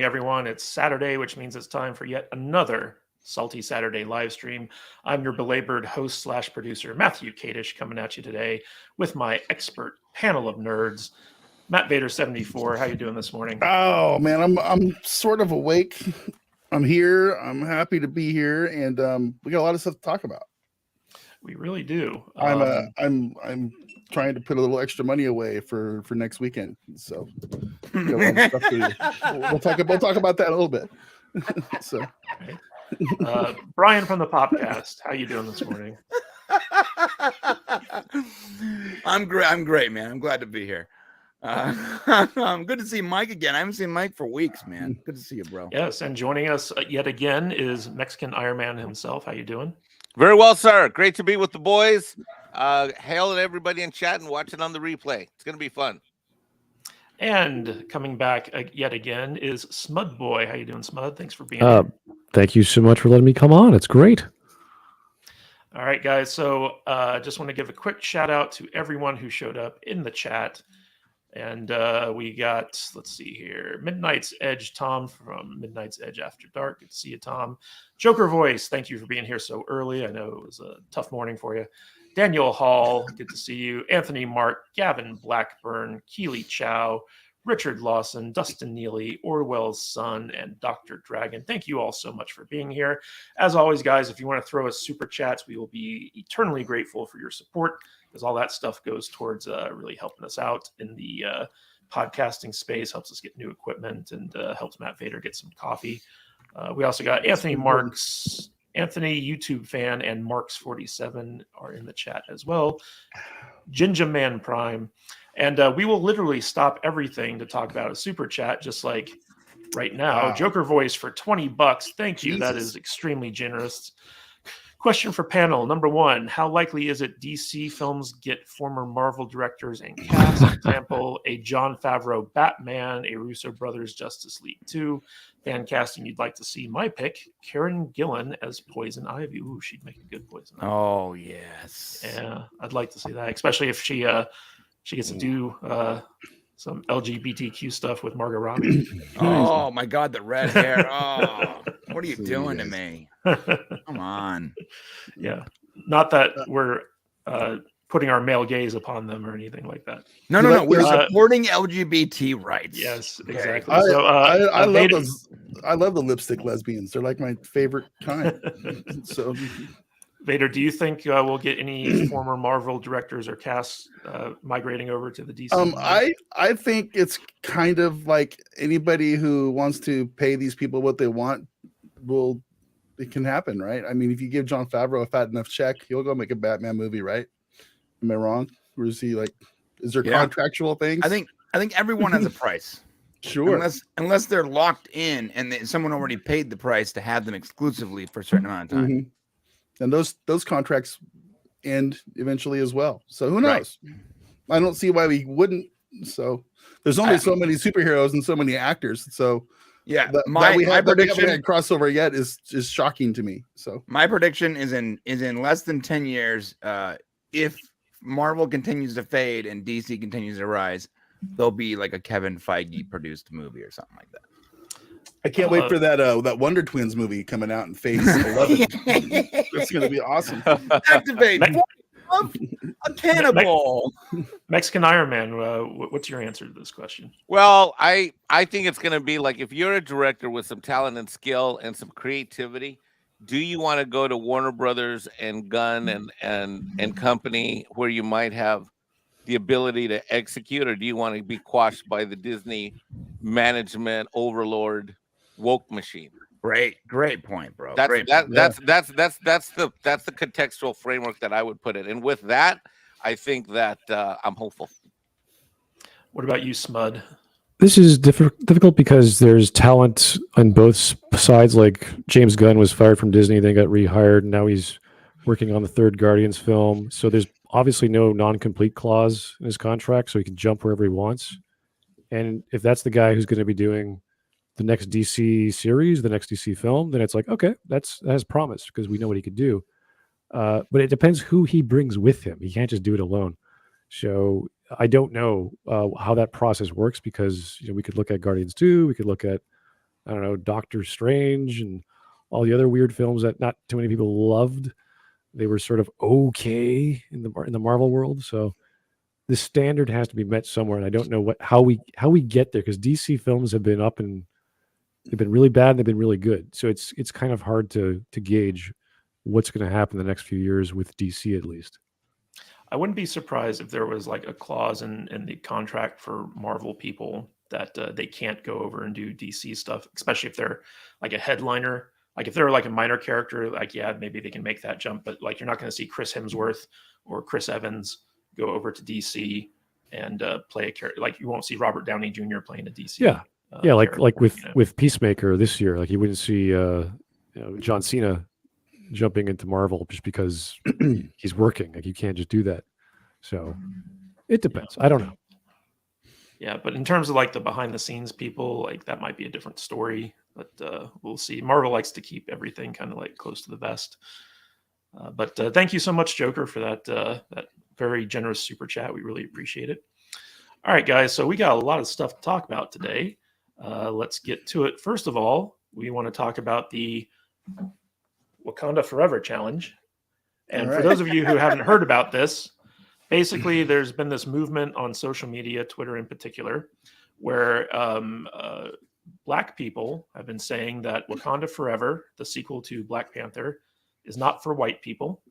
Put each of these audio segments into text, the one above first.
everyone. It's Saturday, which means it's time for yet another Salty Saturday live stream. I'm your belabored host / producer, Matthew Kadish, coming at you today with my expert panel of nerds. Matt Vader 74, how you doing this morning? Oh man, I'm sort of awake. I'm here. I'm happy to be here, and we got a lot of stuff to talk about. We really do. I'm trying to put a little extra money away for next weekend, so we'll talk about that a little bit. So, Brian from the Popcast, how you doing this morning? I'm great, man. I'm glad to be here. Good to see Mike again. I haven't seen Mike for weeks, man. Good to see you, bro. Yes, and joining us yet again is Mexican Iron Man himself. How you doing? Very well, sir. Great to be with the boys. Hail at everybody in chat and watch it on the replay. It's going to be fun. And coming back yet again is Smud Boy. How you doing, Smud? Thanks for being here. Thank you so much for letting me come on. It's great. All right, guys. So just want to give a quick shout out to everyone who showed up in the chat. And we got, let's see here, Midnight's Edge, Tom from Midnight's Edge After Dark. Good to see you, Tom. Joker Voice, thank you for being here so early. I know it was a tough morning for you. Daniel Hall, good to see you. Anthony Mark, Gavin Blackburn, Keely Chow, Richard Lawson, Dustin Neely, Orwell's Son, and Dr. Dragon. Thank you all so much for being here. As always, guys, if you want to throw us super chats, we will be eternally grateful for your support, because all that stuff goes towards really helping us out in the podcasting space, helps us get new equipment, and helps Matt Vader get some coffee. We also got Anthony Marks, Anthony, YouTube fan, and Marks47 are in the chat as well. Ginger Man Prime. And we will literally stop everything to talk about a super chat, just like right now. Wow. Joker Voice for $20. Thank you. Jesus. That is extremely generous. Question for panel. Number one, how likely is it DC films get former Marvel directors and cast? For example, a Jon Favreau Batman, a Russo Brothers Justice League 2. Fan casting you'd like to see. My pick, Karen Gillan as Poison Ivy. Ooh, she'd make a good Poison Ivy. Oh, yes. Yeah, I'd like to see that, especially if she gets to do some LGBTQ stuff with Margot Robbie. Oh, my God, the red hair. Oh, what are you doing to me? Come on. Yeah. Not that we're putting our male gaze upon them or anything like that. No. We're supporting LGBT rights. Yes, exactly. I love the lipstick lesbians. They're like my favorite kind. So, Vader, do you think we'll get any former Marvel directors or casts migrating over to the DC? I think it's kind of like anybody who wants to pay these people what they want it can happen, right? I mean, if you give Jon Favreau a fat enough check, he'll go make a Batman movie, right? Am I wrong? Or is he like, is there contractual things? I think everyone has a price. Sure. Unless they're locked in and someone already paid the price to have them exclusively for a certain amount of time. Mm-hmm. And those contracts end eventually as well. So who knows? Right. I don't see why we wouldn't. So there's only so many superheroes and so many actors. So yeah, my prediction crossover yet is shocking to me. So my prediction is in less than 10 years. If Marvel continues to fade and DC continues to rise, there'll be like a Kevin Feige produced movie or something like that. I can't wait for that Wonder Twins movie coming out in Phase 11. It's going to be awesome. Activate a cannibal. Mexican Iron Man. What's your answer to this question? Well, I think it's going to be like, if you're a director with some talent and skill and some creativity, do you want to go to Warner Brothers and Gunn and company where you might have the ability to execute, or do you want to be quashed by the Disney management overlord woke machine? Great point, bro. That's the contextual framework that I would put it. And with that, I think that I'm hopeful. What about you, Smud? This is difficult because there's talent on both sides. Like James Gunn was fired from Disney, then got rehired, and now he's working on the third Guardians film. So there's obviously no non-complete clause in his contract, so he can jump wherever he wants. And if that's the guy who's going to be doing the next DC series, the next DC film, then it's like, okay, that has promise because we know what he could do. But it depends who he brings with him. He can't just do it alone. So I don't know how that process works because we could look at Guardians 2, we could look at I don't know, Doctor Strange and all the other weird films that not too many people loved. They were sort of okay in the Marvel world. So the standard has to be met somewhere, and I don't know how we get there, because DC films have been up and they've been really bad and they've been really good. So it's kind of hard to gauge what's going to happen the next few years with DC, at least. I wouldn't be surprised if there was like a clause in the contract for Marvel people that they can't go over and do DC stuff, especially if they're like a headliner. Like if they're like a minor character, like, yeah, maybe they can make that jump, but like you're not going to see Chris Hemsworth or Chris Evans go over to DC and play a character. Like you won't see Robert Downey Jr. playing a DC. Yeah, like with you know? with Peacemaker this year, like you wouldn't see John Cena jumping into Marvel just because he's working. Like you can't just do that. So it depends. I don't know. Yeah, but in terms of like the behind the scenes people, like that might be a different story. But we'll see. Marvel likes to keep everything kind of like close to the vest. But thank you so much, Joker, for that very generous super chat. We really appreciate it. All right, guys. So we got a lot of stuff to talk about today. Let's get to it. First of all, we want to talk about the Wakanda Forever Challenge. And for those of you who haven't heard about this, basically there's been this movement on social media, Twitter in particular, where Black people have been saying that Wakanda Forever, the sequel to Black Panther, is not for white people,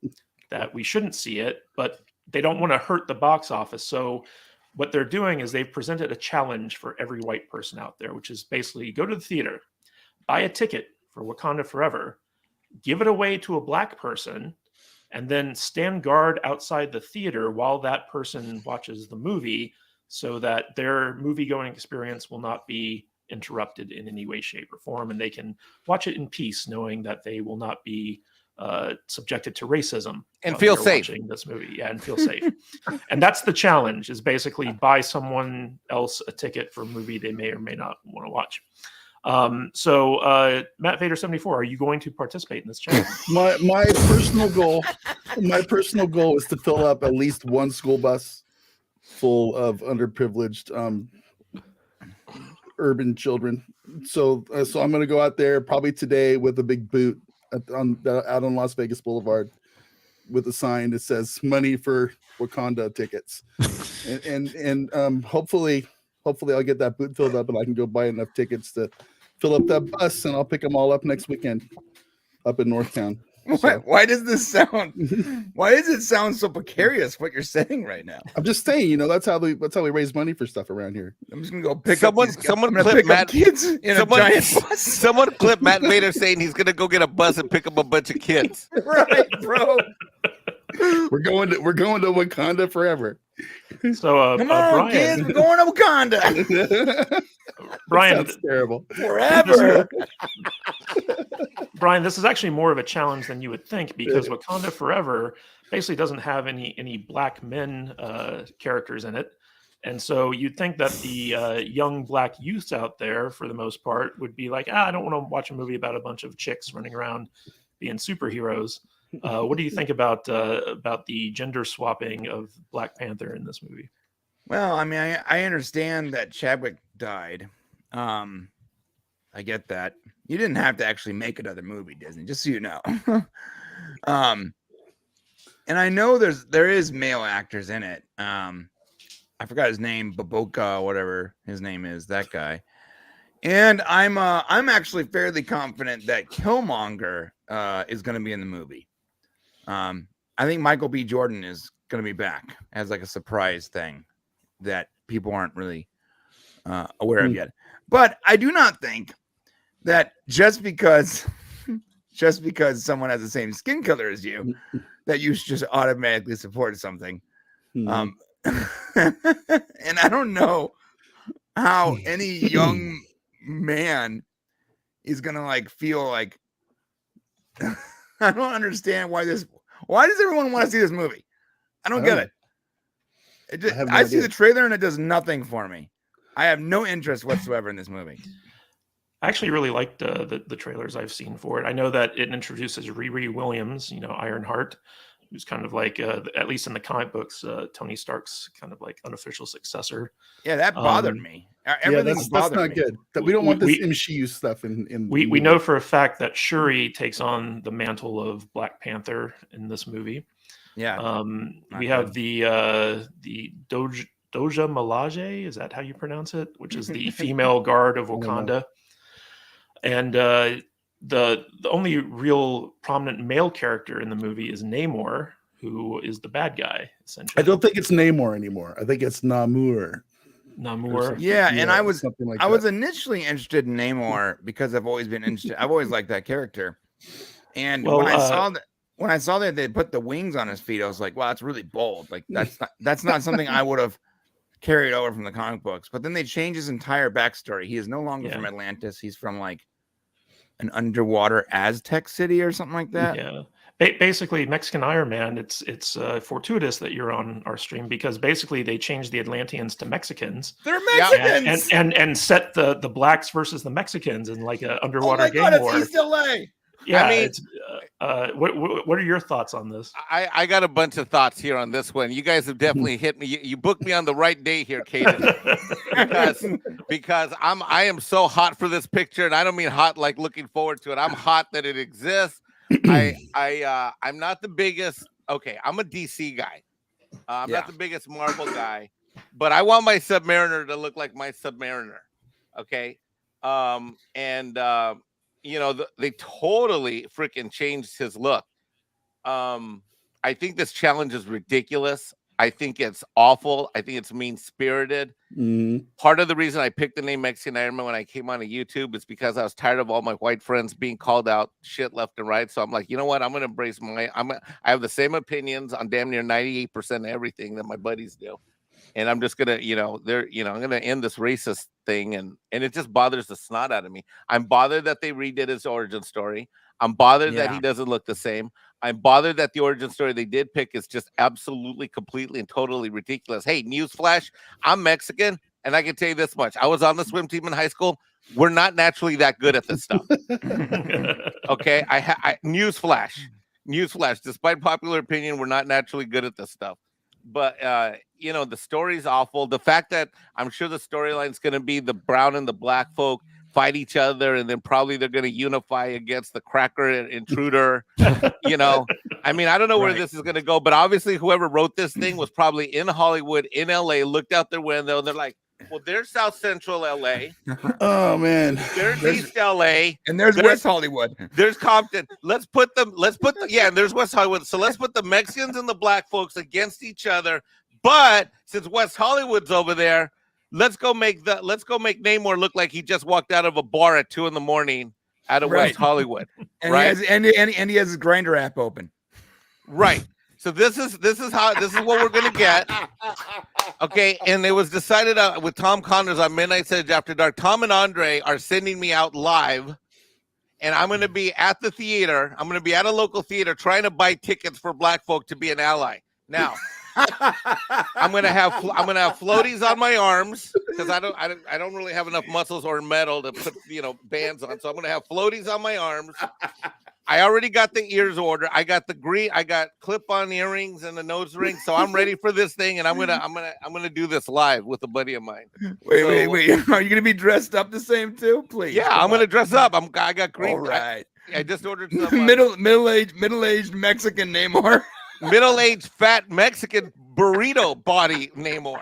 that we shouldn't see it, but they don't want to hurt the box office. So what they're doing is they've presented a challenge for every white person out there, which is basically go to the theater, buy a ticket for Wakanda Forever, give it away to a Black person, and then stand guard outside the theater while that person watches the movie so that their movie-going experience will not be interrupted in any way, shape, or form, and they can watch it in peace, knowing that they will not be subjected to racism and feel safe watching this movie. Yeah, and feel safe. And that's the challenge, is basically buy someone else a ticket for a movie they may or may not want to watch. So Matt Vader 74, are you going to participate in this challenge? My personal goal is to fill up at least one school bus full of underprivileged urban children. So I'm going to go out there probably today with a big boot out on Las Vegas Boulevard with a sign that says "Money for Wakanda tickets," and hopefully I'll get that boot filled up and I can go buy enough tickets to fill up that bus, and I'll pick them all up next weekend up in Northtown. So. Why does this sound? Why does it sound so precarious? What you're saying right now? I'm just saying, that's how we raise money for stuff around here. I'm just gonna go pick someone. up Someone clip Matt. Kids in a giant bus. Someone clip Matt Vader saying he's gonna go get a bus and pick up a bunch of kids. Right, bro. We're going to Wakanda Forever. So come on, Brian, kids, we're going to Wakanda. Brian, that's terrible. Forever. Brian, this is actually more of a challenge than you would think, because Wakanda Forever basically doesn't have any Black men characters in it. And so you'd think that the young Black youths out there, for the most part, would be like, I don't want to watch a movie about a bunch of chicks running around being superheroes. What do you think about the gender swapping of Black Panther in this movie? Well, I mean, I understand that Chadwick died. I get that. You didn't have to actually make another movie, Disney, just so you know. And I know there is male actors in it. I forgot his name, Baboka, whatever his name is, that guy. And I'm actually fairly confident that Killmonger is going to be in the movie. I think Michael B. Jordan is going to be back as like a surprise thing that people aren't really aware of yet. But I do not think that just because someone has the same skin color as you, that you should just automatically support something. And I don't know how any young man is gonna like feel like I don't understand why does everyone want to see this movie? I don't get it. I see the trailer and it does nothing for me. I have no interest whatsoever in this movie. I actually really liked the trailers I've seen for it. I know that it introduces Riri Williams, Ironheart, who's kind of like, at least in the comic books, Tony Stark's kind of like unofficial successor. Yeah, that bothered me. Everything that's bothered not me. good. We don't want We- this MCU stuff in We know for a fact that Shuri takes on the mantle of Black Panther in this movie. Yeah. We Not have the Doja Malaje, is that how you pronounce it? Which is the female guard of don't know. Wakanda. And the only real prominent male character in the movie is Namor, who is the bad guy, essentially. I don't think it's Namor anymore. I think it's Namor. Namor. Yeah, and I was something like I that. was initially interested in Namor because I've always been interested. I've always liked that character. And Well, when I saw that they put the wings on his feet, I was like, wow, that's really bold. Like that's not something I would have carried over from the comic books. But then they changed his entire backstory. He is no longer from Atlantis. He's from like an underwater Aztec city or something like that. Yeah. Basically, Mexican Iron Man, it's fortuitous that you're on our stream because basically they changed the Atlanteans to Mexicans. They're Mexicans. And set the blacks versus the Mexicans in like an underwater game God, war. it's East LA. Yeah, I mean, it's, what are your thoughts on this? I got a bunch of thoughts here on this one. You guys have definitely hit me. You booked me on the right day here, Caden, because I am so hot for this picture, and I don't mean hot like looking forward to it. I'm hot that it exists. I'm not the biggest. Okay, I'm a DC guy. I'm not the biggest Marvel guy, but I want my Submariner to look like my Submariner. Okay, you know, they totally freaking changed his look. I think this challenge is ridiculous. I think it's awful. I think it's mean-spirited. Part of the reason I picked the name Mexican Iron Man when I came on YouTube is because I was tired of all my white friends being called out shit left and right. So I'm like, you know what? I'm going to embrace I have the same opinions on damn near 98% of everything that my buddies do. And I'm just going to, I'm going to end this racist thing. And it just bothers the snot out of me. I'm bothered that they redid his origin story. I'm bothered that he doesn't look the same. I'm bothered that the origin story they did pick is just absolutely, completely, and totally ridiculous. Hey, newsflash, I'm Mexican, and I can tell you this much. I was on the swim team in high school. We're not naturally that good at this stuff. Okay? Newsflash. Despite popular opinion, we're not naturally good at this stuff. But, the story's awful. The fact that I'm sure the storyline's going to be the brown and the black folk fight each other, and then probably they're going to unify against the cracker intruder. I mean, I don't know where this is going to go, but obviously whoever wrote this thing was probably in Hollywood, in LA, looked out their window, and they're like, well, there's South Central LA. Oh man. There's East LA. And there's West Hollywood. There's Compton. And there's West Hollywood. So let's put the Mexicans and the black folks against each other. But since West Hollywood's over there, let's go make Namor look like he just walked out of a bar at 2 a.m. out of West Hollywood. And he has his Grinder app open. Right. So this is what we're gonna get. Okay, and it was decided with Tom Connors on Midnight Edge After Dark. Tom and Andre are sending me out live, and I'm gonna be at the theater. I'm gonna be at a local theater trying to buy tickets for black folk to be an ally. Now, I'm gonna have floaties on my arms because I don't really have enough muscles or metal to put bands on. So I'm gonna have floaties on my arms. I already got the ears ordered. I got clip-on earrings and a nose ring. So I'm ready for this thing, and I'm gonna do this live with a buddy of mine. Wait. Are you gonna be dressed up the same too? Please. Yeah, I'm gonna dress up. I got green. All right. I just ordered some middle-aged Mexican Namor. Middle-aged fat Mexican burrito body Namor.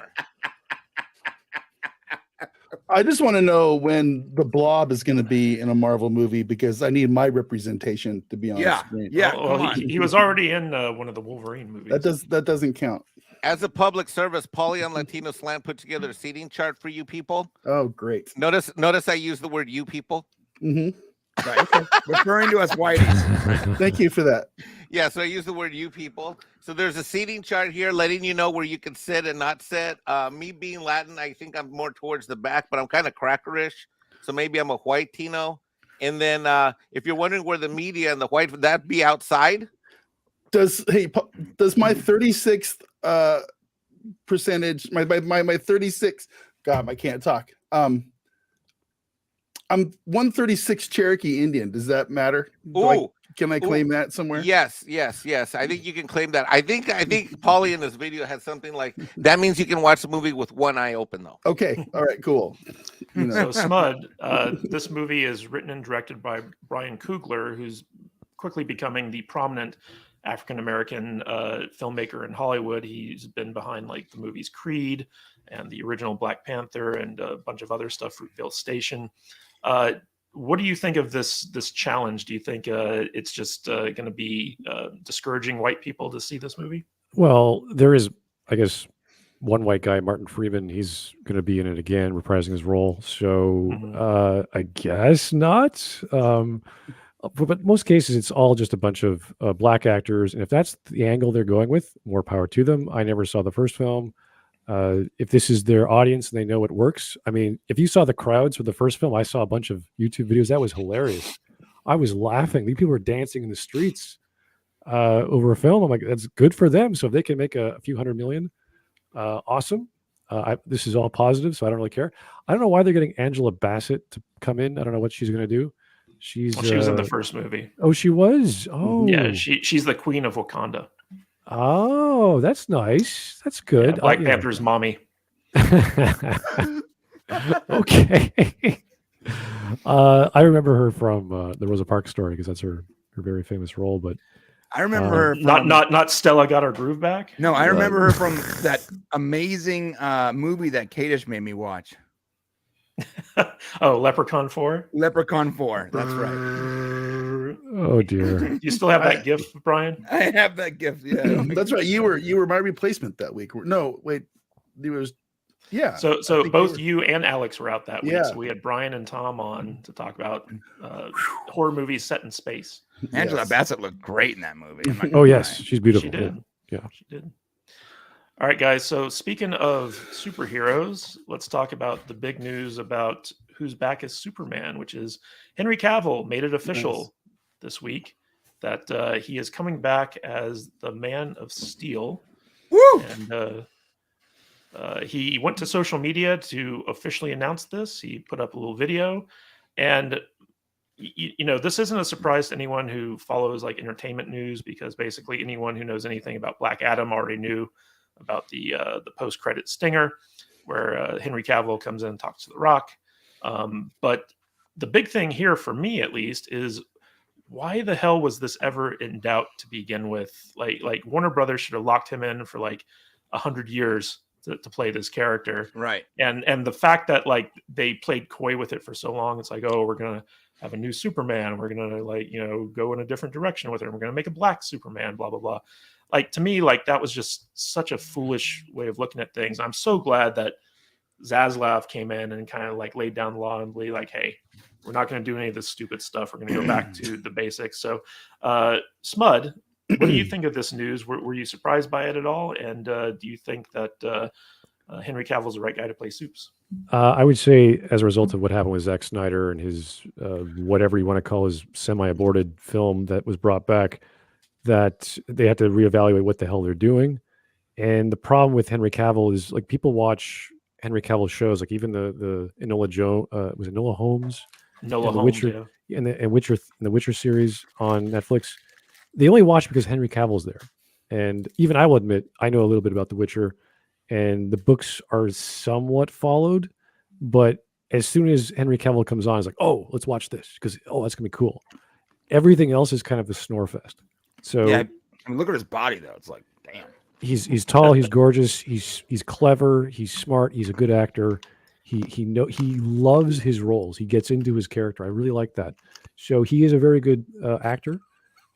I just want to know when the Blob is going to be in a Marvel movie because I need my representation to be on the screen. Yeah, he was already in one of the Wolverine movies. That doesn't count. As a public service, Pauly on Latino Slant put together a seating chart for you people. Oh, great. Notice I use the word "you people." Mm-hmm. Right. Okay. Referring to us whiteys. Thank you for that. Yeah, so I use the word "you people." So there's a seating chart here letting you know where you can sit and not sit. Me being Latin, I think I'm more towards the back, but I'm kind of crackerish. So maybe I'm a white Tino. And then if you're wondering where the media and the white, would that be outside? Does my 36th percentage, my 36, God, I can't talk. I'm 136 Cherokee Indian. Does that matter? Can I claim that somewhere? Yes. I think you can claim that. I think Paulie in this video has something like that. Means you can watch the movie with one eye open, though. Okay. All right. Cool. You know. So Smud, this movie is written and directed by Brian Coogler, who's quickly becoming the prominent African American filmmaker in Hollywood. He's been behind like the movies Creed and the original Black Panther and a bunch of other stuff, Fruitvale Station. What do you think of this challenge? Do you think it's just going to be discouraging white people to see this movie? Well, there is, I guess, one white guy, Martin Freeman. He's going to be in it again, reprising his role. So I guess not. But most cases, it's all just a bunch of black actors. And if that's the angle they're going with, more power to them. I never saw the first film. If this is their audience and they know it works. I mean, if you saw the crowds for the first film, I saw a bunch of YouTube videos. That was hilarious. I was laughing. These people were dancing in the streets over a film. I'm like, that's good for them. So if they can make a few $100 million, awesome. This is all positive, so I don't really care. I don't know why they're getting Angela Bassett to come in. I don't know what she's going to do. She was in the first movie. Oh, she was? Oh. Yeah, she's the queen of Wakanda. Oh, that's nice. That's good. Yeah, Black Panther's mommy. Okay. I remember her from the Rosa Parks story because that's her very famous role. But I remember her from, not Stella Got Her Groove Back. No, I remember her from that amazing movie that Kadish made me watch. Oh, Leprechaun 4? Leprechaun 4. That's right. Oh dear. You still have that gift, Brian? I have that gift. Yeah. That's right. You were my replacement that week. No, wait. There was yeah. So both you and Alex were out that week. Yeah. So we had Brian and Tom on to talk about horror movies set in space. Angela Bassett looked great in that movie. Oh yes, she's beautiful. She did. Yeah. She did. All right, guys. So speaking of superheroes, let's talk about the big news about who's back as Superman, which is Henry Cavill made it official this week that he is coming back as the Man of Steel. Woo! And he went to social media to officially announce this. He put up a little video, and you know, this isn't a surprise to anyone who follows like entertainment news, because basically anyone who knows anything about Black Adam already knew about the post-credit stinger where Henry Cavill comes in and talks to The Rock. But the big thing here for me, at least, is why the hell was this ever in doubt to begin with? Like Warner Brothers should have locked him in for like 100 years to play this character. Right. And the fact that like they played coy with it for so long, it's like, oh, we're going to have a new Superman. We're going to like, you know, go in a different direction with it. We're going to make a black Superman, blah, blah, blah. Like, to me, like that was just such a foolish way of looking at things. I'm so glad that Zaslav came in and kind of like laid down the law and be like, hey, we're not going to do any of this stupid stuff. We're going to go back to the basics. So, Smud, what do you think of this news? Were you surprised by it at all? And do you think that Henry Cavill's the right guy to play Supes? I would say, as a result of what happened with Zack Snyder and his whatever you want to call his semi-aborted film that was brought back, that they had to reevaluate what the hell they're doing. And the problem with Henry Cavill is like people watch Henry Cavill shows, like even the Enola Jones, was it Enola Holmes? Enola and the Holmes, Witcher, yeah. and the Witcher series on Netflix. They only watch because Henry Cavill's there. And even I will admit, I know a little bit about The Witcher, and the books are somewhat followed. But as soon as Henry Cavill comes on, it's like, oh, let's watch this because, oh, that's going to be cool. Everything else is kind of a snore fest. So yeah, I mean, look at his body though. It's like, damn. He's tall, he's gorgeous, he's clever, he's smart, he's a good actor. He loves his roles. He gets into his character. I really like that. So he is a very good actor.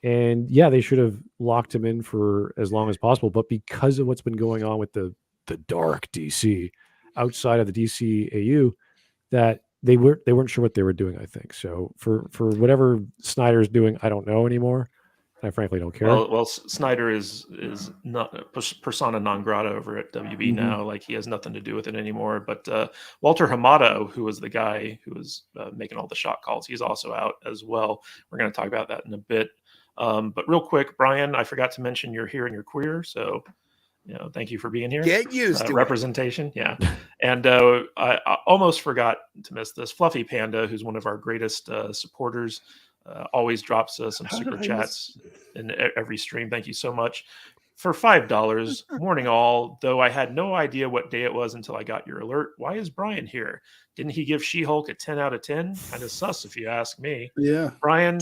And yeah, they should have locked him in for as long as possible. But because of what's been going on with the dark DC outside of the DCEU, that they weren't sure what they were doing, I think. So for whatever Snyder's doing, I don't know anymore. I frankly don't care. Well, Snyder is not persona non grata over at WB now. Like he has nothing to do with it anymore. But Walter Hamada, who was the guy who was making all the shot calls, he's also out as well. We're going to talk about that in a bit. But real quick, Brian, I forgot to mention you're here and you're queer. So thank you for being here. Get used to representation. Yeah. And I almost forgot to miss this. Fluffy Panda, who's one of our greatest supporters, always drops some How did super I miss chats in every stream. Thank you so much. For $5, morning all, though I had no idea what day it was until I got your alert. Why is Brian here? Didn't he give She-Hulk a 10 out of 10? Kind of sus if you ask me. Yeah. Brian,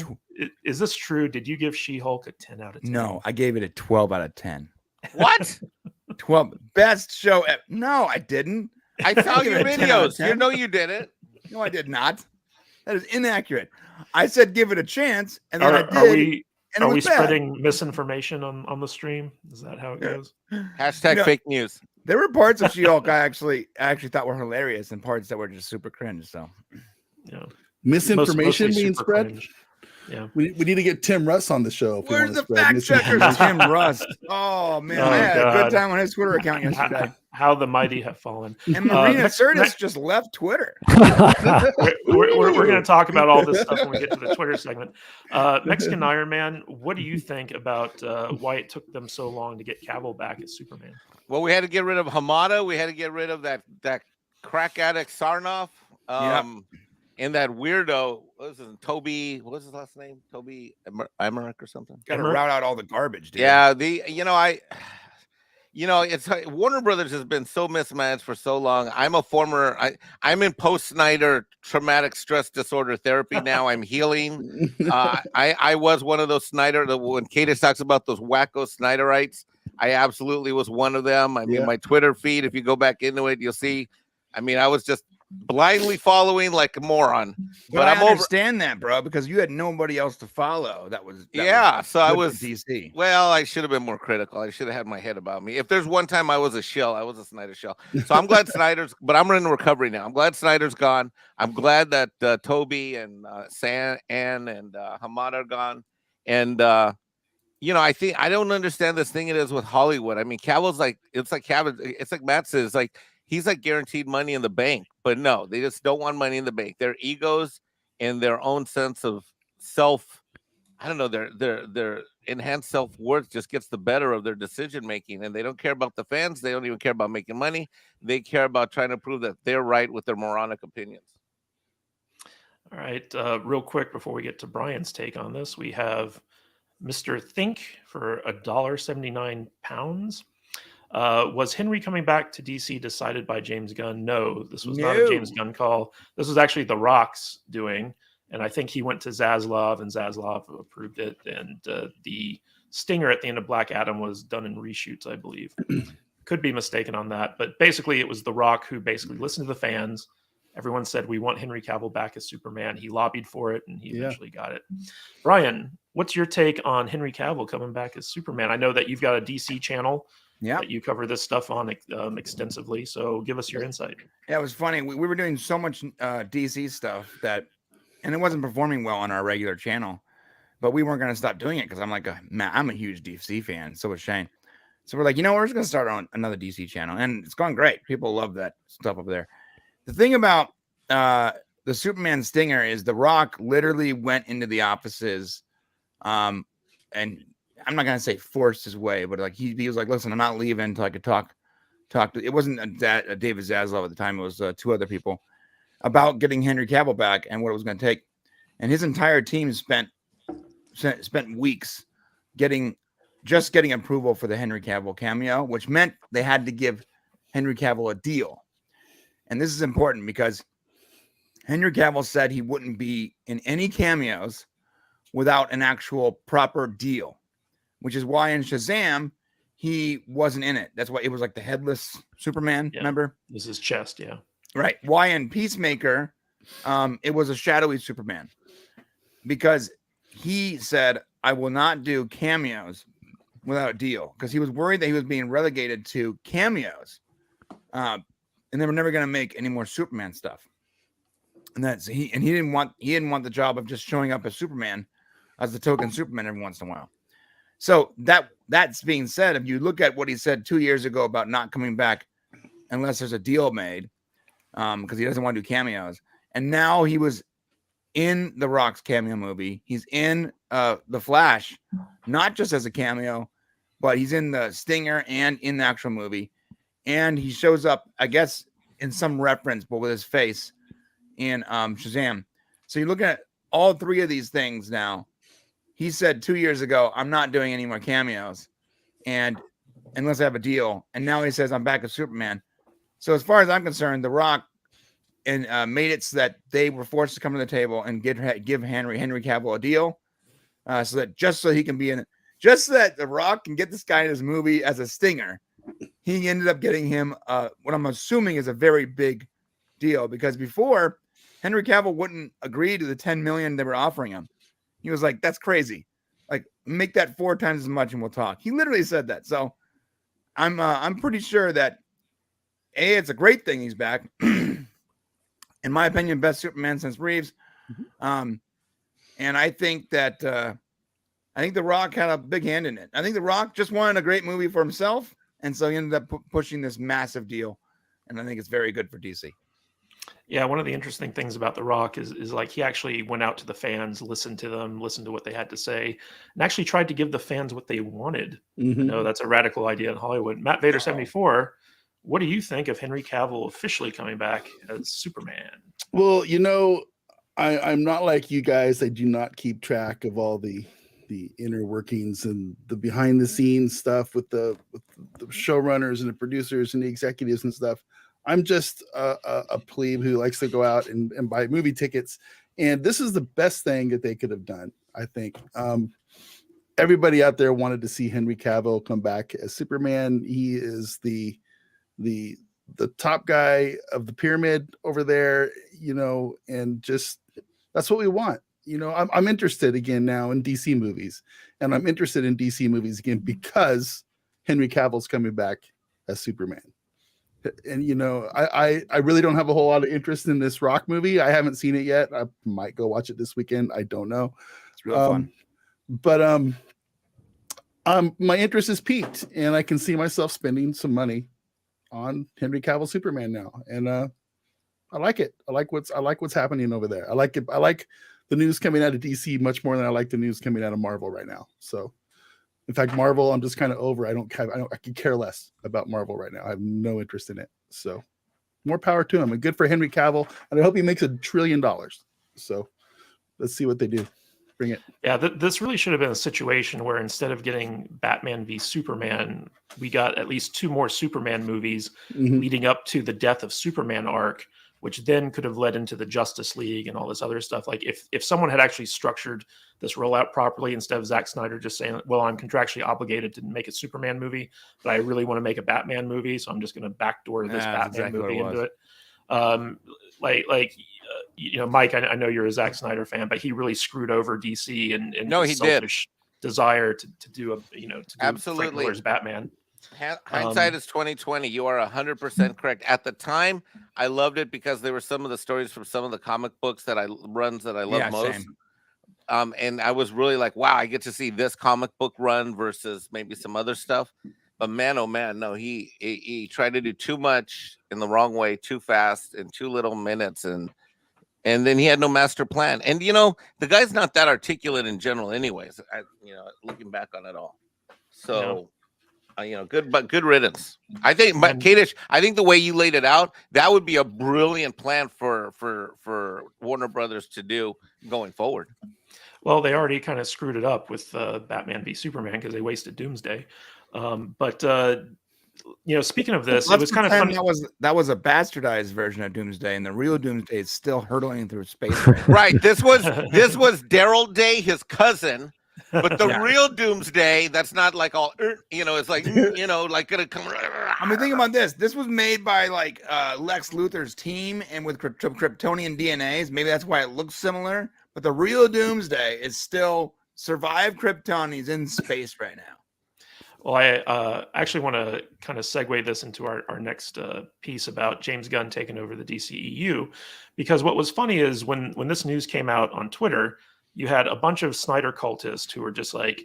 is this true? Did you give She-Hulk a 10 out of 10? No, I gave it a 12 out of 10. What? 12 best show ever. No, I didn't. I saw give your it a 10 out of videos. 10. You know you did it. No, I did not. That is inaccurate. I said give it a chance, and then I did. Are we spreading misinformation on the stream? Is that how it goes? Hashtag fake news. There were parts of She-Hulk I actually thought were hilarious, and parts that were just super cringe. So, Yeah, misinformation mostly being super spread. cringe. Yeah. We need to get Tim Russ on the show. If where's we the want to spread fact checker, misinformation. Tim Rust? Oh man, Oh, I had a God. good time on his Twitter account yesterday. How the mighty have fallen. And Marina next- Sirtis just left Twitter. We're going to talk about all this stuff when we get to the Twitter segment. Mexican Iron Man, what do you think about why it took them so long to get Cavill back as Superman? Well, we had to get rid of Hamada. We had to get rid of that crack addict Sarnoff. And that weirdo, what was his name? Toby, what was his last name? Toby Emmerich or something? Got to route out all the garbage, dude. Yeah, it's Warner Brothers has been so mismanaged for so long. I'm in post-Snyder traumatic stress disorder therapy now. I'm healing. I was one of those Snyder, when Cadis talks about those wacko Snyderites, I absolutely was one of them. I mean, my Twitter feed, if you go back into it, you'll see, I mean, I was just blindly following like a moron. But I understand that, bro, because you had nobody else to follow. So I was DC. Well, I should have been more critical. I should have had my head about me. If there's one time I was a shill, I was a Snyder shill. So I'm glad but I'm in recovery now. I'm glad Snyder's gone. I'm glad that Toby and San and Hamada are gone. And I don't understand this thing it is with Hollywood. I mean, Cavill's it's like Matt says, like he's like guaranteed money in the bank, but no, they just don't want money in the bank. Their egos and their own sense of self, I don't know, their enhanced self-worth just gets the better of their decision making, and they don't care about the fans. They don't even care about making money. They care about trying to prove that they're right with their moronic opinions. All right, real quick before we get to Brian's take on this, we have Mr. Think for £1.79. Was Henry coming back to DC decided by James Gunn? No, this was not a James Gunn call. This was actually The Rock's doing, and I think he went to Zaslav, and Zaslav approved it. And the stinger at the end of Black Adam was done in reshoots, I believe. Could be mistaken on that, but basically it was The Rock who basically listened to the fans. Everyone said, we want Henry Cavill back as Superman. He lobbied for it, and he eventually got it. Brian, what's your take on Henry Cavill coming back as Superman? I know that you've got a DC channel. Yeah, you cover this stuff on extensively, so give us your insight. Yeah, it was funny. We were doing so much DC stuff and it wasn't performing well on our regular channel, but we weren't going to stop doing it because I'm like, man, I'm a huge DC fan. So was Shane. So we're like, we're just going to start on another DC channel, and it's gone great. People love that stuff over there. The thing about the Superman stinger is The Rock literally went into the offices, and I'm not gonna say forced his way, but like he was like, listen, I'm not leaving until I could talk to. It wasn't a David Zaslav at the time; it was two other people about getting Henry Cavill back and what it was going to take. And his entire team spent weeks getting approval for the Henry Cavill cameo, which meant they had to give Henry Cavill a deal. And this is important because Henry Cavill said he wouldn't be in any cameos without an actual proper deal, which is why in Shazam, he wasn't in it. That's why it was like the headless Superman, remember? This is chest, yeah. Right. Why in Peacemaker, it was a shadowy Superman. Because he said, I will not do cameos without a deal. Because he was worried that he was being relegated to cameos. And they were never going to make any more Superman stuff. And he didn't want the job of just showing up as Superman, as the token Superman every once in a while. So that's being said, if you look at what he said 2 years ago about not coming back unless there's a deal made, because he doesn't want to do cameos, and now he was in The Rock's cameo movie. He's in The Flash, not just as a cameo, but he's in the stinger and in the actual movie, and he shows up, I guess, in some reference, but with his face in Shazam. So you're looking at all three of these things now. He said 2 years ago, I'm not doing any more cameos, and unless I have a deal. And now he says I'm back as Superman. So as far as I'm concerned, The Rock and made it so that they were forced to come to the table and give Henry Cavill a deal, so that he can be in, just so that The Rock can get this guy in his movie as a stinger. He ended up getting him what I'm assuming is a very big deal, because before Henry Cavill wouldn't agree to the $10 million they were offering him. He was like, "That's crazy. Like, make that 4 times as much and we'll talk." He literally said that. So I'm pretty sure that it's a great thing he's back. In my opinion, best Superman since Reeves. And I think that I think The Rock had a big hand in it. I think The Rock just wanted a great movie for himself, and so he ended up pushing this massive deal. And I think it's very good for DC. Yeah, one of the interesting things about The Rock is like he actually went out to the fans, listened to them, listened to what they had to say, and actually tried to give the fans what they wanted. I know that's a radical idea in Hollywood. Matt Vader 74, what do you think of Henry Cavill officially coming back as Superman? Well, I'm not like you guys. I do not keep track of all the inner workings and the behind the scenes stuff with the showrunners and the producers and the executives and stuff. I'm just a plebe who likes to go out and buy movie tickets. And this is the best thing that they could have done, I think. Everybody out there wanted to see Henry Cavill come back as Superman. He is the top guy of the pyramid over there, and just that's what we want. I'm interested again now in DC movies, and I'm interested in DC movies again because Henry Cavill's coming back as Superman. And I really don't have a whole lot of interest in this Rock movie. I haven't seen it yet. I might go watch it this weekend. I don't know. It's real fun. But my interest is peaked, and I can see myself spending some money on Henry Cavill Superman now, and I like it. I like what's happening over there. I like it. I like the news coming out of DC much more than I like the news coming out of Marvel right now. So, in fact, Marvel, I'm just kind of over. I could care less about Marvel right now. I have no interest in it. So, more power to him, and good for Henry Cavill. And I hope he makes $1 trillion. So, let's see what they do. Bring it. Yeah, this really should have been a situation where instead of getting Batman v Superman, we got at least 2 more Superman movies leading up to the Death of Superman arc, which then could have led into the Justice League and all this other stuff. Like if someone had actually structured this rollout properly, instead of Zack Snyder just saying, well, I'm contractually obligated to make a Superman movie, but I really want to make a Batman movie, so I'm just going to backdoor this Batman movie into it. Mike, I know you're a Zack Snyder fan, but he really screwed over DC and his selfish desire to do absolutely Frank Miller's Batman. Hindsight is 2020. You are 100% correct. At the time, I loved it because there were some of the stories from some of the comic books that I love most. Same. And I was really like, wow, I get to see this comic book run versus maybe some other stuff. But man, oh man, no, he tried to do too much in the wrong way, too fast, in too little minutes, and then he had no master plan. And the guy's not that articulate in general, anyways. Looking back on it all, so. Good riddance. I think, but Kadish, I think the way you laid it out, that would be a brilliant plan for Warner Brothers to do going forward. Well, they already kind of screwed it up with Batman v Superman because they wasted Doomsday. Speaking of this, it was kind of funny. That was a bastardized version of Doomsday, and the real Doomsday is still hurtling through space. Right. This was Daryl Day, his cousin. But the real Doomsday, that's not like all, it's like, like gonna come. I mean, think about this. This was made by Lex Luthor's team and with Kryptonian DNAs. Maybe that's why it looks similar. But the real Doomsday is still survived Krypton. He's in space right now. Well, I actually want to kind of segue this into our next piece about James Gunn taking over the DCEU, because what was funny is when this news came out on Twitter, you had a bunch of Snyder cultists who were just like,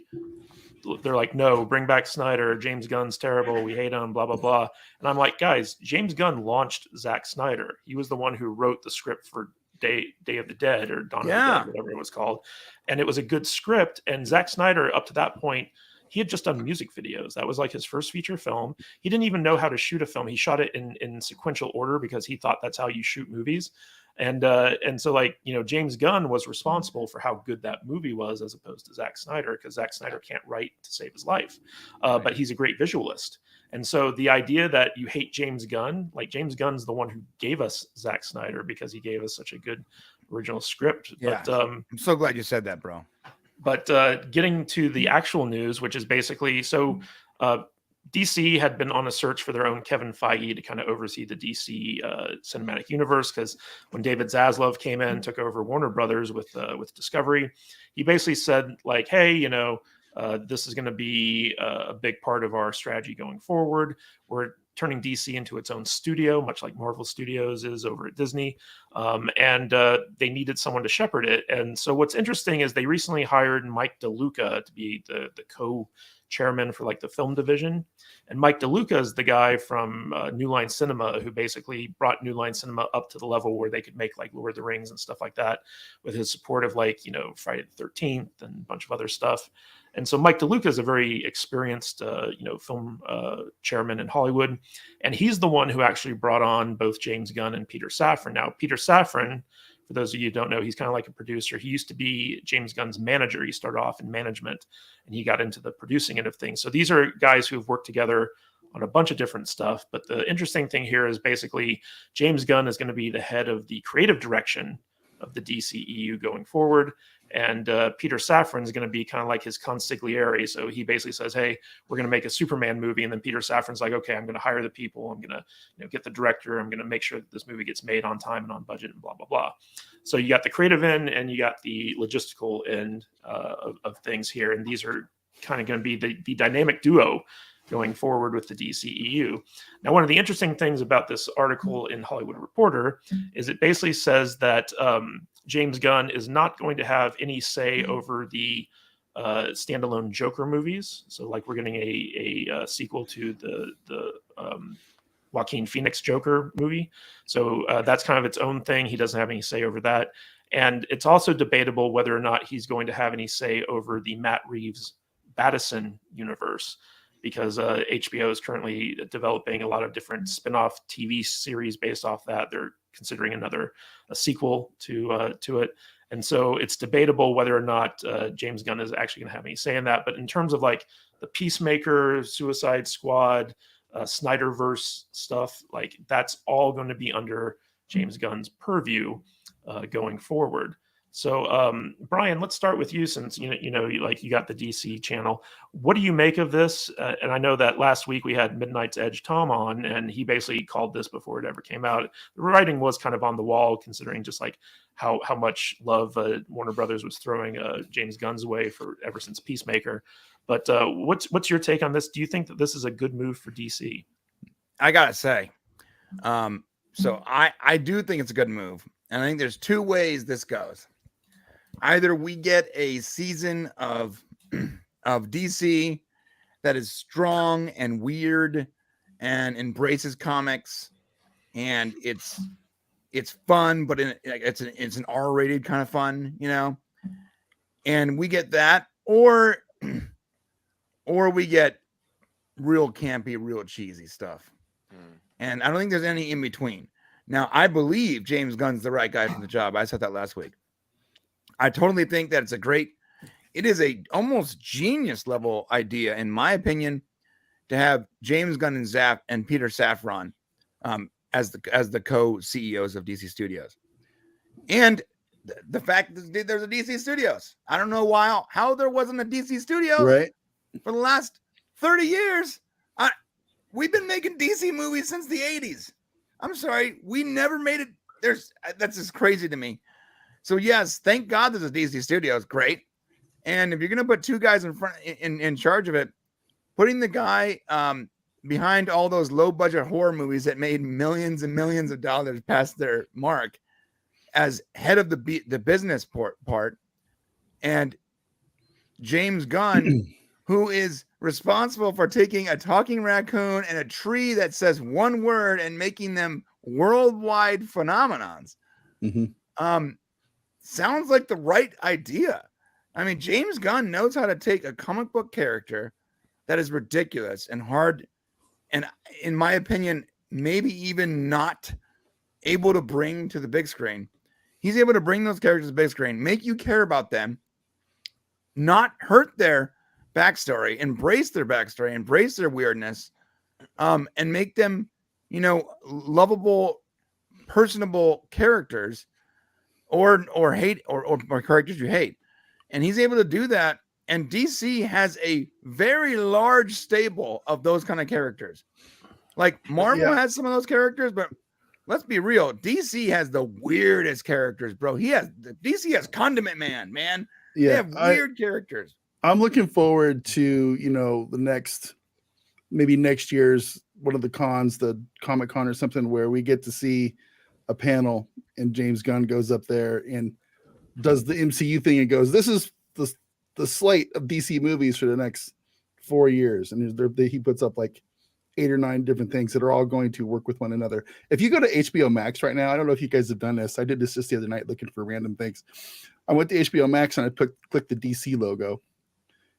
they're like, no, bring back Snyder. James Gunn's terrible. We hate him, blah, blah, blah. And I'm like, guys, James Gunn launched Zack Snyder. He was the one who wrote the script for Day of the Dead or Dawn of the Dead, whatever it was called. And it was a good script. And Zack Snyder, up to that point, he had just done music videos. That was like his first feature film. He didn't even know how to shoot a film. He shot it in sequential order because he thought that's how you shoot movies. And so, like, you know, James Gunn was responsible for how good that movie was, as opposed to Zack Snyder, because Zack Snyder can't write to save his life, but he's a great visualist. And so the idea that you hate James Gunn, like, James Gunn's the one who gave us Zack Snyder because he gave us such a good original script. Yeah, But I'm so glad you said that, bro. But getting to the actual news, which is basically, so DC had been on a search for their own Kevin Feige to kind of oversee the DC cinematic universe, because when David Zaslav came in, took over Warner Brothers with Discovery, he basically said, like, hey, you know, this is going to be a big part of our strategy going forward. We're turning DC into its own studio, much like Marvel Studios is over at Disney. And they needed someone to shepherd it. And so what's interesting is they recently hired Mike DeLuca to be the co-chairman for, like, the film division. And Mike DeLuca is the guy from New Line Cinema, who basically brought New Line Cinema up to the level where they could make, like, Lord of the Rings and stuff like that, with his support of, like, you know, Friday the 13th and a bunch of other stuff. And so Mike DeLuca is a very experienced, you know, film chairman in Hollywood. And he's the one who actually brought on both James Gunn and Peter Safran. Now, Peter Safran, for those of you who don't know, he's kind of like a producer. He used to be James Gunn's manager. He started off in management, and he got into the producing end of things. So these are guys who have worked together on a bunch of different stuff. But the interesting thing here is basically James Gunn is going to be the head of the creative direction of the DCEU going forward. And Peter Safran is going to be kind of like his consigliere. So he basically says, hey, we're going to make a Superman movie. And then Peter Safran's like, okay, I'm going to hire the people. I'm going to, you know, get the director. I'm going to make sure that this movie gets made on time and on budget and blah, blah, blah. So you got the creative end and you got the logistical end of things here. And these are kind of going to be the dynamic duo going forward with the DCEU. Now, one of the interesting things about this article in Hollywood Reporter is it basically says that James Gunn is not going to have any say over the standalone Joker movies. So, like, we're getting a sequel to the Joaquin Phoenix Joker movie. So that's kind of its own thing. He doesn't have any say over that. And it's also debatable whether or not he's going to have any say over the Matt Reeves Battison universe, because HBO is currently developing a lot of different spin-off TV series based off that. They're considering a sequel to it. And so it's debatable whether or not James Gunn is actually going to have any say in that. But in terms of, like, the Peacemaker, Suicide Squad, Snyderverse stuff, like, that's all going to be under James Gunn's purview going forward. So, Brian, let's start with you, since you got the DC channel. What do you make of this? And I know that last week we had Midnight's Edge Tom on, and he basically called this before it ever came out. The writing was kind of on the wall, considering just like how much love Warner Brothers was throwing James Gunn's way for ever since Peacemaker. But what's your take on this? Do you think that this is a good move for DC? I gotta say, so I do think it's a good move, and I think there's two ways this goes. Either we get a season of DC that is strong and weird and embraces comics, and it's fun, but it's an R-rated kind of fun, you know. And we get that, or we get real campy, real cheesy stuff. And I don't think there's any in between. Now, I believe James Gunn's the right guy for the job. I said that last week. I totally think that it is a almost genius level idea, in my opinion, to have James Gunn and Peter Safran as the co-CEOs of DC Studios. And the fact that there's a DC Studios. I don't know how there wasn't a DC Studios right for the last 30 years. We've been making DC movies since the 80s. I'm sorry, we never made it. That's just crazy to me. So yes, thank God there's a DC Studios. Great. And if you're gonna put two guys in charge of it, putting the guy behind all those low budget horror movies that made millions and millions of dollars past their mark as head of the business part, and James Gunn, who is responsible for taking a talking raccoon and a tree that says one word and making them worldwide phenomenons. Sounds like the right idea. I mean, James Gunn knows how to take a comic book character that is ridiculous and hard, and in my opinion, maybe even not able to bring to the big screen. He's able to bring those characters to the big screen, make you care about them, not hurt their backstory, embrace their backstory, embrace their weirdness, and make them, lovable, personable characters, or hate or characters you hate. And he's able to do that. And DC has a very large stable of those kind of characters. Like Marvel has some of those characters, but let's be real. DC has the weirdest characters, bro. DC has Condiment Man. They have weird characters. I'm looking forward to, the next year's one of the cons, the Comic-Con or something, where we get to see a panel and James Gunn goes up there and does the MCU thing and goes, this is the slate of DC movies for the next 4 years. And he puts up like 8 or 9 different things that are all going to work with one another. If you go to HBO Max right now, I don't know if you guys have done this. I did this just the other night looking for random things. I went to HBO Max and I clicked the DC logo.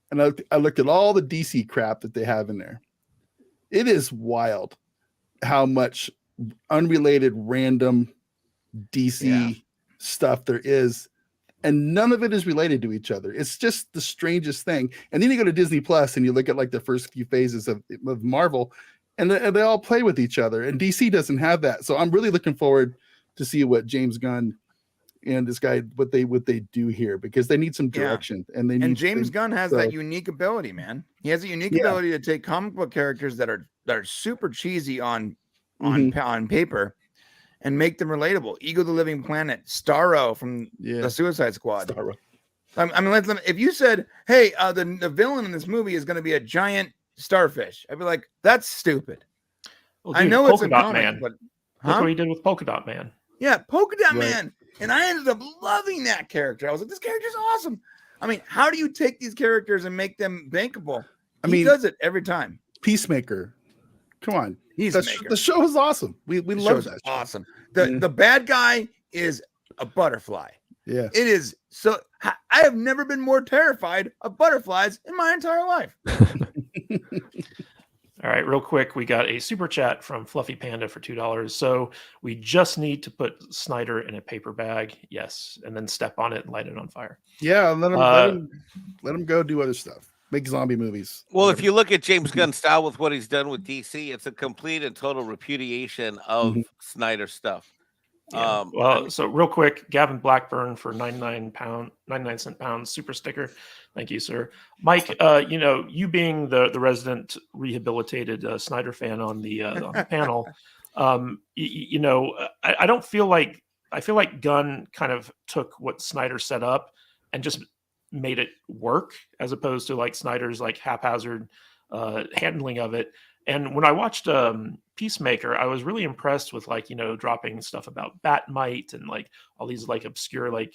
And I looked at all the DC crap that they have in there. It is wild how much unrelated random DC stuff there is. And none of it is related to each other. It's just the strangest thing. And then you go to Disney Plus and you look at like the first few phases of Marvel, and they all play with each other. And DC doesn't have that. So I'm really looking forward to see what James Gunn and this guy what they do here, because they need some direction. And James Gunn has that unique ability, man. He has a unique ability to take comic book characters that are super cheesy on paper and make them relatable. Ego the Living Planet, Starro from the Suicide Squad. Starro. I mean, if you said, hey, the villain in this movie is going to be a giant starfish, I'd be like, that's stupid. Well, dude, I know it's a comic, Man. but Look what he did with Polka Dot Man. Yeah, Polka Dot Man. And I ended up loving that character. I was like, this character's awesome. I mean, how do you take these characters and make them bankable? He does it every time. Peacemaker. Come on. Peacemaker. The show is awesome. We love that show. Awesome. The bad guy is a butterfly. Yeah. It is. So I have never been more terrified of butterflies in my entire life. All right, real quick, we got a super chat from Fluffy Panda for $2. So we just need to put Snyder in a paper bag, yes, and then step on it and light it on fire. Yeah, let him go do other stuff. Make zombie movies. Well, if you look at James Gunn's style with what he's done with DC, it's a complete and total repudiation of Snyder stuff. Yeah. So real quick, Gavin Blackburn for 99-cent pound super sticker. Thank you, sir. Mike, you being the resident rehabilitated Snyder fan on the panel, I don't feel like I feel like Gunn kind of took what Snyder set up and just made it work, as opposed to like Snyder's like haphazard handling of it. And when I watched Peacemaker, I was really impressed with dropping stuff about Batmite and like all these like obscure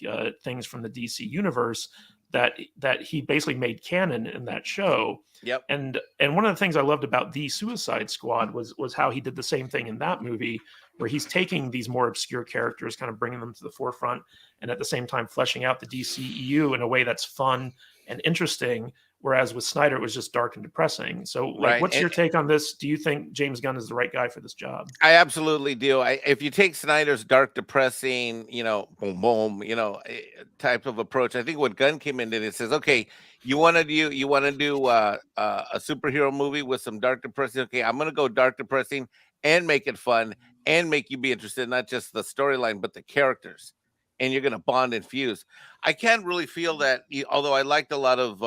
things from the DC universe that he basically made canon in that show. Yep. And one of the things I loved about The Suicide Squad was how he did the same thing in that movie, where he's taking these more obscure characters, kind of bringing them to the forefront, and at the same time fleshing out the DCEU in a way that's fun and interesting. Whereas with Snyder, it was just dark and depressing. So, what's your take on this? Do you think James Gunn is the right guy for this job? I absolutely do. If you take Snyder's dark, depressing, boom, boom, type of approach, I think what Gunn came in and it says, okay, you want to do a superhero movie with some dark, depressing. Okay, I'm going to go dark, depressing, and make it fun, and make you be interested, not just the storyline, but the characters. And you're going to bond and fuse. I can't really feel that, although I liked a lot of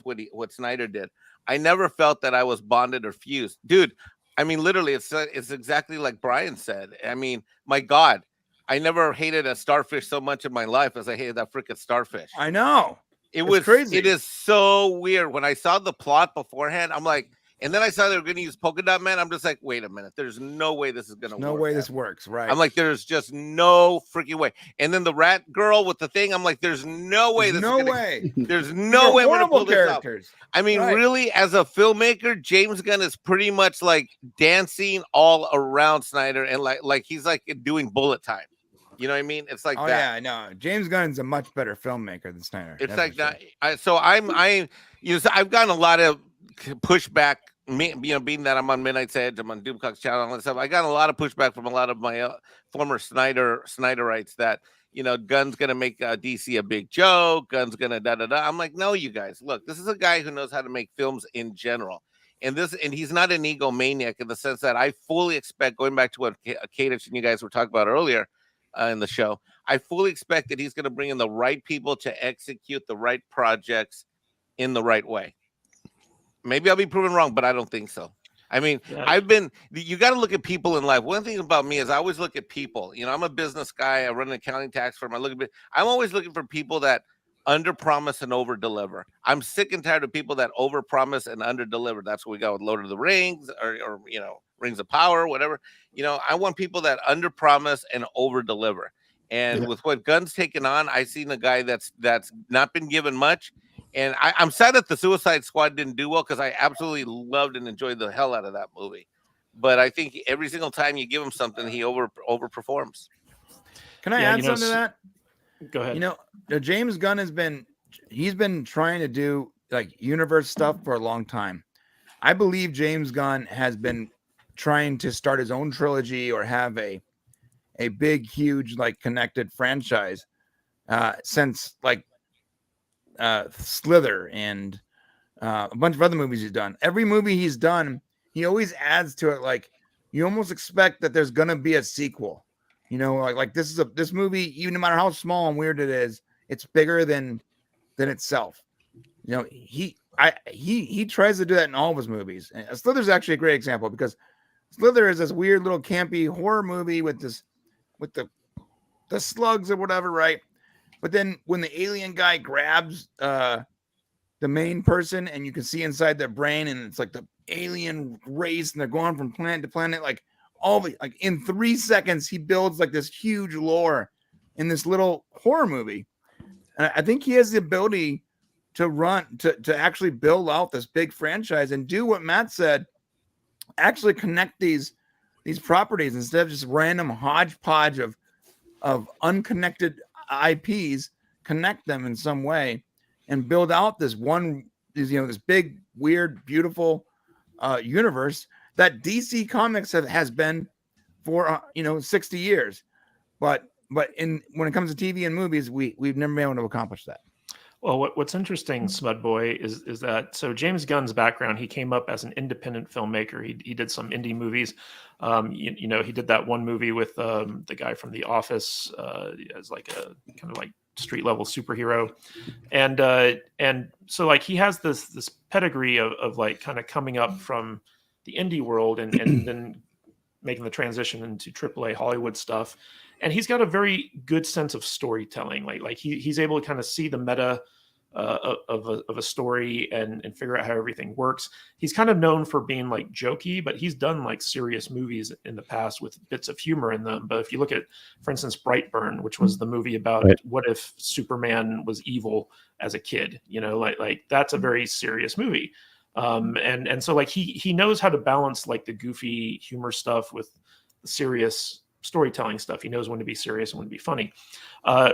what Snyder did. I never felt that I was bonded or fused, dude. I mean, literally, it's exactly like Brian said. I mean, my God, I never hated a starfish so much in my life as I hated that freaking starfish. I know it's was crazy. It is so weird. When I saw the plot beforehand, I'm like. And then I saw they were going to use Polka Dot Man. I'm just like, wait a minute. There's no way this is going to work. No way this works, right? I'm like, there's just no freaking way. And then the rat girl with the thing, I'm like, there's no way. There's no way we're going to pull this off. I mean, really, as a filmmaker, James Gunn is pretty much like dancing all around Snyder, and like he's like doing bullet time. You know what I mean? It's like that. Yeah, I know. James Gunn's a much better filmmaker than Snyder. It's like that. So I've gotten a lot of pushback. Me, being that I'm on Midnight's Edge, I'm on Doomcock's channel, and all that stuff. I got a lot of pushback from a lot of my former Snyderites that Gunn's gonna make DC a big joke. Gunn's gonna da da da. I'm like, no, you guys, look, this is a guy who knows how to make films in general, and he's not an egomaniac in the sense that I fully expect, going back to what Kadich and you guys were talking about earlier in the show, I fully expect that he's going to bring in the right people to execute the right projects in the right way. Maybe I'll be proven wrong, but I don't think so. I mean, Yeah. you got to look at people in life. One thing about me is I always look at people. I'm a business guy. I run an accounting tax firm. I'm always looking for people that underpromise and overdeliver. I'm sick and tired of people that overpromise and underdeliver. That's what we got with Lord of the Rings or Rings of Power, whatever. I want people that underpromise and overdeliver. And with what Gunn's taken on, I seen a guy that's not been given much. And I'm sad that the Suicide Squad didn't do well because I absolutely loved and enjoyed the hell out of that movie. But I think every single time you give him something, he overperforms. Can I add something to that? Go ahead. James Gunn he's been trying to do like universe stuff for a long time. I believe James Gunn has been trying to start his own trilogy or have a big, huge, like connected franchise since like Slither and a bunch of other movies he's done. Every movie he's done, he always adds to it. Like you almost expect that there's gonna be a sequel. Like this movie, even no matter how small and weird it is, it's bigger than itself. He tries to do that in all of his movies. And Slither's actually a great example because Slither is this weird little campy horror movie with the slugs or whatever, right? But then when the alien guy grabs the main person and you can see inside their brain and it's like the alien race and they're going from planet to planet, like in 3 seconds, he builds like this huge lore in this little horror movie. And I think he has the ability to actually build out this big franchise and do what Matt said, actually connect these properties instead of just random hodgepodge of unconnected IPs, connect them in some way and build out this big, weird, beautiful universe that DC Comics has been for 60 years, but when it comes to TV and movies, we've never been able to accomplish that. Well, what's interesting, Smudboy, is that James Gunn's background, he came up as an independent filmmaker. He did some indie movies. He did that one movie with the guy from The Office as like a kind of like street level superhero, and so like he has this pedigree of like kind of coming up from the indie world and then making the transition into AAA Hollywood stuff. And he's got a very good sense of storytelling. Like he's able to kind of see the meta of a story and figure out how everything works. He's kind of known for being like jokey, but he's done like serious movies in the past with bits of humor in them. But if you look at, for instance, Brightburn, which was the movie about what if Superman was evil as a kid, like that's a very serious movie. And so like he knows how to balance like the goofy humor stuff with the serious storytelling stuff. He knows when to be serious and when to be funny.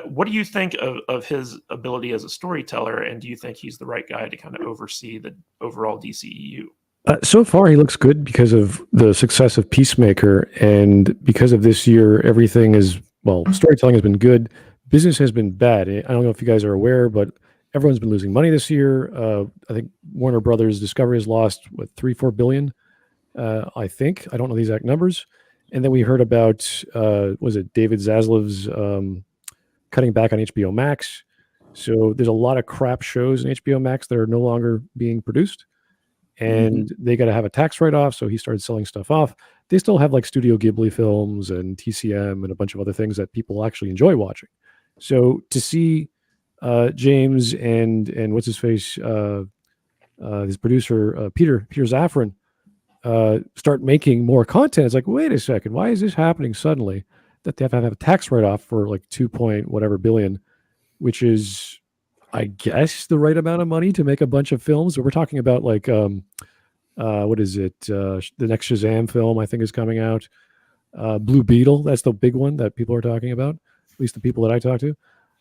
What do you think of his ability as a storyteller, and do you think he's the right guy to kind of oversee the overall DCEU? So far, he looks good because of the success of Peacemaker, and because of this year, everything is storytelling has been good. Business has been bad. I don't know if you guys are aware, but everyone's been losing money this year. I think Warner Brothers Discovery has lost $3-4 billion. I think I don't know the exact numbers. And then we heard about was it David Zaslav's cutting back on HBO Max. So there's a lot of crap shows in HBO Max that are no longer being produced, and they got to have a tax write-off. So he started selling stuff off. They still have like Studio Ghibli films and TCM and a bunch of other things that people actually enjoy watching. So to see James and what's his face, his producer Peter Safran start making more content, it's like, wait a second, why is this happening suddenly? That they have to have a tax write-off for like 2 point whatever billion, which is, I guess, the right amount of money to make a bunch of films. So we're talking about like, what is it? The next Shazam film I think is coming out. Blue Beetle, that's the big one that people are talking about, at least the people that I talk to.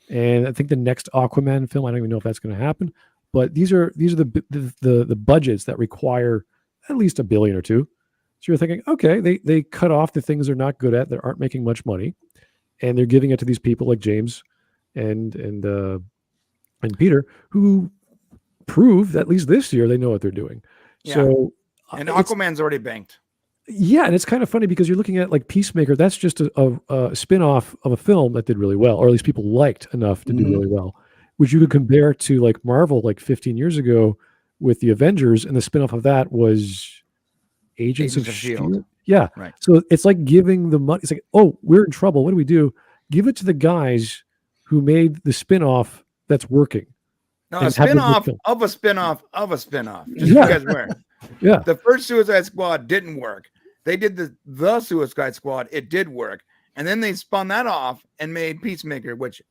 And I think the next Aquaman film, I don't even know if that's going to happen, but these are the budgets that require at least $1 billion or $2 billion. So you're thinking, okay, they cut off the things they're not good at that aren't making much money, and they're giving it to these people like James and Peter, who prove that at least this year they know what they're doing. Yeah. So and Aquaman's already banked. Yeah, and it's kind of funny because you're looking at like Peacemaker. That's just a spin-off of a film that did really well, or at least people liked enough to do really well, which you could compare to like Marvel like 15 years ago with the Avengers, and the spin-off of that was Agents of S.H.I.E.L.D. Yeah. Right. So it's like giving the money. It's like, oh, we're in trouble. What do? Give it to the guys who made the spin-off that's working. No, and a spin-off of a spin-off of a spin-off. Just Yeah. because where Yeah. the first Suicide Squad didn't work. They did the Suicide Squad. It did work. And then they spun that off and made Peacemaker, which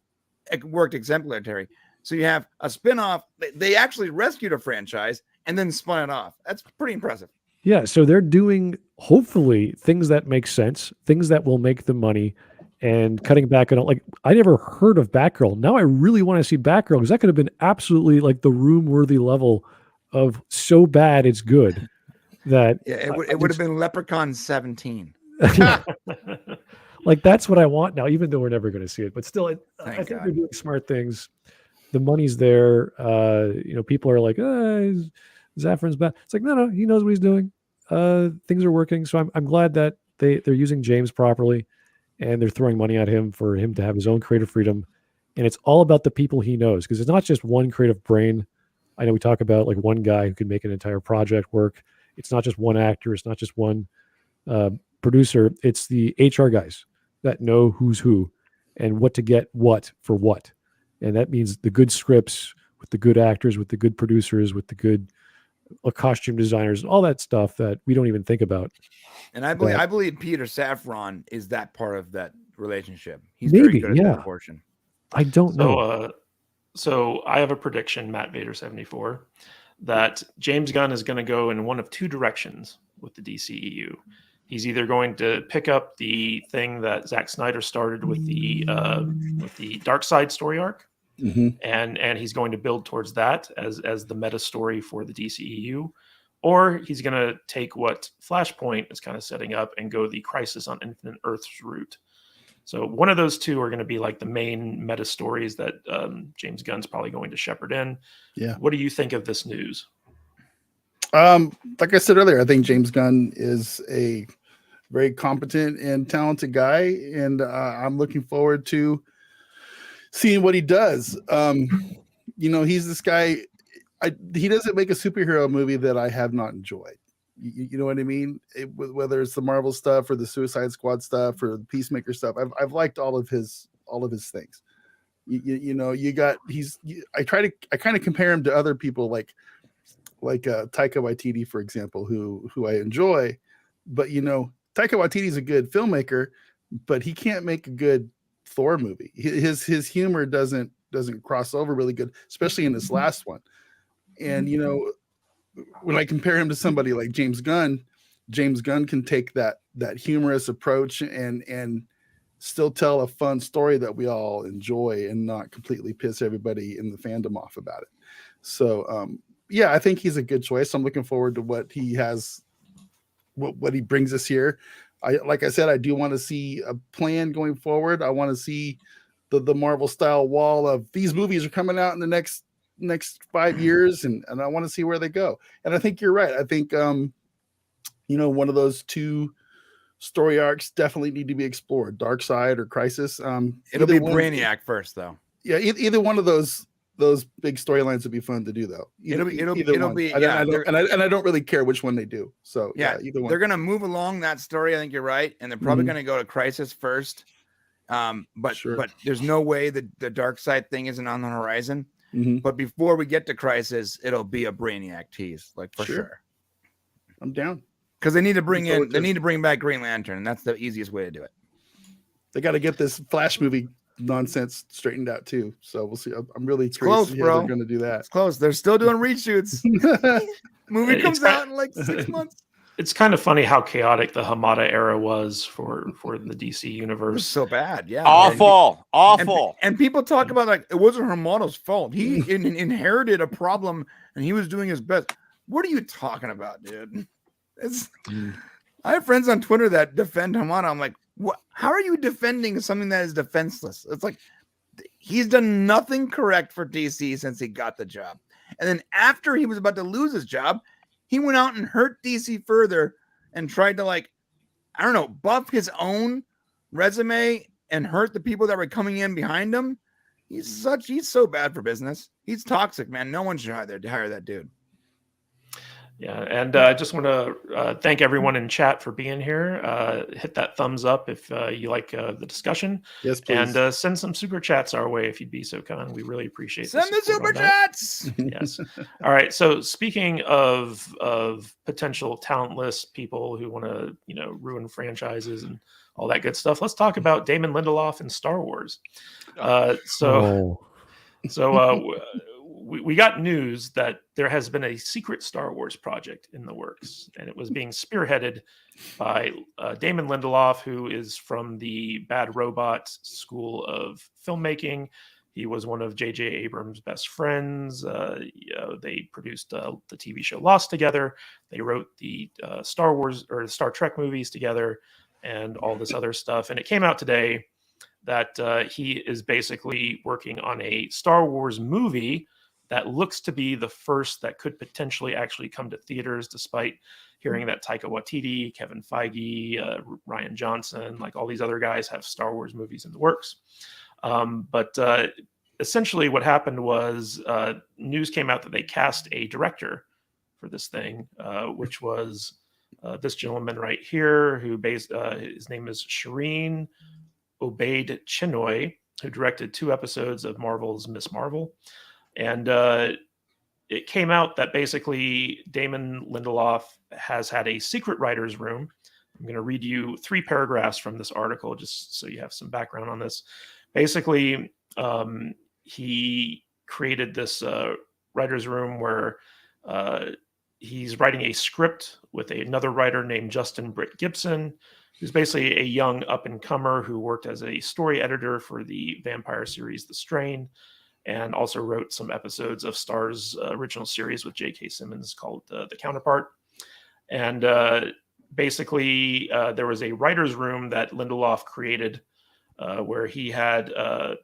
worked exemplary. So you have a spin-off. They actually rescued a franchise and then spun it off. That's pretty impressive. Yeah, so they're doing hopefully things that make sense, things that will make the money, and cutting back on like I never heard of Batgirl. Now I really want to see Batgirl because that could have been absolutely like the room-worthy level of so bad it's good that Yeah, it would have been Leprechaun 17. like that's what I want now, even though we're never going to see it. But still, I think God. they're doing smart things. The money's there. People are like, Zaffron's bad. It's like no, he knows what he's doing. Things are working, so I'm glad that they're using James properly, and they're throwing money at him for him to have his own creative freedom, and it's all about the people he knows because it's not just one creative brain. I know we talk about like one guy who can make an entire project work. It's not just one actor. It's not just one producer. It's the HR guys that know who's who and what to get what for what, and that means the good scripts with the good actors, with the good producers, with the good costume designers, all that stuff that we don't even think about. And I believe Peter Safran is that part of that relationship. He's Maybe, very good at that portion. I don't know. So I have a prediction, Matt Vader 74, that James Gunn is going to go in one of two directions with the DCEU. He's either going to pick up the thing that Zack Snyder started with the Darkseid story arc, and he's going to build towards that as the meta story for the DCEU, or he's going to take what Flashpoint is kind of setting up and go the Crisis on Infinite Earths route. So one of those two are going to be like the main meta stories that James Gunn's probably going to shepherd in. Yeah. What do you think of this news? Like I said earlier, I think James Gunn is a very competent and talented guy, and I'm looking forward to seeing what he does. He's this guy. He doesn't make a superhero movie that I have not enjoyed. You know what I mean? Whether it's the Marvel stuff or the Suicide Squad stuff or the Peacemaker stuff, I've liked all of his things. I kind of compare him to other people like Taika Waititi, for example, who I enjoy, but Taika Waititi's a good filmmaker, but he can't make a good Thor movie. His humor doesn't cross over really good, especially in this last one. And when I compare him to somebody like James Gunn can take that humorous approach and still tell a fun story that we all enjoy and not completely piss everybody in the fandom off about it. So I think he's a good choice. I'm looking forward to what he has, what he brings us here. Like I said, I do want to see a plan going forward. I want to see the Marvel style wall of these movies are coming out in the next 5 years, and I want to see where they go. And I think you're right. I think one of those two story arcs definitely need to be explored, Darkseid or Crisis. It'll be Brainiac first, though. Yeah, either one of those big storylines would be fun to do, though. I don't really care which one they do. So either one. They're gonna move along that story. I think you're right, and they're probably gonna go to Crisis first. But there's no way that the Darkseid thing isn't on the horizon. But before we get to Crisis, it'll be a Brainiac tease, like for sure. I'm down because they need to bring back Green Lantern, and that's the easiest way to do it. They got to get this Flash movie nonsense straightened out too. So we'll see. I'm really close, bro. They're going to do that. It's close. They're still doing reshoots. Movie comes out in like 6 months. it's kind of funny how chaotic the Hamada era was for the DC It was universe. so bad. Yeah. Awful. And people talk about like it wasn't Hamada's fault. He inherited a problem and he was doing his best. What are you talking about, dude? I have friends on Twitter that defend Hamada. I'm like, what? How are you defending something that is defenseless? It's like he's done nothing correct for DC since he got the job. And then after he was about to lose his job, he went out and hurt DC further and tried to, like, I don't know, buff his own resume and hurt the people that were coming in behind him. He's so bad for business. He's toxic, man. No one should hire that dude. Yeah, and I just want to thank everyone in chat for being here. Hit that thumbs up if you like the discussion. Yes, please. And send some super chats our way if you'd be so kind. We really appreciate Send the super chats. Yes. All right. So speaking of potential talentless people who want to ruin franchises and all that good stuff, let's talk about Damon Lindelof and Star Wars. We got news that there has been a secret Star Wars project in the works, and it was being spearheaded by Damon Lindelof, who is from the Bad Robot School of Filmmaking. He was one of J.J. Abrams' best friends. They produced the TV show Lost together. They wrote the Star Wars or Star Trek movies together and all this other stuff. And it came out today that he is basically working on a Star Wars movie that looks to be the first that could potentially actually come to theaters, despite hearing that Taika Waititi, Kevin Feige, Rian Johnson, like all these other guys have Star Wars movies in the works. But essentially what happened was news came out that they cast a director for this thing, which was this gentleman right here, who his name is Shireen Obaid Chinoy, who directed 2 episodes of Marvel's Miss Marvel. And it came out that basically Damon Lindelof has had a secret writer's room. I'm going to read you 3 paragraphs from this article just so you have some background on this. Basically, he created this writer's room where he's writing a script with another writer named Justin Britt Gibson, who's basically a young up-and-comer who worked as a story editor for the vampire series The Strain, and also wrote some episodes of Star's original series with J.K. Simmons called The Counterpart. And basically, there was a writer's room that Lindelof created where he had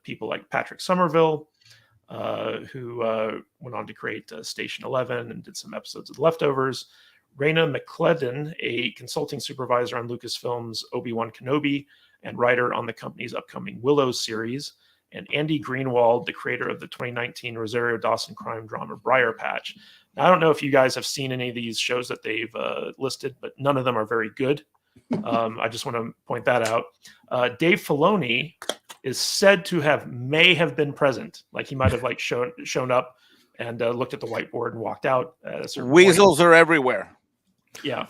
people like Patrick Somerville, who went on to create Station 11 and did some episodes of The Leftovers. Raina McClellan, a consulting supervisor on Lucasfilm's Obi-Wan Kenobi and writer on the company's upcoming Willow series, and Andy Greenwald, the creator of the 2019 Rosario Dawson crime drama Briar Patch. Now, I don't know if you guys have seen any of these shows that they've listed, but none of them are very good. I just want to point that out. Dave Filoni is said to may have been present. Like he might have shown up and looked at the whiteboard and walked out at a certain Weasels point. are everywhere. Yeah.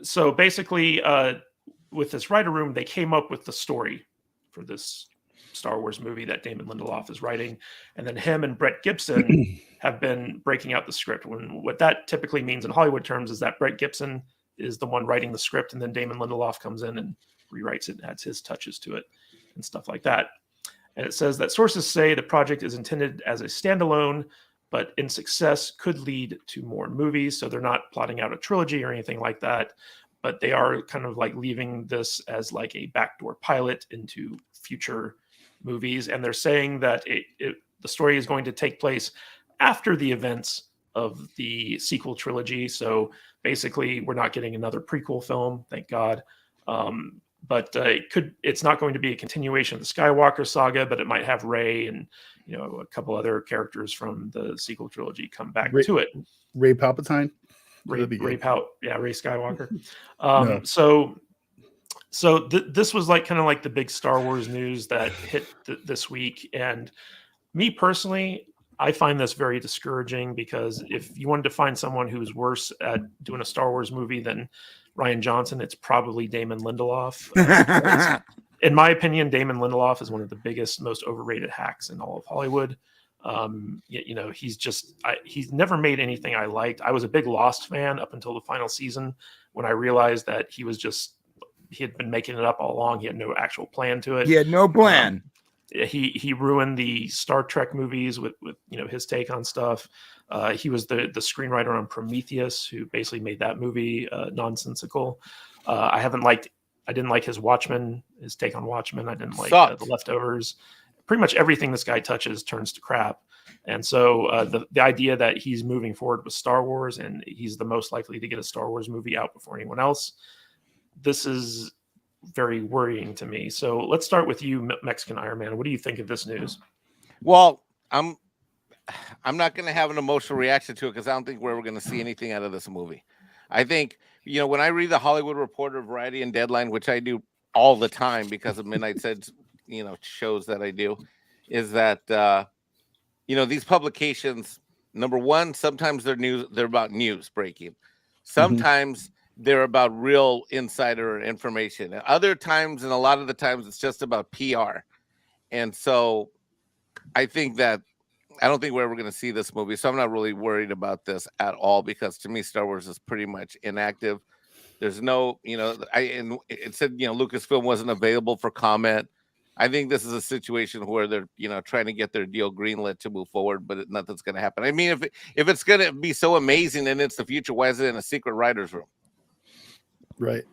So basically, with this writer room, they came up with the story for this Star Wars movie that Damon Lindelof is writing. And then him and Brett Gibson have been breaking out the script. What that typically means in Hollywood terms is that Brett Gibson is the one writing the script, and then Damon Lindelof comes in and rewrites it and adds his touches to it and stuff like that. And it says that sources say the project is intended as a standalone, but in success could lead to more movies. So they're not plotting out a trilogy or anything like that, but they are kind of like leaving this as like a backdoor pilot into future movies. And they're saying that the story is going to take place after the events of the sequel trilogy. So basically we're not getting another prequel film, thank God. But it's not going to be a continuation of the Skywalker saga, but it might have Rey and a couple other characters from the sequel trilogy come back to it. Ray Palpatine, Ray Skywalker. No. So this was kind of like the big Star Wars news that hit this week, and me personally, I find this very discouraging because if you wanted to find someone who's worse at doing a Star Wars movie than Rian Johnson, it's probably Damon Lindelof. In my opinion, Damon Lindelof is one of the biggest, most overrated hacks in all of Hollywood. You know, he's never made anything I liked. I was a big Lost fan up until the final season when I realized that he had been making it up all along. He had no actual plan to it. He had no plan. He ruined the Star Trek movies with you know, his take on stuff. He was the screenwriter on Prometheus, who basically made that movie nonsensical. I didn't like his take on Watchmen. I didn't like The Leftovers. Pretty much everything this guy touches turns to crap. And so the idea that he's moving forward with Star Wars and he's the most likely to get a Star Wars movie out before anyone else, this is very worrying to me. So let's start with you, Mexican Iron Man. What do you think of this news? Well, I'm not going to have an emotional reaction to it because I don't think we're ever going to see anything out of this movie. I think, you know, when I read the Hollywood Reporter, Variety, and Deadline, which I do all the time because of Midnight Edge, you know, shows that I do, is that you know, these publications, number one, sometimes they're about news breaking. Sometimes they're about real insider information. And other times, and a lot of the times, it's just about PR. And so I don't think we're ever going to see this movie. So I'm not really worried about this at all, because to me, Star Wars is pretty much inactive. There's no, you know, and it said, you know, Lucasfilm wasn't available for comment. I think this is a situation where they're, you know, trying to get their deal greenlit to move forward, but nothing's going to happen. I mean, if it's going to be so amazing and it's the future, why is it in a secret writer's room? Right.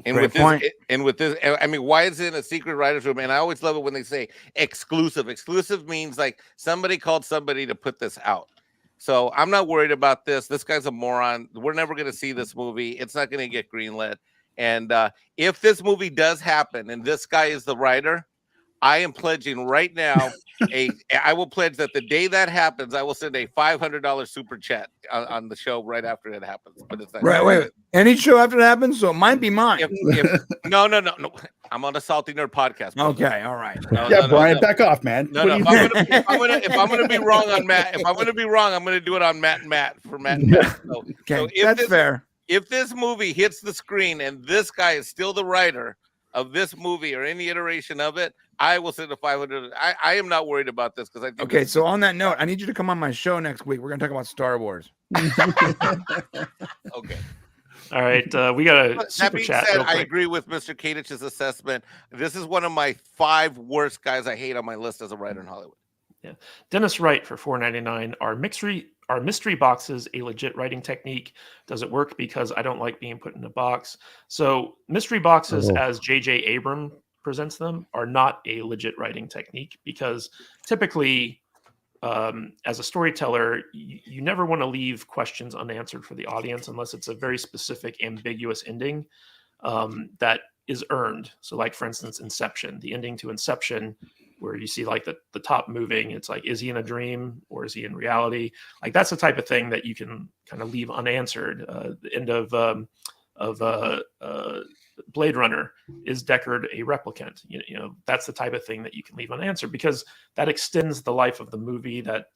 And Great with point. this, and with this, I mean, why is it in a secret writer's room? And I always love it when they say exclusive. Exclusive means like somebody called somebody to put this out. So I'm not worried about this. This guy's a moron. We're never going to see this movie. It's not going to get greenlit. And if this movie does happen and this guy is the writer, I am pledging right now. I will pledge that the day that happens, I will send a $500 super chat on the show right after it happens. But it's not Right. Wait. Any show after it happens, so it might be mine. No. I'm on a Salty Nerd podcast. Brother. Okay. All right. Brian, back off, man. No. If I'm gonna be wrong on Matt, if I'm gonna be wrong, I'm gonna do it on Matt and Matt for Matt and Matt. So, Okay, that's fair. If this movie hits the screen and this guy is still the writer of this movie or any iteration of it, I will send a 500. I am not worried about this because I think. Okay, so on that note, I need you to come on my show next week. We're gonna talk about Star Wars. Okay. All right, we got a That super being chat. said, real I quick. agree with Mr. Kadich's assessment. This is one of my 5 worst guys I hate on my list as a writer in Hollywood. Yeah, Dennis Wright for $4.99. Are mystery boxes a legit writing technique? Does it work? Because I don't like being put in a box. So mystery boxes, as J.J. Abrams presents them, are not a legit writing technique, because typically, as a storyteller, you never want to leave questions unanswered for the audience unless it's a very specific, ambiguous ending that is earned. So, like for instance, Inception, the ending to Inception, where you see like the top moving, it's like, is he in a dream or is he in reality? Like that's the type of thing that you can kind of leave unanswered. The end of Blade Runner, is Deckard a replicant? You know, that's the type of thing that you can leave unanswered, because that extends the life of the movie, that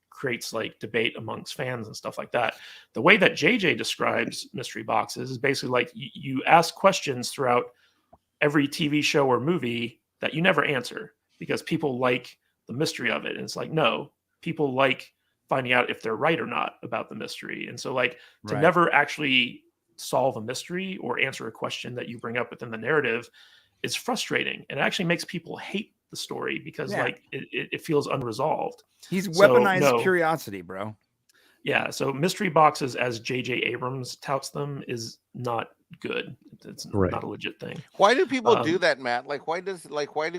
creates like debate amongst fans and stuff like that. The way that JJ describes mystery boxes is basically like you ask questions throughout every TV show or movie that you never answer, because people like the mystery of it. And it's like, no, people like finding out if they're right or not about the mystery. And so like to never actually solve a mystery or answer a question that you bring up within the narrative is frustrating, and it actually makes people hate the story, because like it feels unresolved. He's weaponized curiosity, bro. Yeah, so mystery boxes, as J.J. Abrams touts them, is not good. It's not a legit thing. Why do people do that, Matt? Like, why do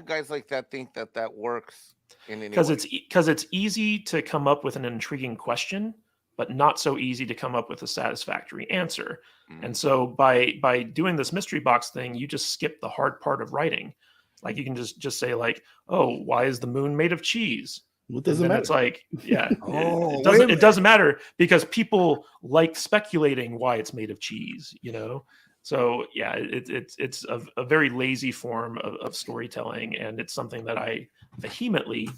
guys like that think that works in any way? Because it's easy to come up with an intriguing question, but not so easy to come up with a satisfactory answer. And so by doing this mystery box thing, you just skip the hard part of writing. Like you can just say like, oh, why is the moon made of cheese? What doesn't matter? It's like, yeah, it doesn't matter, because people like speculating why it's made of cheese, you know? So yeah, it's a very lazy form of storytelling, and it's something that I vehemently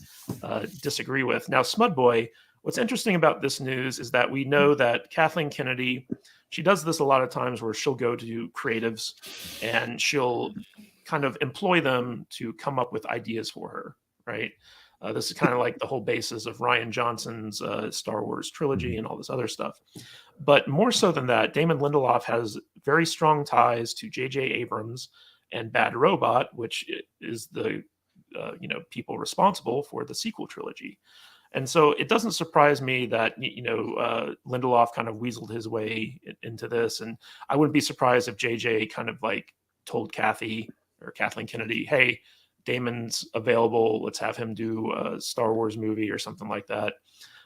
disagree with. Now, Smudboy, what's interesting about this news is that we know that Kathleen Kennedy, she does this a lot of times, where she'll go to creatives and she'll kind of employ them to come up with ideas for her, right? This is kind of like the whole basis of Rian Johnson's Star Wars trilogy and all this other stuff. But more so than that, Damon Lindelof has very strong ties to J.J. Abrams and Bad Robot, which is the people responsible for the sequel trilogy. And so it doesn't surprise me that Lindelof kind of weaseled his way into this, and I wouldn't be surprised if JJ kind of like told Kathy or Kathleen Kennedy, "Hey, Damon's available. Let's have him do a Star Wars movie or something like that."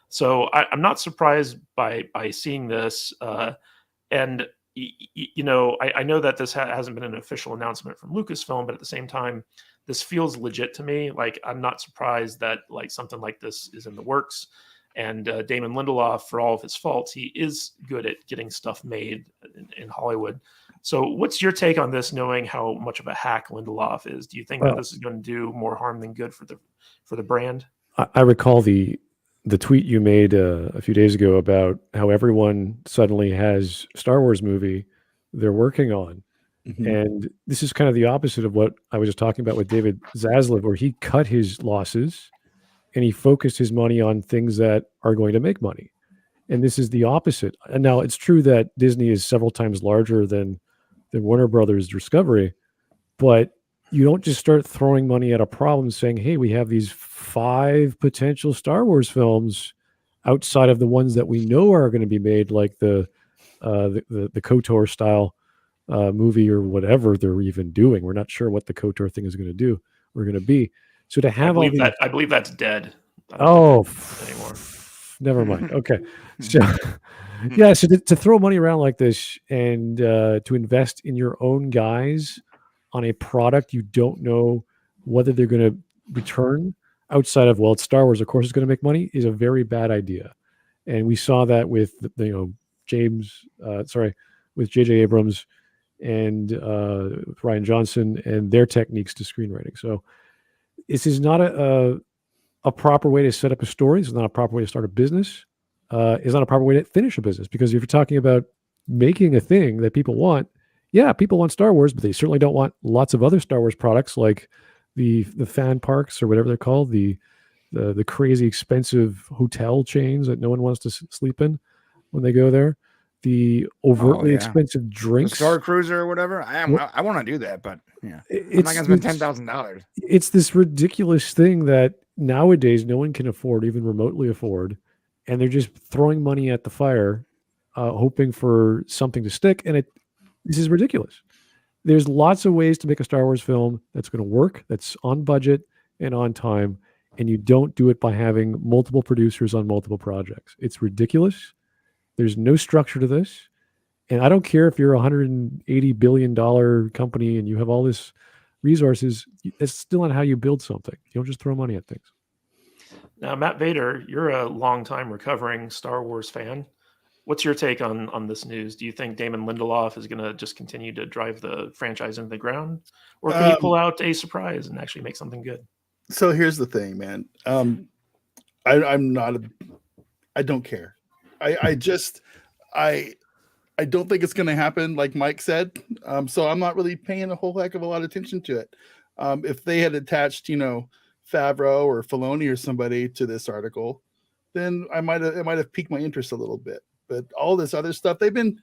So I'm not surprised by seeing this, and I know that this hasn't been an official announcement from Lucasfilm, but at the same time, this feels legit to me. Like, I'm not surprised that like something like this is in the works. And Damon Lindelof, for all of his faults, he is good at getting stuff made in Hollywood. So what's your take on this, knowing how much of a hack Lindelof is? Do you think that this is going to do more harm than good for the brand? I recall the tweet you made a few days ago about how everyone suddenly has Star Wars movie they're working on. And this is kind of the opposite of what I was just talking about with David Zaslav, where he cut his losses and he focused his money on things that are going to make money. And this is the opposite. And now it's true that Disney is several times larger than Warner Brothers Discovery, but you don't just start throwing money at a problem saying, hey, we have these 5 potential Star Wars films outside of the ones that we know are going to be made, like the KOTOR style movie or whatever they're even doing. We're not sure what the KOTOR thing is going to be. So to have I believe that's dead. Anymore. Never Hmm. mind. Okay. So yeah, so to throw money around like this and to invest in your own guys on a product you don't know whether they're going to return outside of, well, it's Star Wars, of course it's going to make money, is a very bad idea. And we saw that with with J.J. Abrams and Rian Johnson and their techniques to screenwriting. So this is not a proper way to set up a story. It's not a proper way to start a business. It's not a proper way to finish a business, because if you're talking about making a thing that people want, yeah, people want Star Wars, but they certainly don't want lots of other Star Wars products like the fan parks or whatever they're called, the crazy expensive hotel chains that no one wants to sleep in when they go there, the overtly expensive drinks, the Star Cruiser or whatever. I want to do that, but yeah, I'm not gonna spend $10,000. It's this ridiculous thing that nowadays no one can afford, even remotely afford, and they're just throwing money at the fire, hoping for something to stick. And this is ridiculous. There's lots of ways to make a Star Wars film that's going to work, that's on budget and on time, and you don't do it by having multiple producers on multiple projects. It's ridiculous. There's no structure to this. And I don't care if you're a $180 billion company and you have all this resources, it's still not how you build something. You don't just throw money at things. Now, Matt Vader, you're a longtime recovering Star Wars fan. What's your take on this news? Do you think Damon Lindelof is going to just continue to drive the franchise into the ground? Or can he pull out a surprise and actually make something good? So here's the thing, man. I don't care. I don't think it's going to happen, like Mike said. So I'm not really paying a whole heck of a lot of attention to it. If they had attached, Favreau or Filoni or somebody to this article, then it might have piqued my interest a little bit. But all this other stuff, they've been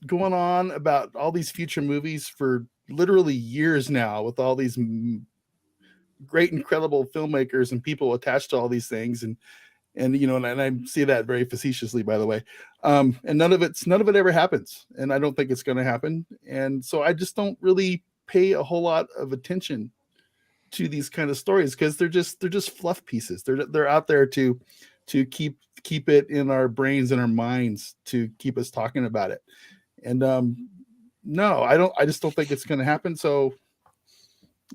going on about all these future movies for literally years now, with all these great, incredible filmmakers and people attached to all these things. And I see that very facetiously, by the way. And none of it ever happens. And I don't think it's going to happen. And so I just don't really pay a whole lot of attention to these kind of stories, because they're just fluff pieces. They're out there to keep it in our brains and our minds, to keep us talking about it. And no, I just don't think it's going to happen. So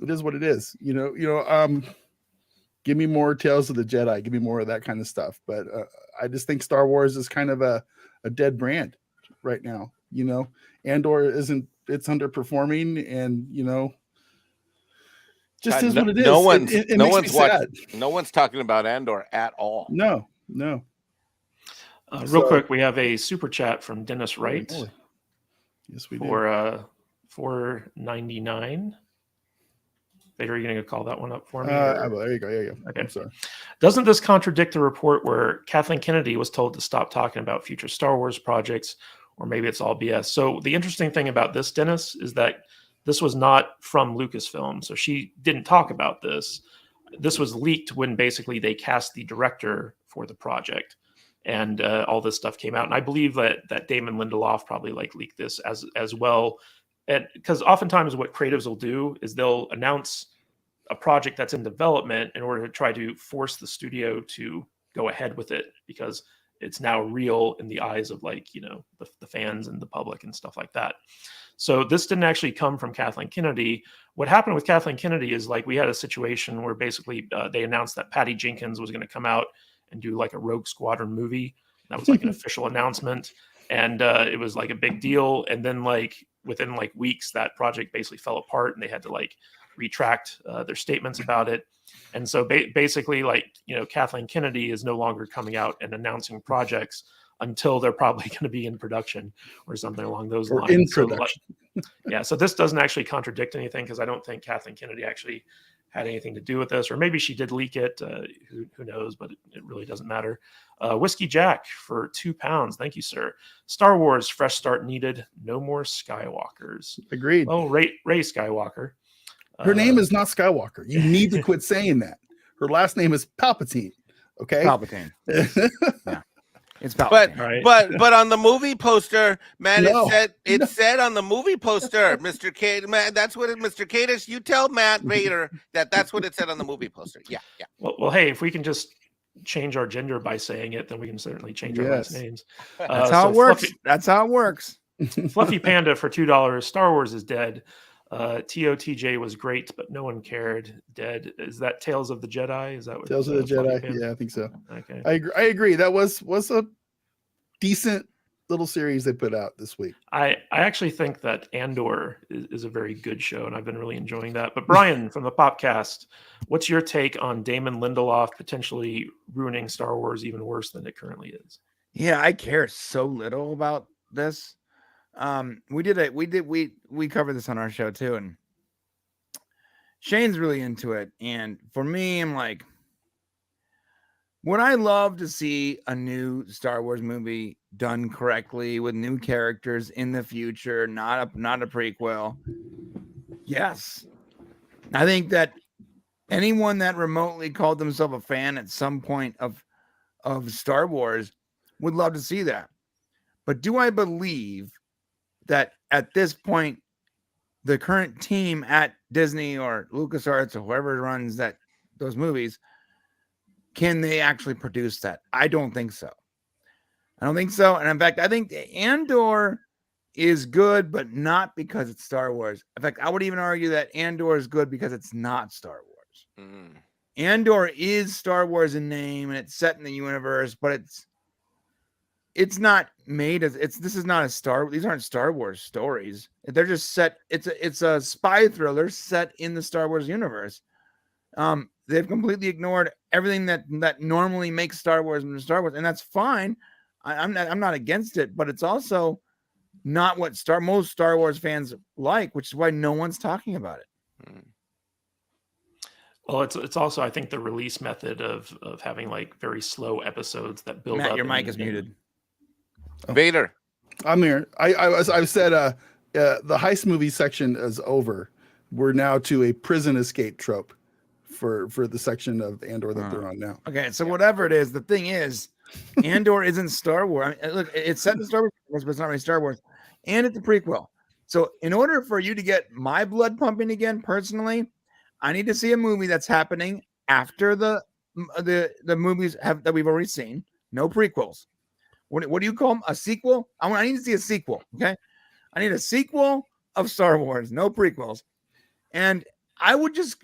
it is what it is. Give me more Tales of the Jedi. Give me more of that kind of stuff. But I just think Star Wars is kind of a dead brand right now. Andor it's underperforming, and just is what it is. No one's talking about Andor at all. No. Real quick, we have a super chat from Dennis Wright. Yes, we do. For $4.99. Vader, are you going to call that one up for me? There you go. Okay. I'm sorry. Doesn't this contradict the report where Kathleen Kennedy was told to stop talking about future Star Wars projects, or maybe it's all BS? So the interesting thing about this, Dennis, is that this was not from Lucasfilm. So she didn't talk about this. This was leaked when basically they cast the director for the project, and all this stuff came out. And I believe that Damon Lindelof probably like leaked this as well. And because oftentimes what creatives will do is they'll announce a project that's in development in order to try to force the studio to go ahead with it, because it's now real in the eyes of like, the fans and the public and stuff like that. So this didn't actually come from Kathleen Kennedy. What happened with Kathleen Kennedy is like we had a situation where basically they announced that Patty Jenkins was going to come out and do like a Rogue Squadron movie. That was like an official announcement. And it was like a big deal. And then like within like weeks, that project basically fell apart and they had to like retract their statements about it. And so basically like, Kathleen Kennedy is no longer coming out and announcing projects until they're probably going to be in production or something along those lines. In production. Yeah. So this doesn't actually contradict anything, because I don't think Kathleen Kennedy actually had anything to do with this, or maybe she did leak it. Who knows? But it really doesn't matter. Whiskey Jack for £2. Thank you, sir. Star Wars, fresh start needed. No more Skywalkers. Agreed. Oh, Rey Skywalker. Her name is not Skywalker. You need to quit saying that. Her last name is Palpatine. Okay. Palpatine. Yeah. It's Palpatine. But on the movie poster, man, No. it said on the movie poster, Mr. K, man, that's what it, Mr. Kadish, you tell Matt Vader that's what it said on the movie poster. Yeah. Well, hey, if we can just change our gender by saying it, then we can certainly change our last names. That's how it works. That's how it works. Fluffy Panda for $2. Star Wars is dead. TOTJ was great, but no one cared. Dead. Is that Tales of the Jedi? Is that what Tales of the Fluffy Jedi? Panda? Yeah, I think so. Okay. I agree. That was a decent little series they put out this week. I actually think that Andor is a very good show, and I've been really enjoying that. But Brian from the Popcast, what's your take on Damon Lindelof potentially ruining Star Wars even worse than it currently is? Yeah, I care so little about this. We covered this on our show too, and Shane's really into it. And for me, I'm like, would I love to see a new Star Wars movie done correctly with new characters in the future, not a prequel? Yes. I think that anyone that remotely called themselves a fan at some point of Star Wars would love to see that. But do I believe that at this point, the current team at Disney or LucasArts or whoever runs those movies, can they actually produce that? I don't think so. And in fact, I think Andor is good, but not because it's Star Wars. In fact, I would even argue that Andor is good because it's not Star Wars. Mm. Andor is Star Wars in name, and it's set in the universe, but it's not made as these aren't Star Wars stories. They're just set. It's a spy thriller set in the Star Wars universe. They've completely ignored everything that normally makes Star Wars into Star Wars, and that's fine. I'm not against it, but it's also not what most Star Wars fans like, which is why no one's talking about it. Mm. Well, it's also, I think, the release method of having like very slow episodes that build Matt, up. your mic is muted. Vader. I'm here. I've said the heist movie section is over. We're now to a prison escape trope for the section of Andor that they're on now. Okay, so whatever it is, the thing is, Andor isn't Star Wars. I mean, look, it's set in Star Wars, but it's not really Star Wars, and it's a prequel. So, in order for you to get my blood pumping again, personally, I need to see a movie that's happening after the movies that we've already seen. No prequels. What do you call them? A sequel? I need to see a sequel. Okay, I need a sequel of Star Wars. No prequels, and I would just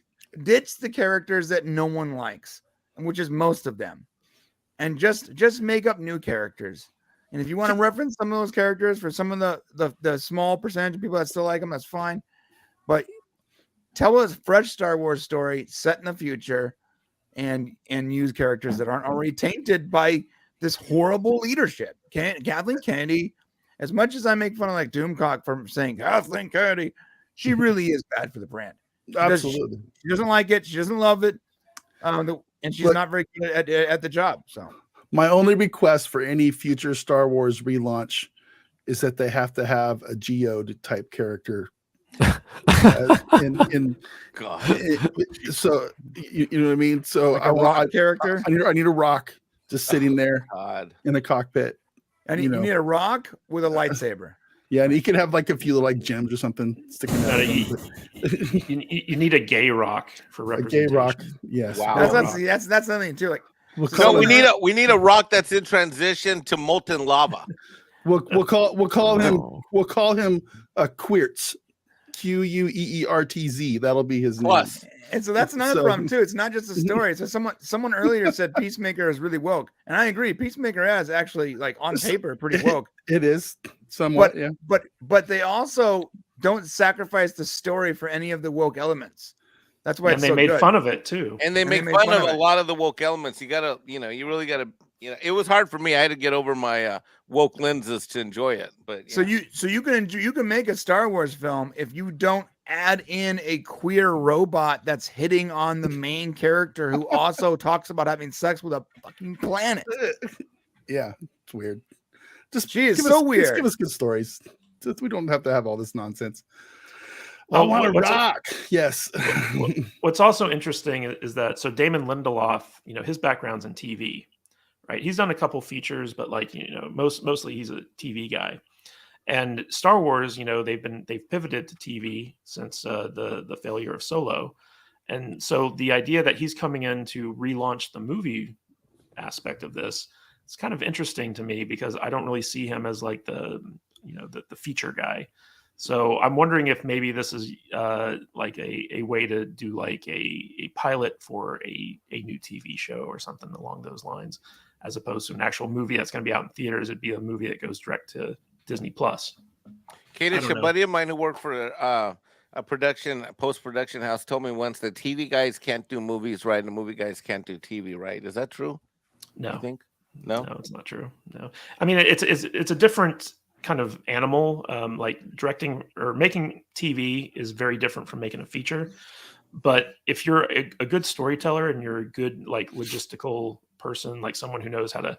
ditch the characters that no one likes, which is most of them, and just make up new characters. And if you want to reference some of those characters for some of the small percentage of people that still like them, that's fine. But tell us a fresh Star Wars story set in the future, and use characters that aren't already tainted by this horrible leadership. Kathleen Kennedy, as much as I make fun of like Doomcock for saying Kathleen Kennedy, she really is bad for the brand. Absolutely. She doesn't like it. She doesn't love it. And she's Look, not very good at the job. So my only request for any future Star Wars relaunch is that they have to have a Geode type character. God. So you know what I mean. So like a rock character. I need a rock just sitting there God. in the cockpit. And you need a rock with a lightsaber. Yeah, and he could have like a few like gems or something sticking out. You need a gay rock for A representation. gay rock, yes. Wow. That's something too. Like No, we need a rock that's in transition to molten lava. We'll call him a Queertz, Queertz. That'll be his name. And so that's another problem too. It's not just a story. So someone earlier said Peacemaker is really woke, and I agree. Peacemaker is actually like on paper pretty woke. It is somewhat, yeah. But they also don't sacrifice the story for any of the woke elements. That's why they made fun of it too. And they make fun of a lot of the woke elements. You gotta, you really gotta, it was hard for me. I had to get over my woke lenses to enjoy it. But so you can make a Star Wars film if you don't add in a queer robot that's hitting on the main character who also talks about having sex with a fucking planet. Yeah, it's weird. She is so weird. Just give us good stories. We don't have to have all this nonsense. I want a rock. Yes. What's also interesting is that Damon Lindelof, his background's in TV, right? He's done a couple features, but mostly he's a TV guy. And Star Wars, they've pivoted to TV since the failure of Solo, and so the idea that he's coming in to relaunch the movie aspect of this, it's kind of interesting to me because I don't really see him as like the feature guy. So I'm wondering if maybe this is like a way to do like a pilot for a new TV show or something along those lines, as opposed to an actual movie that's going to be out in theaters. It'd be a movie that goes direct to Disney Plus. Kadish, a buddy of mine who worked for a post-production house told me once that TV guys can't do movies right and the movie guys can't do TV right. Is that true? No. You think? No, it's not true. No. I mean, it's a different kind of animal. Like directing or making TV is very different from making a feature. But if you're a good storyteller and you're a good like logistical person, like someone who knows how to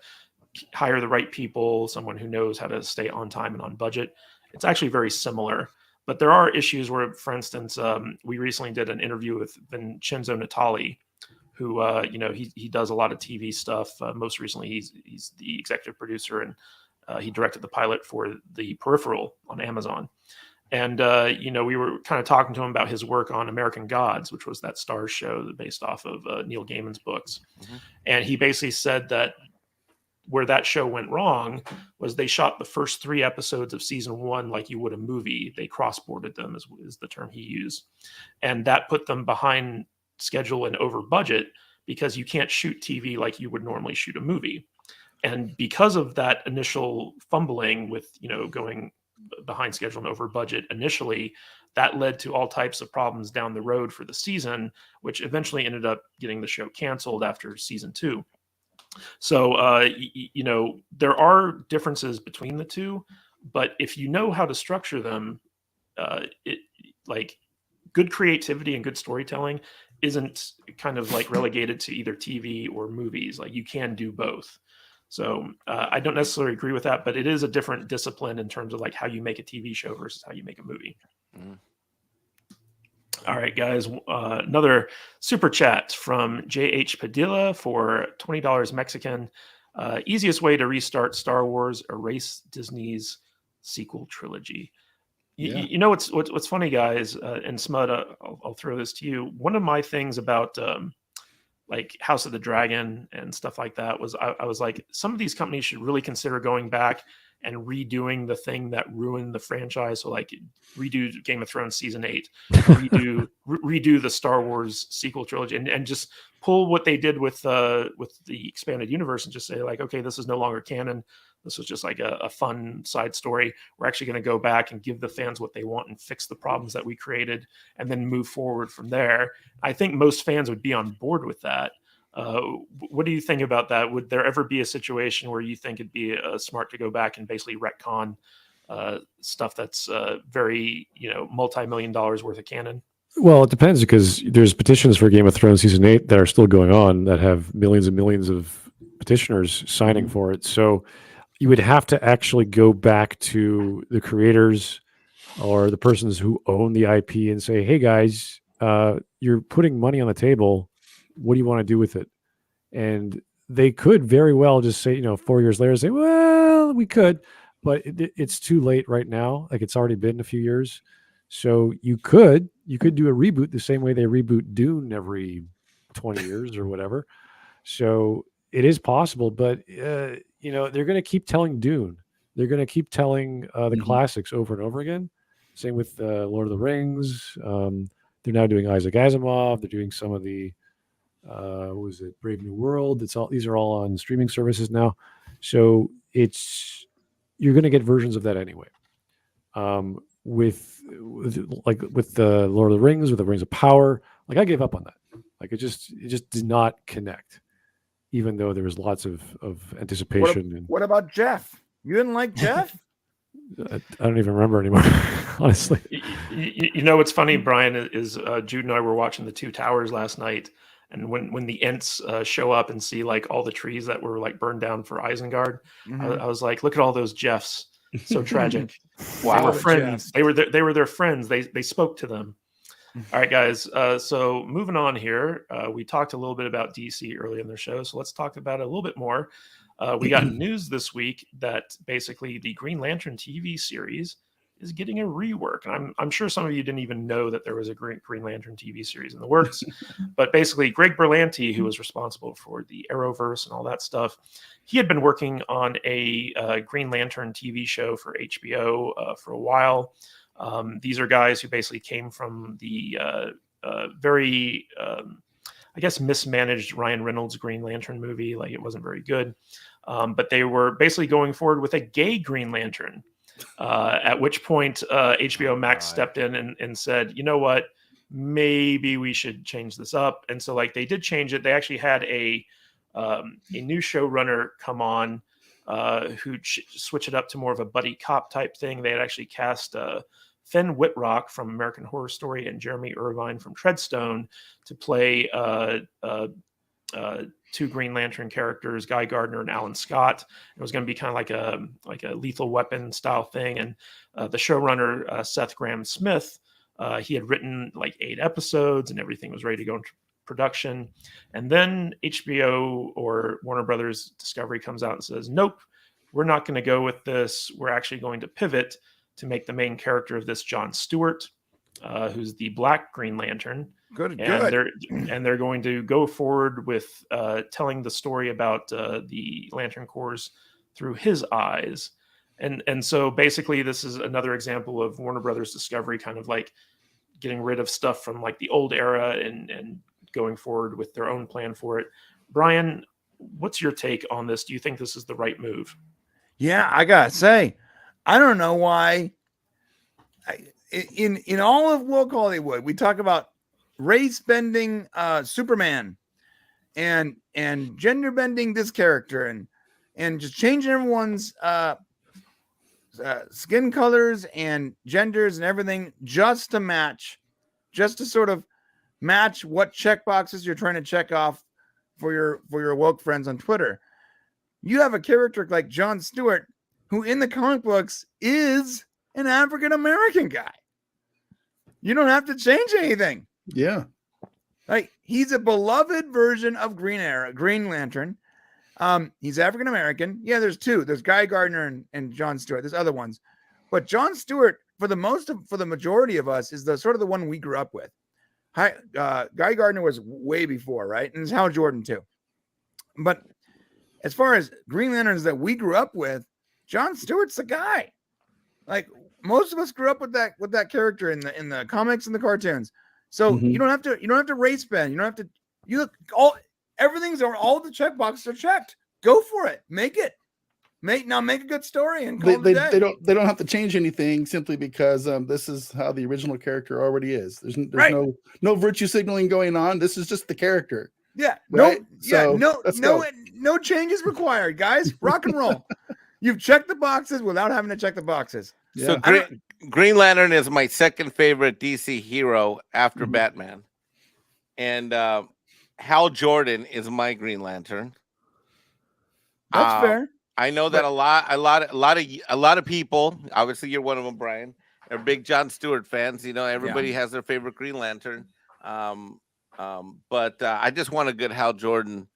hire the right people, someone who knows how to stay on time and on budget, it's actually very similar. But there are issues where, for instance, we recently did an interview with Vincenzo Natali, who he does a lot of TV stuff. Most recently, he's the executive producer, and he directed the pilot for The Peripheral on Amazon. And we were kind of talking to him about his work on American Gods, which was that Starz show based off of Neil Gaiman's books. Mm-hmm. And he basically said that where that show went wrong was they shot the first 3 episodes of season 1 like you would a movie. They cross-boarded them, is the term he used. And that put them behind schedule and over budget because you can't shoot TV like you would normally shoot a movie. And because of that initial fumbling with, going behind schedule and over budget initially, that led to all types of problems down the road for the season, which eventually ended up getting the show canceled after season 2. So, there are differences between the two, but if you know how to structure them, good creativity and good storytelling isn't kind of like relegated to either TV or movies. Like you can do both. So I don't necessarily agree with that, but it is a different discipline in terms of like how you make a TV show versus how you make a movie. Mm. All right, guys. Another super chat from J.H. Padilla for $20 Mexican. Easiest way to restart Star Wars: erase Disney's sequel trilogy. You know what's funny, guys, and Smud, I'll throw this to you. One of my things about like House of the Dragon and stuff like that was I was like, some of these companies should really consider going back and redoing the thing that ruined the franchise. So like redo Game of Thrones season 8, redo the Star Wars sequel trilogy, and just pull what they did with the expanded universe and just say like, okay, this is no longer canon. This was just like a fun side story. We're actually going to go back and give the fans what they want and fix the problems that we created and then move forward from there. I think most fans would be on board with that. What do you think about that? Would there ever be a situation where you think it'd be smart to go back and basically retcon stuff that's very, multi-million dollars worth of canon? Well, it depends because there's petitions for Game of Thrones season 8 that are still going on that have millions and millions of petitioners signing for it. So you would have to actually go back to the creators or the persons who own the IP and say, "Hey guys, you're putting money on the table. What do you want to do with it?" And they could very well just say, 4 years later, say, "Well, we could," but it's too late right now. Like it's already been a few years. So you could do a reboot the same way they reboot Dune every 20 years or whatever. So it is possible, but they're going to keep telling Dune. They're going to keep telling the classics over and over again. Same with Lord of the Rings. They're now doing Isaac Asimov. They're doing some of the what was it, Brave New World. These are all on streaming services now. So you're going to get versions of that anyway. With the Lord of the Rings, with the Rings of Power, like I gave up on that. Like it just did not connect, even though there was lots of anticipation. What about Jeff? You didn't like Jeff? I don't even remember anymore, honestly. What's funny, Brian, is Jude and I were watching The Two Towers last night, and when the Ents show up and see like all the trees that were like burned down for Isengard, I was like, look at all those Jeffs. So tragic. Wow. They were friends. They were their friends. They spoke to them. All right, guys. So moving on here, we talked a little bit about DC early in their show, so let's talk about it a little bit more. We got news this week that basically the Green Lantern TV series is getting a rework. And I'm sure some of you didn't even know that there was a Green Lantern TV series in the works. But basically, Greg Berlanti, who was responsible for the Arrowverse and all that stuff, he had been working on a Green Lantern TV show for HBO for a while. These are guys who basically came from the very, I guess, mismanaged Ryan Reynolds Green Lantern movie. Like, it wasn't very good. But they were basically going forward with a gay Green Lantern. At which point HBO Max stepped in and said, you know what, maybe we should change this up. And so like they did change it. They actually had a new showrunner come on who switch it up to more of a buddy cop type thing. They had actually cast Finn Whitrock from American Horror Story and Jeremy Irvine from Treadstone to play two Green Lantern characters, Guy Gardner and Alan Scott. It was going to be kind of like a Lethal Weapon style thing. And the showrunner, Seth Grahame-Smith, he had written like 8 episodes and everything was ready to go into production. And then HBO or Warner Brothers Discovery comes out and says, nope, we're not going to go with this. We're actually going to pivot to make the main character of this John Stewart, who's the Black Green Lantern. They're going to go forward with telling the story about the Lantern Corps through his eyes. And so basically this is another example of Warner Brothers Discovery kind of like getting rid of stuff from like the old era and going forward with their own plan for it. Brian, what's your take on this? Do you think this is the right move? Yeah, I gotta say, I don't know why. In all of woke Hollywood, we talk about race bending Superman and gender bending this character and just changing everyone's skin colors and genders and everything just to sort of match what check boxes you're trying to check off for your woke friends on Twitter. You have a character like John Stewart, who in the comic books is an African-American guy. You don't have to change anything. Yeah. Like, he's a beloved version of Green Lantern. He's African-American. Yeah, there's 2. There's Guy Gardner and John Stewart. There's other ones. But John Stewart, for the majority of us, is the sort of the one we grew up with. Guy Gardner was way before, right? And it's Hal Jordan too. But as far as Green Lanterns that we grew up with, John Stewart's the guy. Like, most of us grew up with that character in the comics and the cartoons. So you don't have to race bend. You don't have to. You look all the check boxes are checked. Go for it. Make a good story and call they don't have to change anything simply because this is how the original character already is. There's right. no virtue signaling going on. This is just the character. Yeah. Right? No changes required, guys. Rock and roll. You've checked the boxes without having to check the boxes. So Green Lantern is my second favorite DC hero after Mhm. Batman, and Hal Jordan is my Green Lantern. That's fair. I know that a lot of people. Obviously, you're one of them, Brian. Are big John Stewart fans. You know, everybody has their favorite Green Lantern. But I just want a good Hal Jordan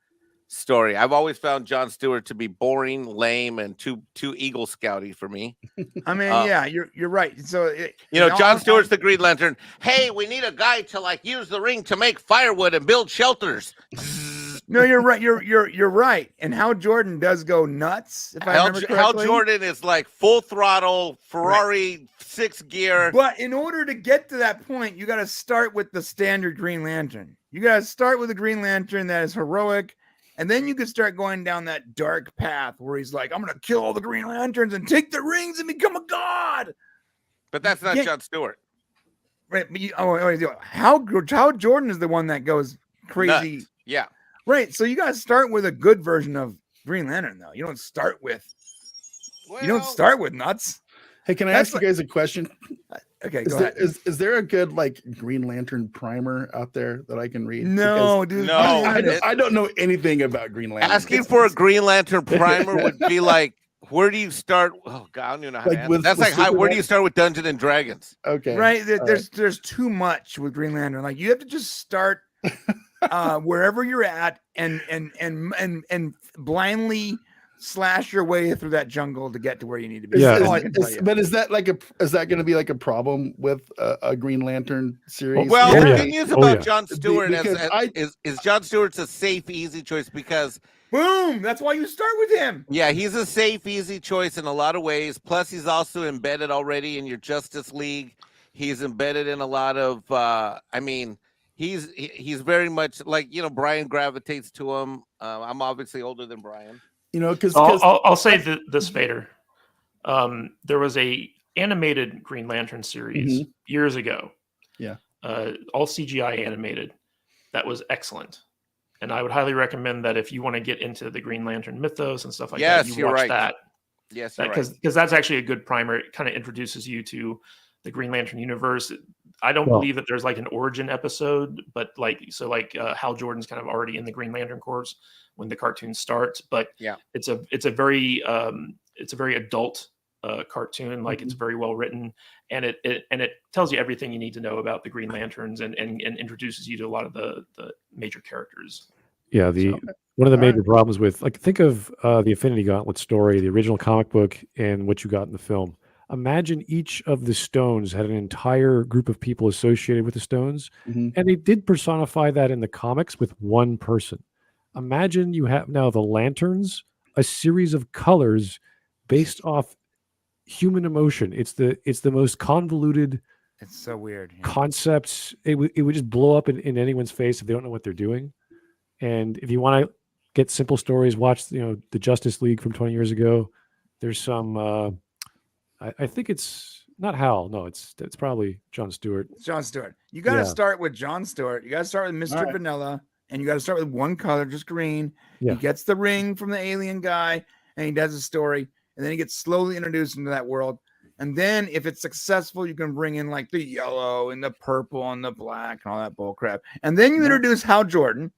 story. I've always found John Stewart to be boring, lame, and too Eagle Scouty for me. I mean, yeah, you're right. So John Stewart's the Green Lantern. Hey, we need a guy to like use the ring to make firewood and build shelters. No, you're right. You're right. And Hal Jordan does go nuts. If I remember correctly, Hal Jordan is like full throttle Ferrari 6 gear. But in order to get to that point, you got to start with the standard Green Lantern. You got to start with a Green Lantern that is heroic, and then you can start going down that dark path where he's like, "I'm gonna kill all the Green Lanterns and take the rings and become a god." But that's not John Stewart, right? But Hal Jordan is the one that goes crazy. Nuts. Yeah. Right, so you got to start with a good version of Green Lantern, though. You don't start with nuts. Hey, can I ask you guys a question? Okay, Is go there, ahead. is there a good like Green Lantern primer out there that I can read? No, Because dude. No. I don't know anything about Green Lantern. Asking for a Green Lantern primer would be like, where do you start? Oh God, I don't even know how to Like answer. with- That's with like, where do Superman? you start with Dungeons and Dragons? Okay, Right, all there's too much with Green Lantern. Like you have to just start wherever you're at and blindly slash your way through that jungle to get to where you need to be. Yeah. That's all I can tell you. But is that going to be like a problem with a Green Lantern series? Well, Oh, the yeah. thing is Oh, about yeah. John Stewart Because is John Stewart's a safe, easy choice because Boom! That's why you start with him. yeah, he's a safe, easy choice in a lot of ways. Plus, he's also embedded already in your Justice League. He's embedded in a lot of. He's very much like Brian gravitates to him. I'm obviously older than Brian. Because I'll say this, Vader. There was a animated Green Lantern series years ago. Yeah. All CGI animated. That was excellent. And I would highly recommend that if you want to get into the Green Lantern mythos and stuff like that, you you're watch right. that. Yes, you're right. Because that's actually a good primer. It kind of introduces you to the Green Lantern universe. I don't Well- believe that there's like an origin episode, but Hal Jordan's kind of already in the Green Lantern Corps when the cartoon starts. But Yeah. it's a very adult cartoon. Like it's very well written, and it tells you everything you need to know about the Green Lanterns and introduces you to a lot of the major characters. Yeah, one of the major problems with think of the Infinity Gauntlet story, the original comic book, and what you got in the film. Imagine each of the stones had an entire group of people associated with the stones, and they did personify that in the comics with one person. Imagine you have now the lanterns, a series of colors based off human emotion. It's the most convoluted. It's so weird. Yeah. Concepts. It would just blow up in anyone's face if they don't know what they're doing. And if you want to get simple stories, watch the Justice League from 20 years ago. There's some. I think it's not Hal. No, it's probably John Stewart. It's John Stewart. You got to start with John Stewart. You got to start with Mr. Vanilla, and you got to start with one color, just green. Yeah. He gets the ring from the alien guy, and he does a story, and then he gets slowly introduced into that world. And then, if it's successful, you can bring in like the yellow and the purple and the black and all that bull crap. And then you introduce Hal Jordan,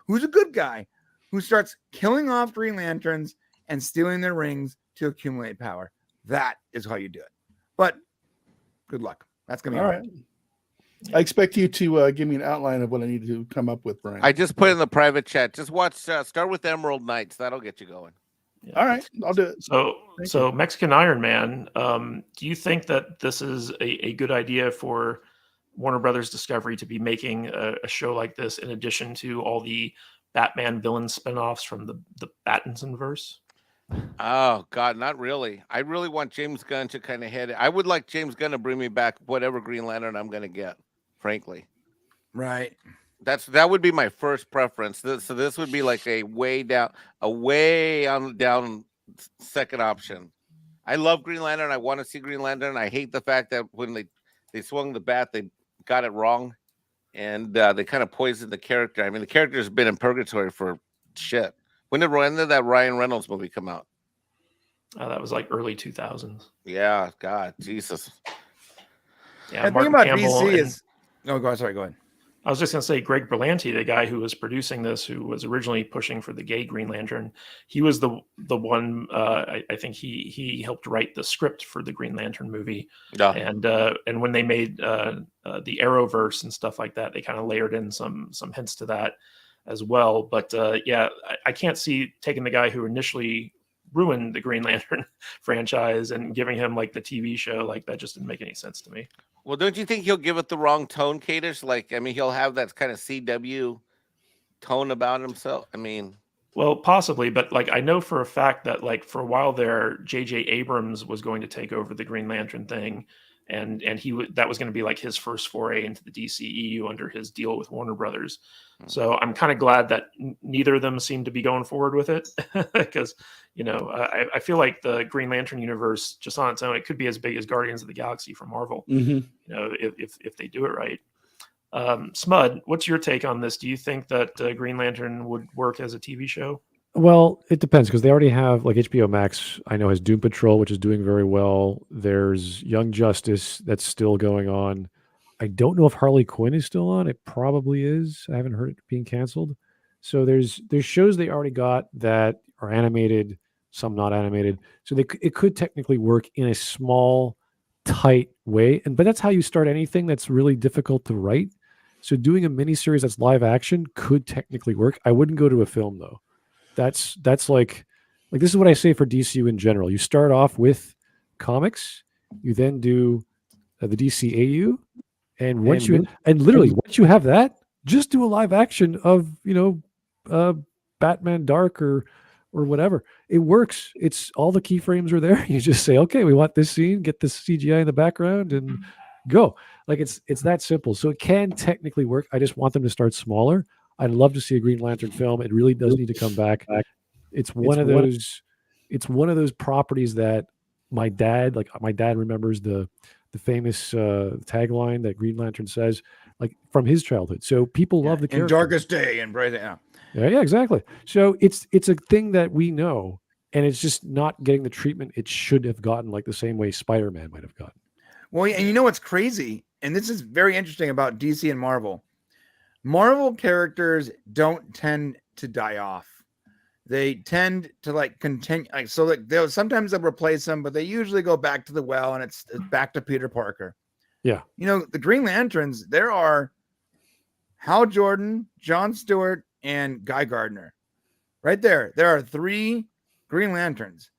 who's a good guy, who starts killing off Green Lanterns and stealing their rings to accumulate power. That is how you do it. But good luck. That's going to be all hard. right. I expect you to give me an outline of what I need to come up with, Brian. I just put in the private chat. Just watch. Start with Emerald Knights. That'll get you going. Yeah. All right, I'll do it. So Mexican Iron Man, do you think that this is a good idea for Warner Brothers Discovery to be making a show like this in addition to all the Batman villain spinoffs from the Battinson verse? Oh God, not really. I really want James Gunn to kind of head it. I would like James Gunn to bring me back whatever Green Lantern I'm going to get. Frankly, Right. that would be my first preference. So this would be like a way down second option. I love Green Lantern. I want to see Green Lantern. I hate the fact that when they swung the bat, they got it wrong, and they kind of poisoned the character. I mean, the character has been in purgatory for shit. When did that Ryan Reynolds movie come out? That was like early 2000s. Yeah, God, Jesus. Yeah, The thing Martin about Campbell DC and is, no, go on. Sorry, go ahead. I was just going to say Greg Berlanti, the guy who was producing this, who was originally pushing for the gay Green Lantern, he was the one. I think he helped write the script for the Green Lantern movie, Yeah. and when they made the Arrowverse and stuff like that, they kind of layered in some hints to that as well. But yeah, I can't see taking the guy who initially ruined the Green Lantern franchise and giving him like the TV show. Like that just didn't make any sense to me. Well, don't you think he'll give it the wrong tone, Kadish? Like, I mean, he'll have that kind of CW tone about himself. I mean, Well, possibly, but like I know for a fact that like for a while there, J.J. Abrams was going to take over the Green Lantern thing, and that was going to be like his first foray into the DCEU under his deal with Warner Brothers. So I'm kind of glad that neither of them seem to be going forward with it, because I feel like the Green Lantern universe just on its own, it could be as big as Guardians of the Galaxy from Marvel. If they do it right. Smud, what's your take on this? Do you think that Green Lantern would work as a TV show? Well, it depends because they already have like HBO Max. I know has Doom Patrol, which is doing very well. There's Young Justice that's still going on. I don't know if Harley Quinn is still on. It probably is. I haven't heard it being canceled. So there's shows they already got that are animated, some not animated. So it could technically work in a small, tight way. But that's how you start anything that's really difficult to write. So doing a miniseries that's live action could technically work. I wouldn't go to a film though. That's like this is what I say for DCU in general. You start off with comics, you then do the DCAU, and once you have that, just do a live action of Batman Dark or whatever. It works. It's all the keyframes are there. You just say, okay, we want this scene, get this CGI in the background, and go. Like it's that simple. So it can technically work. I just want them to start smaller. I'd love to see a Green Lantern film. It really does need to come back. It's one of those properties that my dad remembers the famous tagline that Green Lantern says, like from his childhood. So people love the character. In darkest day and bright. Yeah, exactly. So it's a thing that we know, and it's just not getting the treatment it should have gotten, like the same way Spider-Man might have gotten. Well, and you know what's crazy, and this is very interesting about DC and Marvel. Marvel characters don't tend to die off. They tend to like continue. Like, so like they'll replace them, but they usually go back to the well, and it's back to Peter Parker. Yeah. The Green Lanterns, there are Hal Jordan, John Stewart, and Guy Gardner. Right there. There are 3 Green Lanterns.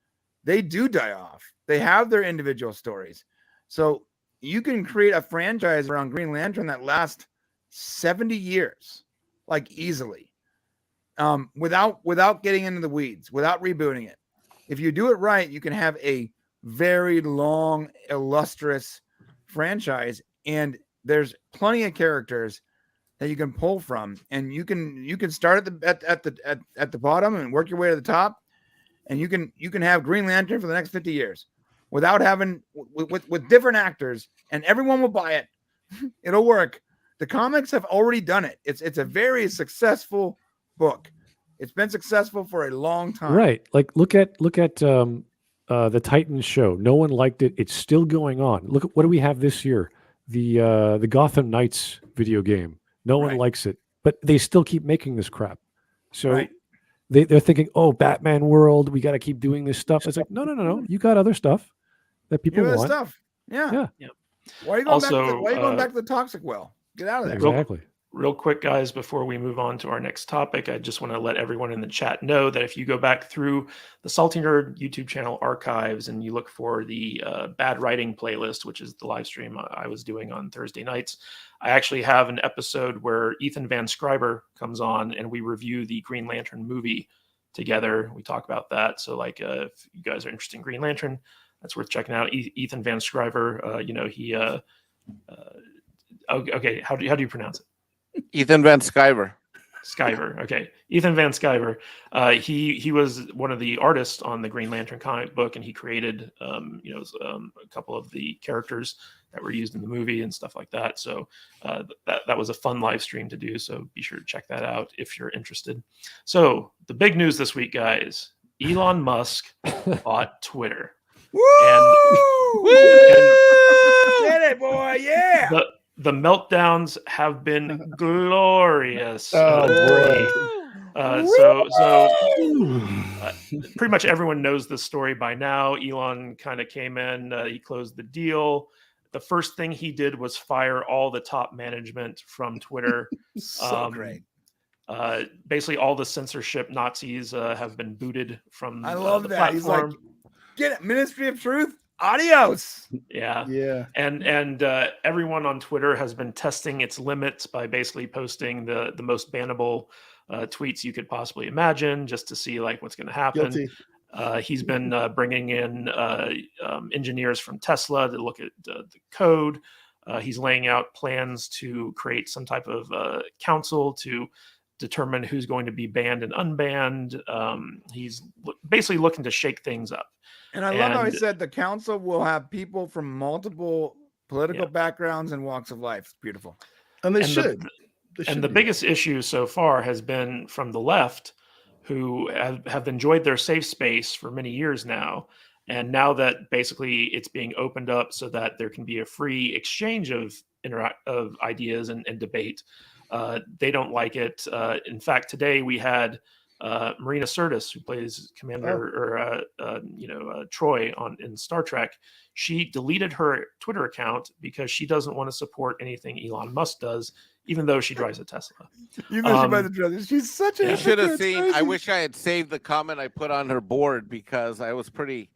They do die off. They have their individual stories. So you can create a franchise around Green Lantern that lasts 70 years, like easily, without getting into the weeds, without rebooting it. If you do it right, you can have a very long, illustrious franchise, and there's plenty of characters that you can pull from, and you can start at the bottom and work your way to the top, and you can have Green Lantern for the next 50 years without having with different actors, and everyone will buy it. It'll work. The comics have already done it. It's a very successful book. It's been successful for a long time. Right. Like look at the Titans show. No one liked it. It's still going on. Look at what do we have this year? The Gotham Knights video game. No one likes it, but they still keep making this crap. So they're thinking, oh, Batman world, we got to keep doing this stuff. It's like, no. You got other stuff that people want. Stuff. Yeah. Why are you going back to the toxic well? Get out of there. Exactly. Real quick, guys, before we move on to our next topic, I just want to let everyone in the chat know that if you go back through the Salty Nerd YouTube channel archives and you look for the Bad Writing playlist, which is the live stream I was doing on Thursday nights, I actually have an episode where Ethan Van Scriber comes on and we review the Green Lantern movie together. We talk about that. So, like, if you guys are interested in Green Lantern, that's worth checking out. Ethan Van Scriber, okay, how do you pronounce it? Ethan Van Sciver. Sciver. Okay. Ethan Van Sciver. He was one of the artists on the Green Lantern comic book, and he created a couple of the characters that were used in the movie and stuff like that. So that was a fun live stream to do. So be sure to check that out if you're interested. So the big news this week, guys, Elon Musk bought Twitter. Woo! Get it, boy. Yeah. The meltdowns have been glorious. Oh, boy. Pretty much everyone knows this story by now. Elon kind of came in, he closed the deal. The first thing he did was fire all the top management from Twitter. So great. Basically, all the censorship Nazis have been booted from I love the that. He's like, platform. get it, Ministry of Truth. Adios. Yeah. And everyone on Twitter has been testing its limits by basically posting the most bannable tweets you could possibly imagine, just to see like what's going to happen. Guilty. He's been bringing in engineers from Tesla to look at the code. He's laying out plans to create some type of council to determine who's going to be banned and unbanned. He's basically looking to shake things up. And I love how he said the council will have people from multiple political backgrounds and walks of life. It's beautiful. And they should. The biggest issue so far has been from the left, who have enjoyed their safe space for many years now. And now that basically it's being opened up so that there can be a free exchange of ideas and debate, they don't like it. In fact, today we had Marina Sirtis, who plays Commander Troy in Star Trek. She deleted her Twitter account because she doesn't want to support anything Elon Musk does, even though she drives a Tesla. Even though she buys a Tesla, she's such a. You should have seen. I wish I had saved the comment I put on her board because I was pretty.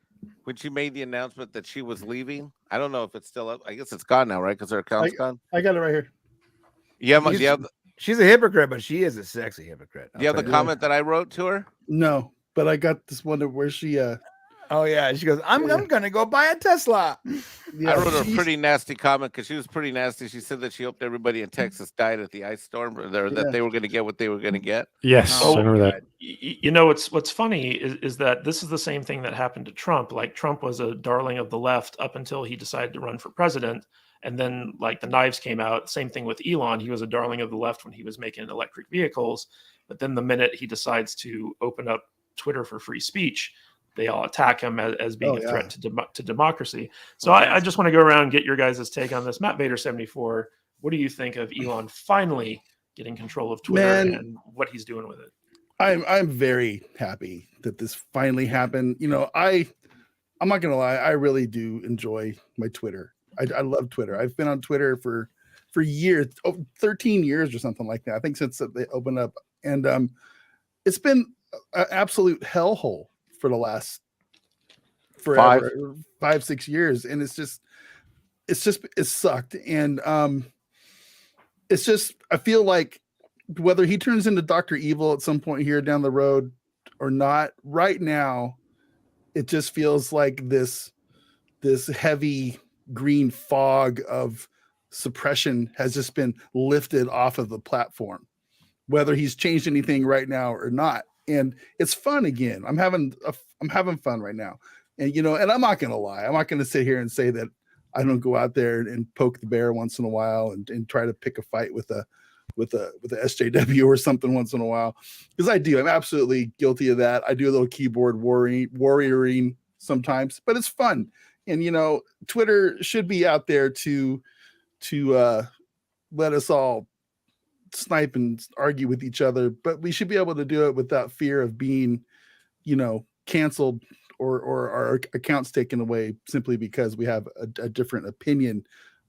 When she made the announcement that she was leaving, I don't know if it's still up. I guess it's gone now, right? Because her account's gone. I got it right here. Yeah, she's a hypocrite, but she is a sexy hypocrite. Do you have the comment that I wrote to her? No, but I got this one where she. Oh yeah, she goes, I'm gonna go buy a Tesla. I wrote her a pretty nasty comment because she was pretty nasty. She said that she hoped everybody in Texas died at the ice storm, or that they were going to get what they were going to get. Yes, I remember that. You know, what's funny is that this is the same thing that happened to Trump. Like, Trump was a darling of the left up until he decided to run for president. And then, like, the knives came out. Same thing with Elon. He was a darling of the left when he was making electric vehicles. But then the minute he decides to open up Twitter for free speech, they all attack him as being a threat to democracy. So I just want to go around and get your guys' take on this. Matt Vader 74, what do you think of Elon finally getting control of Twitter and what he's doing with it? I'm very happy that this finally happened. You know, I'm not gonna lie, I really do enjoy my Twitter. I love Twitter. I've been on Twitter for years, 13 years or something like that. I think since they opened up, and it's been an absolute hellhole for the last forever, 5-6 years, and it's sucked. And it's just, I feel like whether he turns into Dr. Evil at some point here down the road or not, right now it just feels like this heavy green fog of suppression has just been lifted off of the platform, whether he's changed anything right now or not. And it's fun again. I'm having fun right now. And, you know, and I'm not going to lie. I'm not going to sit here and say that I don't go out there and poke the bear once in a while and try to pick a fight with a SJW or something once in a while. Because I do. I'm absolutely guilty of that. I do a little keyboard warrioring sometimes, but it's fun. And, you know, Twitter should be out there to let us all snipe and argue with each other, but we should be able to do it without fear of being, you know, canceled or our accounts taken away simply because we have a different opinion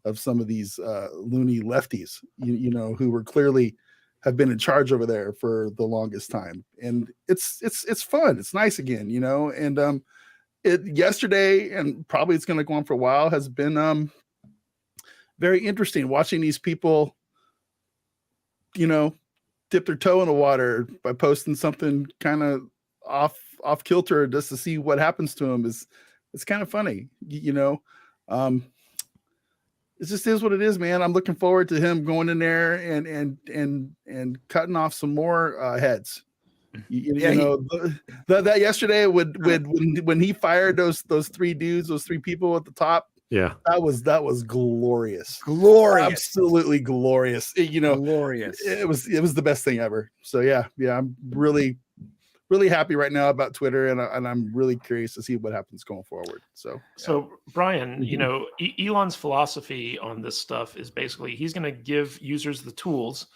of some of these loony lefties, you know, who were clearly have been in charge over there for the longest time. And it's fun. It's nice again, you know, and yesterday, and probably it's going to go on for a while, has been very interesting watching these people, you know, dip their toe in the water by posting something kind of off kilter just to see what happens to them. It's kind of funny, you know. It just is what it is, man. I'm looking forward to him going in there and cutting off some more heads. You know, that yesterday when he fired those three dudes, those three people at the top. Yeah, that was glorious, absolutely glorious. You know, glorious. It was the best thing ever. So yeah, I'm really really happy right now about Twitter, and I'm really curious to see what happens going forward. So, So Brian, you Mhm. know, Elon's philosophy on this stuff is basically he's going to give users the tools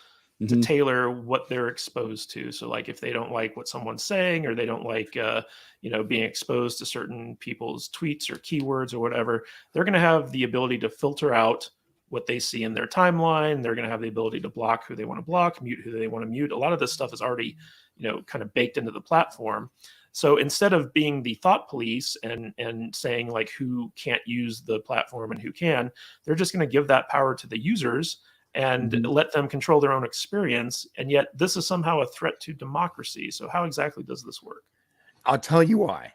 to Mhm. tailor what they're exposed to. So like if they don't like what someone's saying, or they don't like you know, being exposed to certain people's tweets or keywords or whatever, they're going to have the ability to filter out what they see in their timeline. They're going to have the ability to block who they want to block, mute who they want to mute. A lot of this stuff is already, you know, kind of baked into the platform. So instead of being the thought police and saying like who can't use the platform and who can, they're just going to give that power to the users and Mhm. let them control their own experience. And yet this is somehow a threat to democracy. So how exactly does this work? I'll tell you why.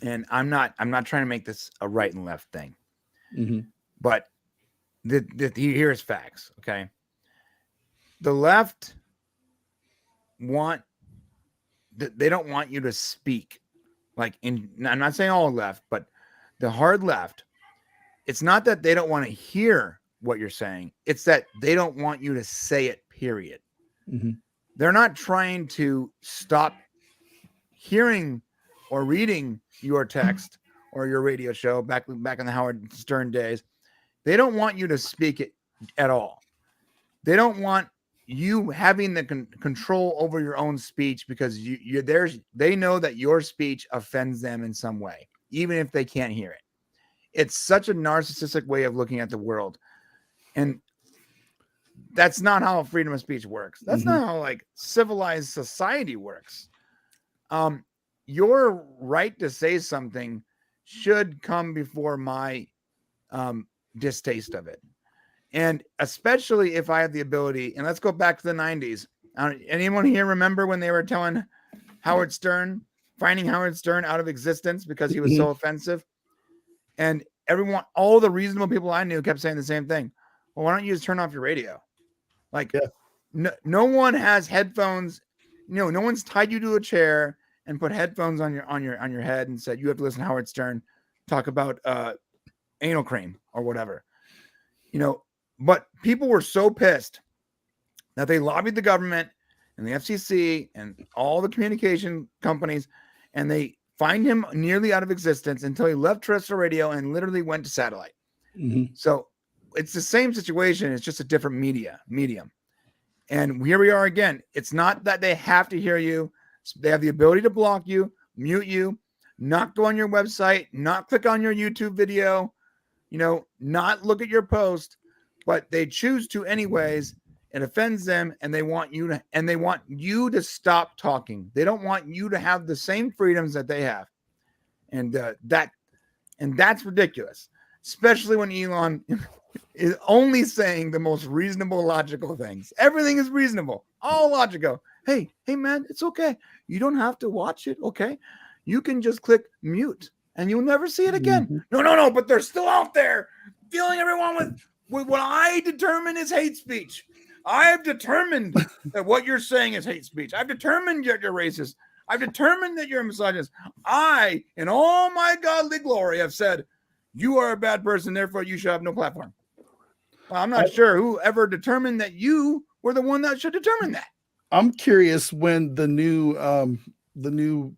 And I'm not trying to make this a right and left thing, Mhm. but here's facts. Okay. The left they don't want you to speak. Like I'm not saying all left, but the hard left, it's not that they don't want to hear what you're saying. It's that they don't want you to say it, period. Mhm. They're not trying to stop hearing or reading your text or your radio show back in the Howard Stern days. They don't want you to speak it at all. They don't want you having the control over your own speech, because you're there. They know that your speech offends them in some way, even if they can't hear it. It's such a narcissistic way of looking at the world. And that's not how freedom of speech works. That's not how like civilized society works. Your right to say something should come before my distaste of it. And especially if I have the ability, and let's go back to the 90s. Anyone here remember when they were telling Howard Stern, finding Howard Stern out of existence because he was so offensive? And everyone, all the reasonable people I knew kept saying the same thing. Well, why don't you just turn off your radio? Like, no one has headphones. No one's tied you to a chair and put headphones on your head and said you have to listen to Howard Stern talk about anal cream or whatever. But people were so pissed that they lobbied the government and the FCC and all the communication companies, and they fined him nearly out of existence until he left terrestrial radio and literally went to satellite. So it's the same situation. It's just a different medium. And here we are again. It's not that they have to hear you. They have the ability to block you, mute you, not go on your website, not click on your YouTube video, not look at your post, but they choose to anyways. It offends them, and they want you to stop talking. They don't want you to have the same freedoms that they have. And that's ridiculous, especially when Elon is only saying the most reasonable, logical things. Everything is reasonable, all logical. Hey, man, it's okay. You don't have to watch it, okay? You can just click mute, and you'll never see it again. No, but they're still out there filling everyone with what I determine is hate speech. I've determined that what you're saying is hate speech. I've determined you're racist. I've determined that you're a misogynist. I, in all my godly glory, have said, you are a bad person, therefore you should have no platform. Well, I'm not sure who ever determined that you were the one that should determine that. I'm curious when the new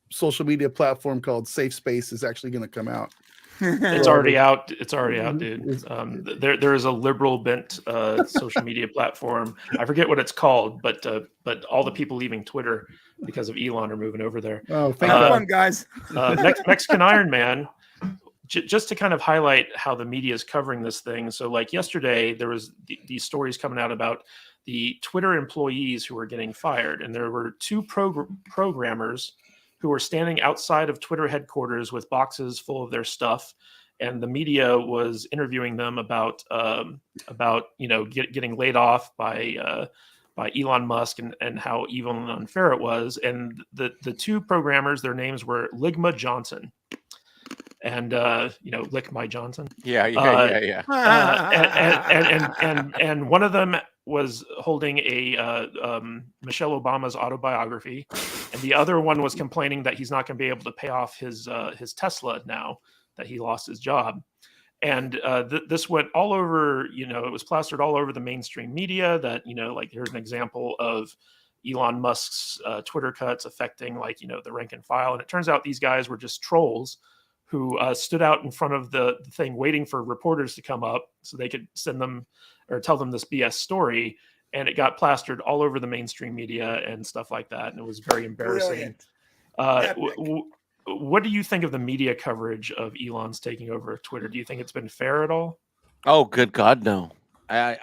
social media platform called Safe Space is actually going to come out. It's already out. It's already out, dude. There is a liberal bent social media platform. I forget what it's called, but all the people leaving Twitter because of Elon are moving over there. Oh, thank Have God. fun, guys. Mexican Iron Man. Just to kind of highlight how the media is covering this thing. So, like yesterday, there was these stories coming out about the Twitter employees who were getting fired, and there were two programmers who were standing outside of Twitter headquarters with boxes full of their stuff, and the media was interviewing them about getting laid off by Elon Musk and how evil and unfair it was. And the two programmers, their names were Ligma Johnson and Lick My Johnson. Yeah. And one of them was holding a Michelle Obama's autobiography, and the other one was complaining that he's not going to be able to pay off his Tesla now that he lost his job. And this went all over, it was plastered all over the mainstream media that, like here's an example of, Elon Musk's Twitter cuts affecting like, the rank and file. And it turns out these guys were just trolls who stood out in front of the thing waiting for reporters to come up so they could send them or tell them this BS story. And it got plastered all over the mainstream media and stuff like that. And it was very embarrassing. What do you think of the media coverage of Elon's taking over Twitter? Do you think it's been fair at all? Oh, good God, no. There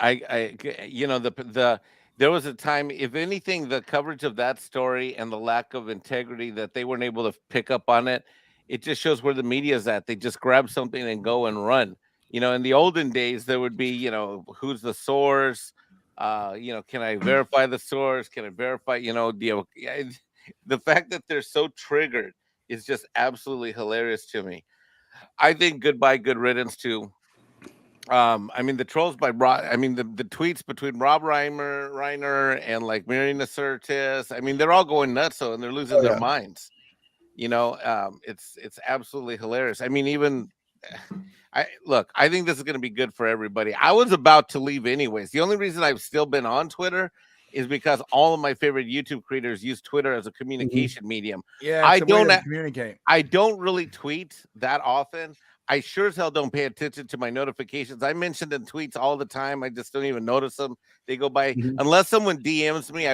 was a time, if anything, the coverage of that story and the lack of integrity that they weren't able to pick up on it, it just shows where the media is at. They just grab something and go and run. In the olden days, there would be, who's the source? Can I verify the source? Can I verify, the fact that they're so triggered is just absolutely hilarious to me. I think goodbye, good riddance to, the trolls by Rob, the tweets between Rob Reiner and like Marina Sirtis, they're all going nuts, and they're losing their minds. It's absolutely hilarious. I think this is going to be good for everybody. I was about to leave anyways. The only reason I've still been on Twitter is because all of my favorite YouTube creators use Twitter as a communication medium. Yeah, I don't communicate. I don't really tweet that often. I sure as hell don't pay attention to my notifications. I mention in tweets all the time. I just don't even notice them. They go by unless someone DMs me.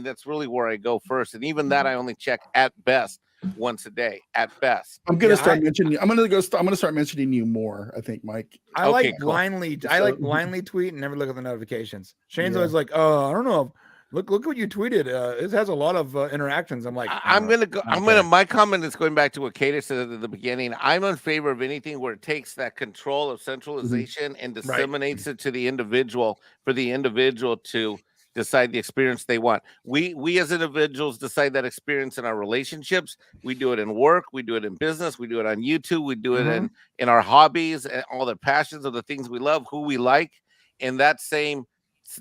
That's really where I go first. And even that I only check at best once a day at best. I'm gonna start mentioning. I'm gonna start mentioning you more. I think, Mike. I like blindly tweet and never look at the notifications. Shane's always like, "Oh, I don't know. Look what you tweeted. It has a lot of interactions." I'm like, my comment is going back to what Katie said at the beginning. I'm in favor of anything where it takes that control of centralization and disseminates it to the individual for the individual to decide the experience they want. We as individuals decide that experience in our relationships. We do it in work. We do it in business. We do it on YouTube. We do it in our hobbies and all the passions of the things we love, who we like. And that same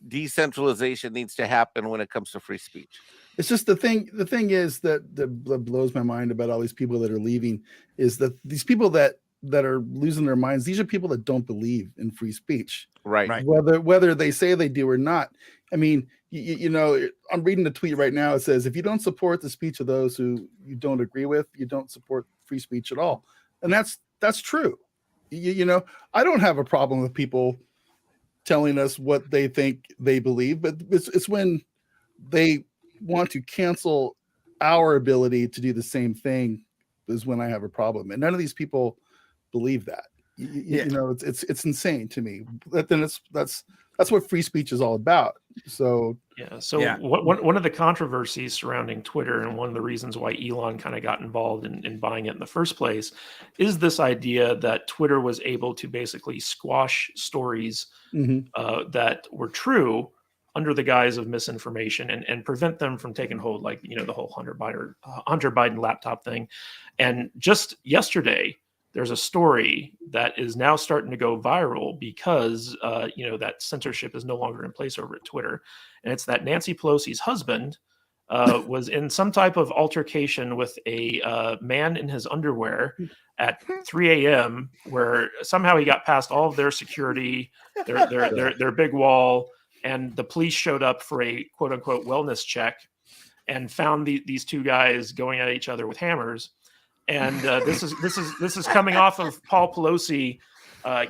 decentralization needs to happen when it comes to free speech. It's just the thing is that blows my mind about all these people that are leaving is that these people that are losing their minds, these are people that don't believe in free speech. Right. Whether they say they do or not. I'm reading the tweet right now. It says, if you don't support the speech of those who you don't agree with, you don't support free speech at all. And that's true. I don't have a problem with people telling us what they think they believe, but it's when they want to cancel our ability to do the same thing is when I have a problem. And none of these people believe that. It's insane to me. That's what free speech is all about. So one of the controversies surrounding Twitter and one of the reasons why Elon kind of got involved in buying it in the first place is this idea that Twitter was able to basically squash stories that were true under the guise of misinformation and prevent them from taking hold, like the whole Hunter Biden laptop thing. And just yesterday, there's a story that is now starting to go viral because, that censorship is no longer in place over at Twitter. And it's that Nancy Pelosi's husband was in some type of altercation with a man in his underwear at 3 a.m. where somehow he got past all of their security, their big wall, and the police showed up for a quote unquote wellness check and found these two guys going at each other with hammers. And this is coming off of Paul Pelosi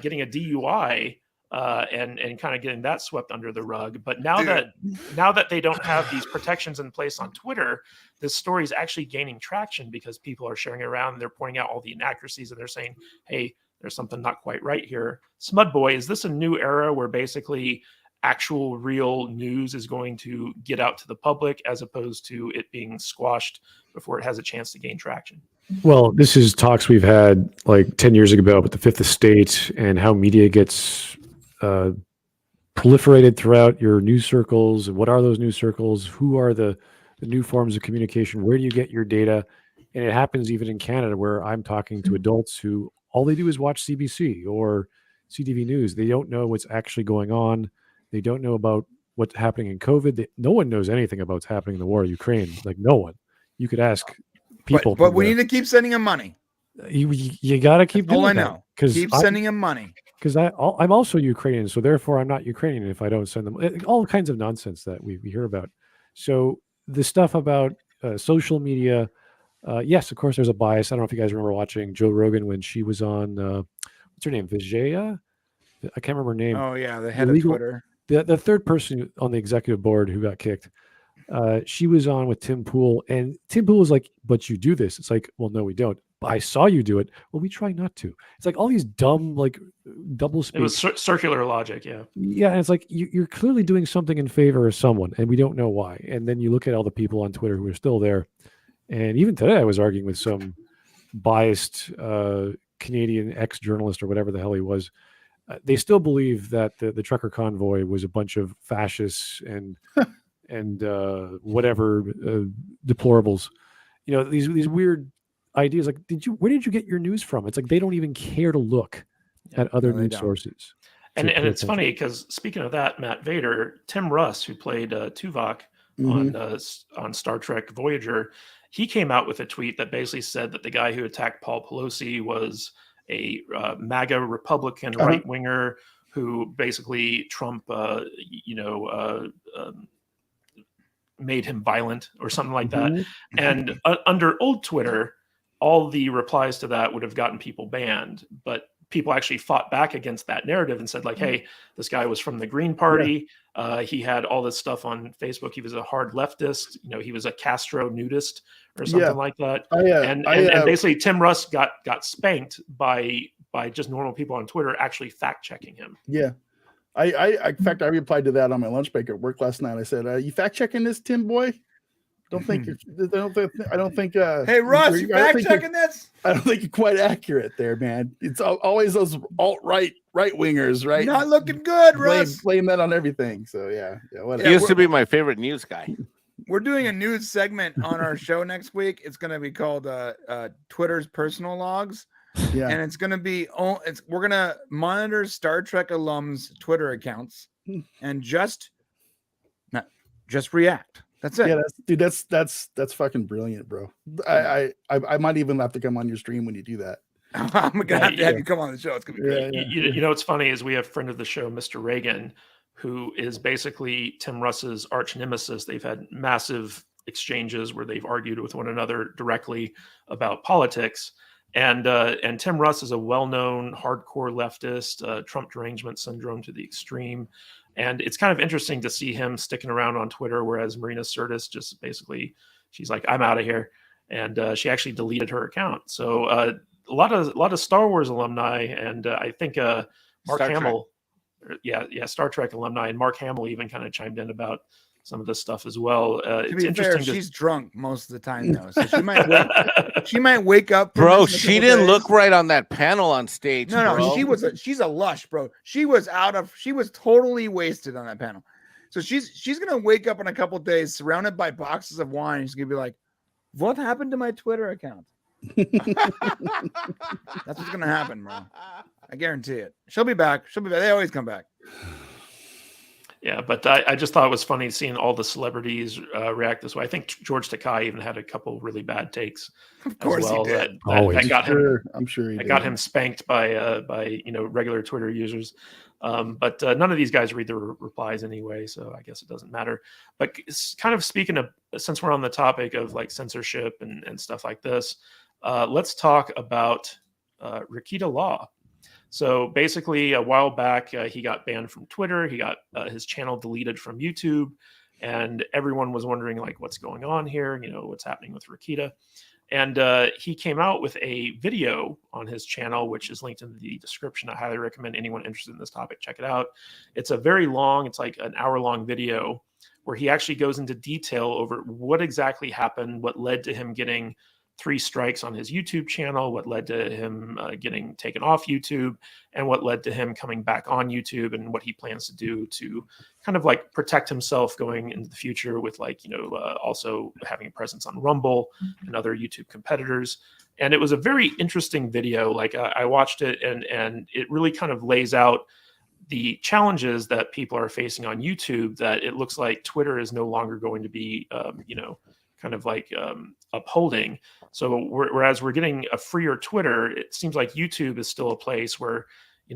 getting a DUI and kind of getting that swept under the rug. But now that they don't have these protections in place on Twitter, this story is actually gaining traction because people are sharing it around and they're pointing out all the inaccuracies and they're saying, "Hey, there's something not quite right here." Smudboy, is this a new era where basically actual real news is going to get out to the public as opposed to it being squashed before it has a chance to gain traction? Well, this is talks we've had like 10 years ago with the Fifth Estate and how media gets proliferated throughout your news circles. And what are those news circles? Who are the new forms of communication? Where do you get your data? And it happens even in Canada where I'm talking to adults who all they do is watch CBC or CTV News. They don't know what's actually going on. They don't know about what's happening in COVID. No one knows anything about what's happening in the war in Ukraine. Like no one. You could ask people. But we need to keep sending them money. You got to keep doing all I that. know. Keep sending them money. Because I'm also Ukrainian, so therefore I'm not Ukrainian if I don't send them. All kinds of nonsense that we hear about. So the stuff about social media, yes, of course, there's a bias. I don't know if you guys remember watching Joe Rogan when she was on, what's her name, Vijaya? I can't remember her name. Oh yeah, the The head of legal, Twitter. the third person on the executive board who got kicked. She was on with Tim Pool, and Tim Pool was like, "But you do this." It's like, "Well, no, we don't." I saw you do it. Well, we try not to. It's like all these dumb, like double It was speak. circular logic. Yeah. Yeah, and it's like you're clearly doing something in favor of someone, and we don't know why. And then you look at all the people on Twitter who are still there. And even today, I was arguing with some biased Canadian ex-journalist or whatever the hell he was. They still believe that the trucker convoy was a bunch of fascists and whatever deplorables. You know, these weird ideas. Like, where did you get your news from? It's like they don't even care to look at other No, they news don't. sources. And to pay it's attention. funny because speaking of that, Matt Vader, Tim Russ, who played Tuvok on Star Trek Voyager, he came out with a tweet that basically said that the guy who attacked Paul Pelosi was a MAGA Republican right winger who basically Trump, made him violent or something like that. And under old Twitter, all the replies to that would have gotten people banned, but people actually fought back against that narrative and said like, hey, this guy was from the Green Party. He had all this stuff on Facebook. He was a hard leftist. You know, he was a Castro nudist or something like that. And basically Tim Russ got spanked by just normal people on Twitter actually fact checking him. Yeah. In fact, I replied to that on my lunch break at work last night. I said, "You fact checking this, Tim boy? I don't think. Hey Russ, you fact checking this? I don't think you're quite accurate there, man. It's always those right wingers, right? Not looking good, Russ. Blame that on everything. So yeah, whatever. He used to be my favorite news guy. We're doing a news segment on our show next week. It's going to be called Twitter's Personal Logs. Yeah, and it's going to be we're going to monitor Star Trek alums Twitter accounts and just react. That's it. Yeah, that's fucking brilliant, bro. I might even have to come on your stream when you do that. I'm gonna have to have you come on the show. It's gonna be great. You know what's funny is we have a friend of the show, Mr. Reagan, who is basically Tim Russ's arch nemesis. They've had massive exchanges where they've argued with one another directly about politics. And Tim Russ is a well-known hardcore leftist, Trump derangement syndrome to the extreme. And it's kind of interesting to see him sticking around on Twitter, whereas Marina Sirtis just basically, she's like, I'm out of here. And she actually deleted her account. So a lot of Star Wars alumni, and I think Mark Hamill, Star Trek alumni, and Mark Hamill even kind of chimed in about some of this stuff as well. It's interesting. She's drunk most of the time though, so she might wake up. Bro, she didn't look right on that panel on stage. No, she's a lush, bro. She was totally wasted on that panel. So she's gonna wake up in a couple of days surrounded by boxes of wine. She's gonna be like, "What happened to my Twitter account?" That's what's gonna happen, bro. I guarantee it. She'll be back. They always come back. Yeah, but I just thought it was funny seeing all the celebrities react this way. I think George Takei even had a couple really bad takes. Of course, as well, he did. That got him. I'm sure he did. Got him spanked by regular Twitter users. But none of these guys read the replies anyway, so I guess it doesn't matter. But it's kind of speaking of, since we're on the topic of like censorship and stuff like this, let's talk about Rekita Law. So basically, a while back, he got banned from Twitter. He got his channel deleted from YouTube, and everyone was wondering like, what's going on here? You know, what's happening with Rekita? And he came out with a video on his channel, which is linked in the description. I highly recommend anyone interested in this topic check it out. It's a very long, it's like an hour-long video where he actually goes into detail over what exactly happened, what led to him getting 3 strikes on his YouTube channel, what led to him getting taken off YouTube, and what led to him coming back on YouTube, and what he plans to do to kind of like protect himself going into the future with also having a presence on Rumble and other YouTube competitors. And it was a very interesting video. Like I watched it, and it really kind of lays out the challenges that people are facing on YouTube, that it looks like Twitter is no longer going to be, kind of like upholding. So whereas we're getting a freer Twitter, it seems like YouTube is still a place where,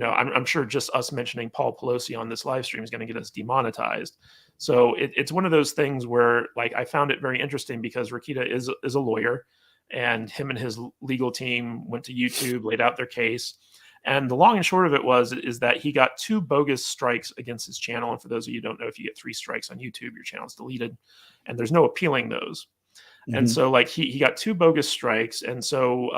I'm sure just us mentioning Paul Pelosi on this live stream is going to get us demonetized. So it's one of those things where, like, I found it very interesting because Rekita is a lawyer, and him and his legal team went to YouTube, laid out their case. And the long and short of it is that he got 2 bogus strikes against his channel. And for those of you who don't know, if you get 3 strikes on YouTube, your channel is deleted, and there's no appealing those. And so, like, he got 2 bogus strikes, and so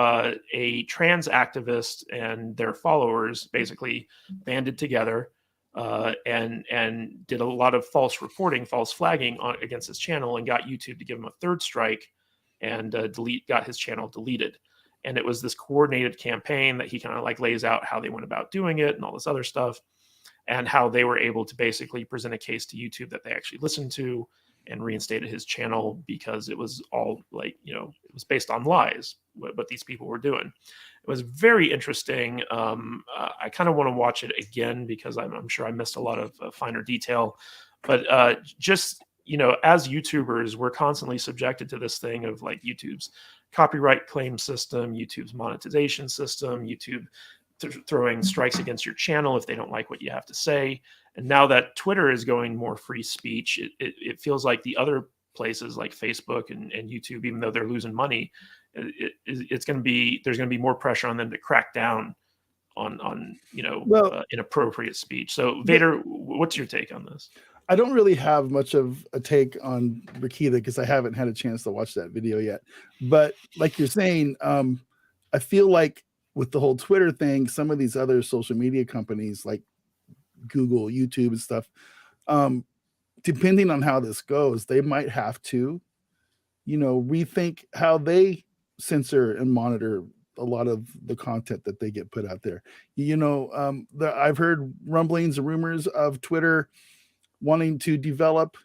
a trans activist and their followers basically banded together and did a lot of false reporting, false flagging against his channel, and got YouTube to give him a 3rd strike and got his channel deleted. And it was this coordinated campaign that he kind of like lays out how they went about doing it and all this other stuff, and how they were able to basically present a case to YouTube that they actually listened to and reinstated his channel, because it was all, like, it was based on lies, what these people were doing. It was very interesting. I kind of want to watch it again because I'm sure I missed a lot of finer detail. But just, as YouTubers, we're constantly subjected to this thing of, like, YouTube's copyright claim system, YouTube's monetization system, YouTube throwing strikes against your channel if they don't like what you have to say. And now that Twitter is going more free speech, it feels like the other places like Facebook and YouTube, even though they're losing money, there's going to be more pressure on them to crack down on inappropriate speech. So Vader, what's your take on this? I don't really have much of a take on Rekita because I haven't had a chance to watch that video yet. But like you're saying, I feel like with the whole Twitter thing, some of these other social media companies like Google, YouTube and stuff, depending on how this goes, they might have to, rethink how they censor and monitor a lot of the content that they get put out there. I've heard rumblings and rumors of Twitter wanting to develop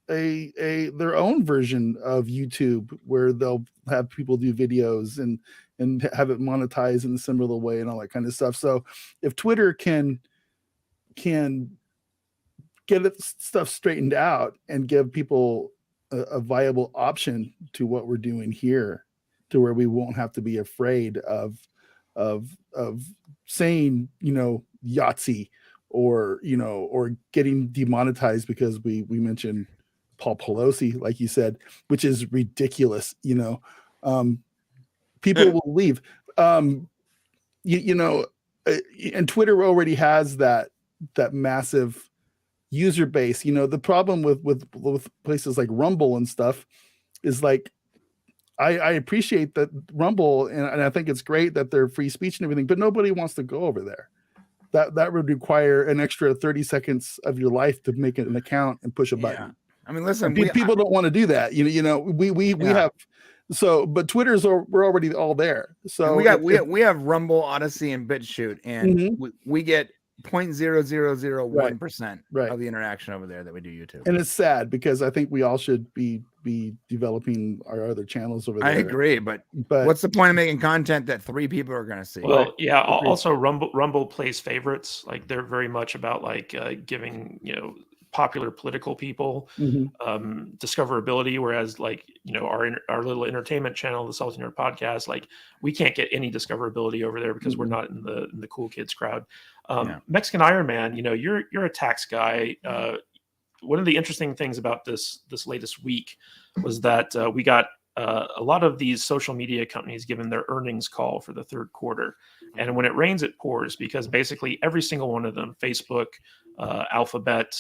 their own version of YouTube where they'll have people do videos and have it monetized in a similar way and all that kind of stuff. So if Twitter can get stuff straightened out and give people a viable option to what we're doing here, to where we won't have to be afraid of saying, Yahtzee or getting demonetized because we mentioned Paul Pelosi, like you said, which is ridiculous. People will leave. And Twitter already has that massive user base. The problem with places like Rumble and stuff is, like, I appreciate that Rumble, and I think it's great that they're free speech and everything, but nobody wants to go over there. That would require an extra 30 seconds of your life to make an account and push a button. I mean, listen, people don't want to do that. We have. So, but we're already all there. So we have Rumble, Odyssey, and BitChute, and we get 0.0001% of the interaction over there that we do YouTube. And it's sad because I think we all should be developing our other channels over there. I agree, but what's the point of making content that 3 people are going to see? Well, yeah. Also, Rumble plays favorites. Like, they're very much about, like, giving popular political people discoverability, whereas, like, our little entertainment channel, the Salty Nerd Podcast, like, we can't get any discoverability over there because we're not in the cool kids crowd. Mexican Iron Man, you're a tax guy. One of the interesting things about this latest week was that we got a lot of these social media companies given their earnings call for the 3rd quarter. And when it rains, it pours, because basically every single one of them, Facebook, Alphabet,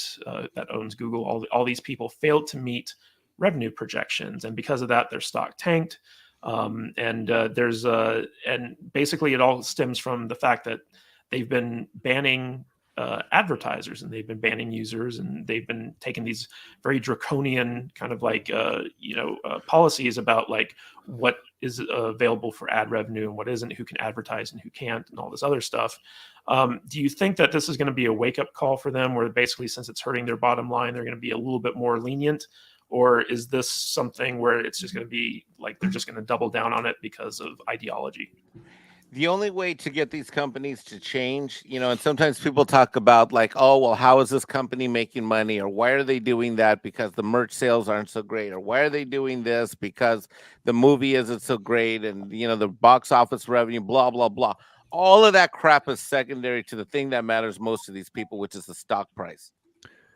that owns Google, all these people failed to meet revenue projections. And because of that, their stock tanked. And basically it all stems from the fact that they've been banning advertisers, and they've been banning users, and they've been taking these very draconian kind of like policies about, like, what is available for ad revenue and what isn't, who can advertise and who can't, and all this other stuff. Do you think that this is going to be a wake-up call for them, where basically, since it's hurting their bottom line, they're going to be a little bit more lenient? Or is this something where it's just going to be like they're just going to double down on it because of ideology? The only way to get these companies to change, and sometimes people talk about, like, oh, well, how is this company making money? Or why are they doing that? Because the merch sales aren't so great. Or why are they doing this? Because the movie isn't so great. And, the box office revenue, blah, blah, blah. All of that crap is secondary to the thing that matters most to these people, which is the stock price.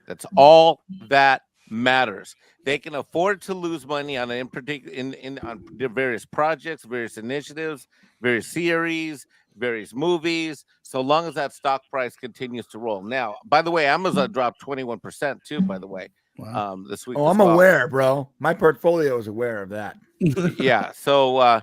That's all that matters. They can afford to lose money on on their various projects, various initiatives, various series, various movies, so long as that stock price continues to roll. Now, by the way, Amazon dropped 21% too, by the way, Wow. this week. Oh, as I'm well. aware, bro. My portfolio is aware of that. Yeah. So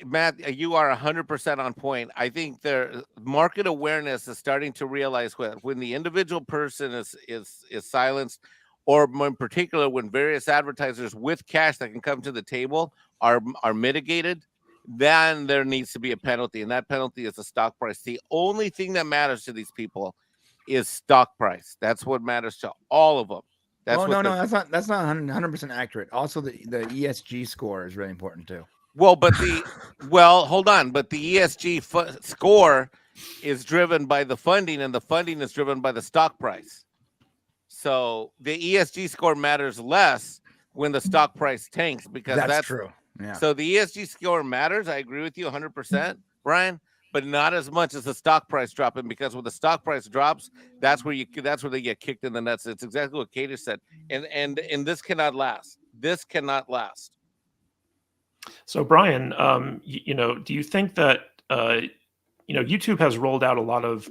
Matt, you are 100% on point. I think the market awareness is starting to realize when the individual person is silenced, or more in particular, when various advertisers with cash that can come to the table are mitigated, then there needs to be a penalty, and that penalty is the stock price. The only thing that matters to these people is stock price. That's what matters to all of them. That's no, that's not 100% accurate. Also, the ESG score is really important too. Well, hold on. But the ESG score is driven by the funding, and the funding is driven by the stock price. So the ESG score matters less when the stock price tanks, because that's true. Yeah. So the ESG score matters. I agree with you 100%, Brian, but not as much as the stock price dropping, because when the stock price drops, that's where they get kicked in the nuts. It's exactly what Katie said. And this cannot last. This cannot last. So, Brian, do you think that YouTube has rolled out a lot of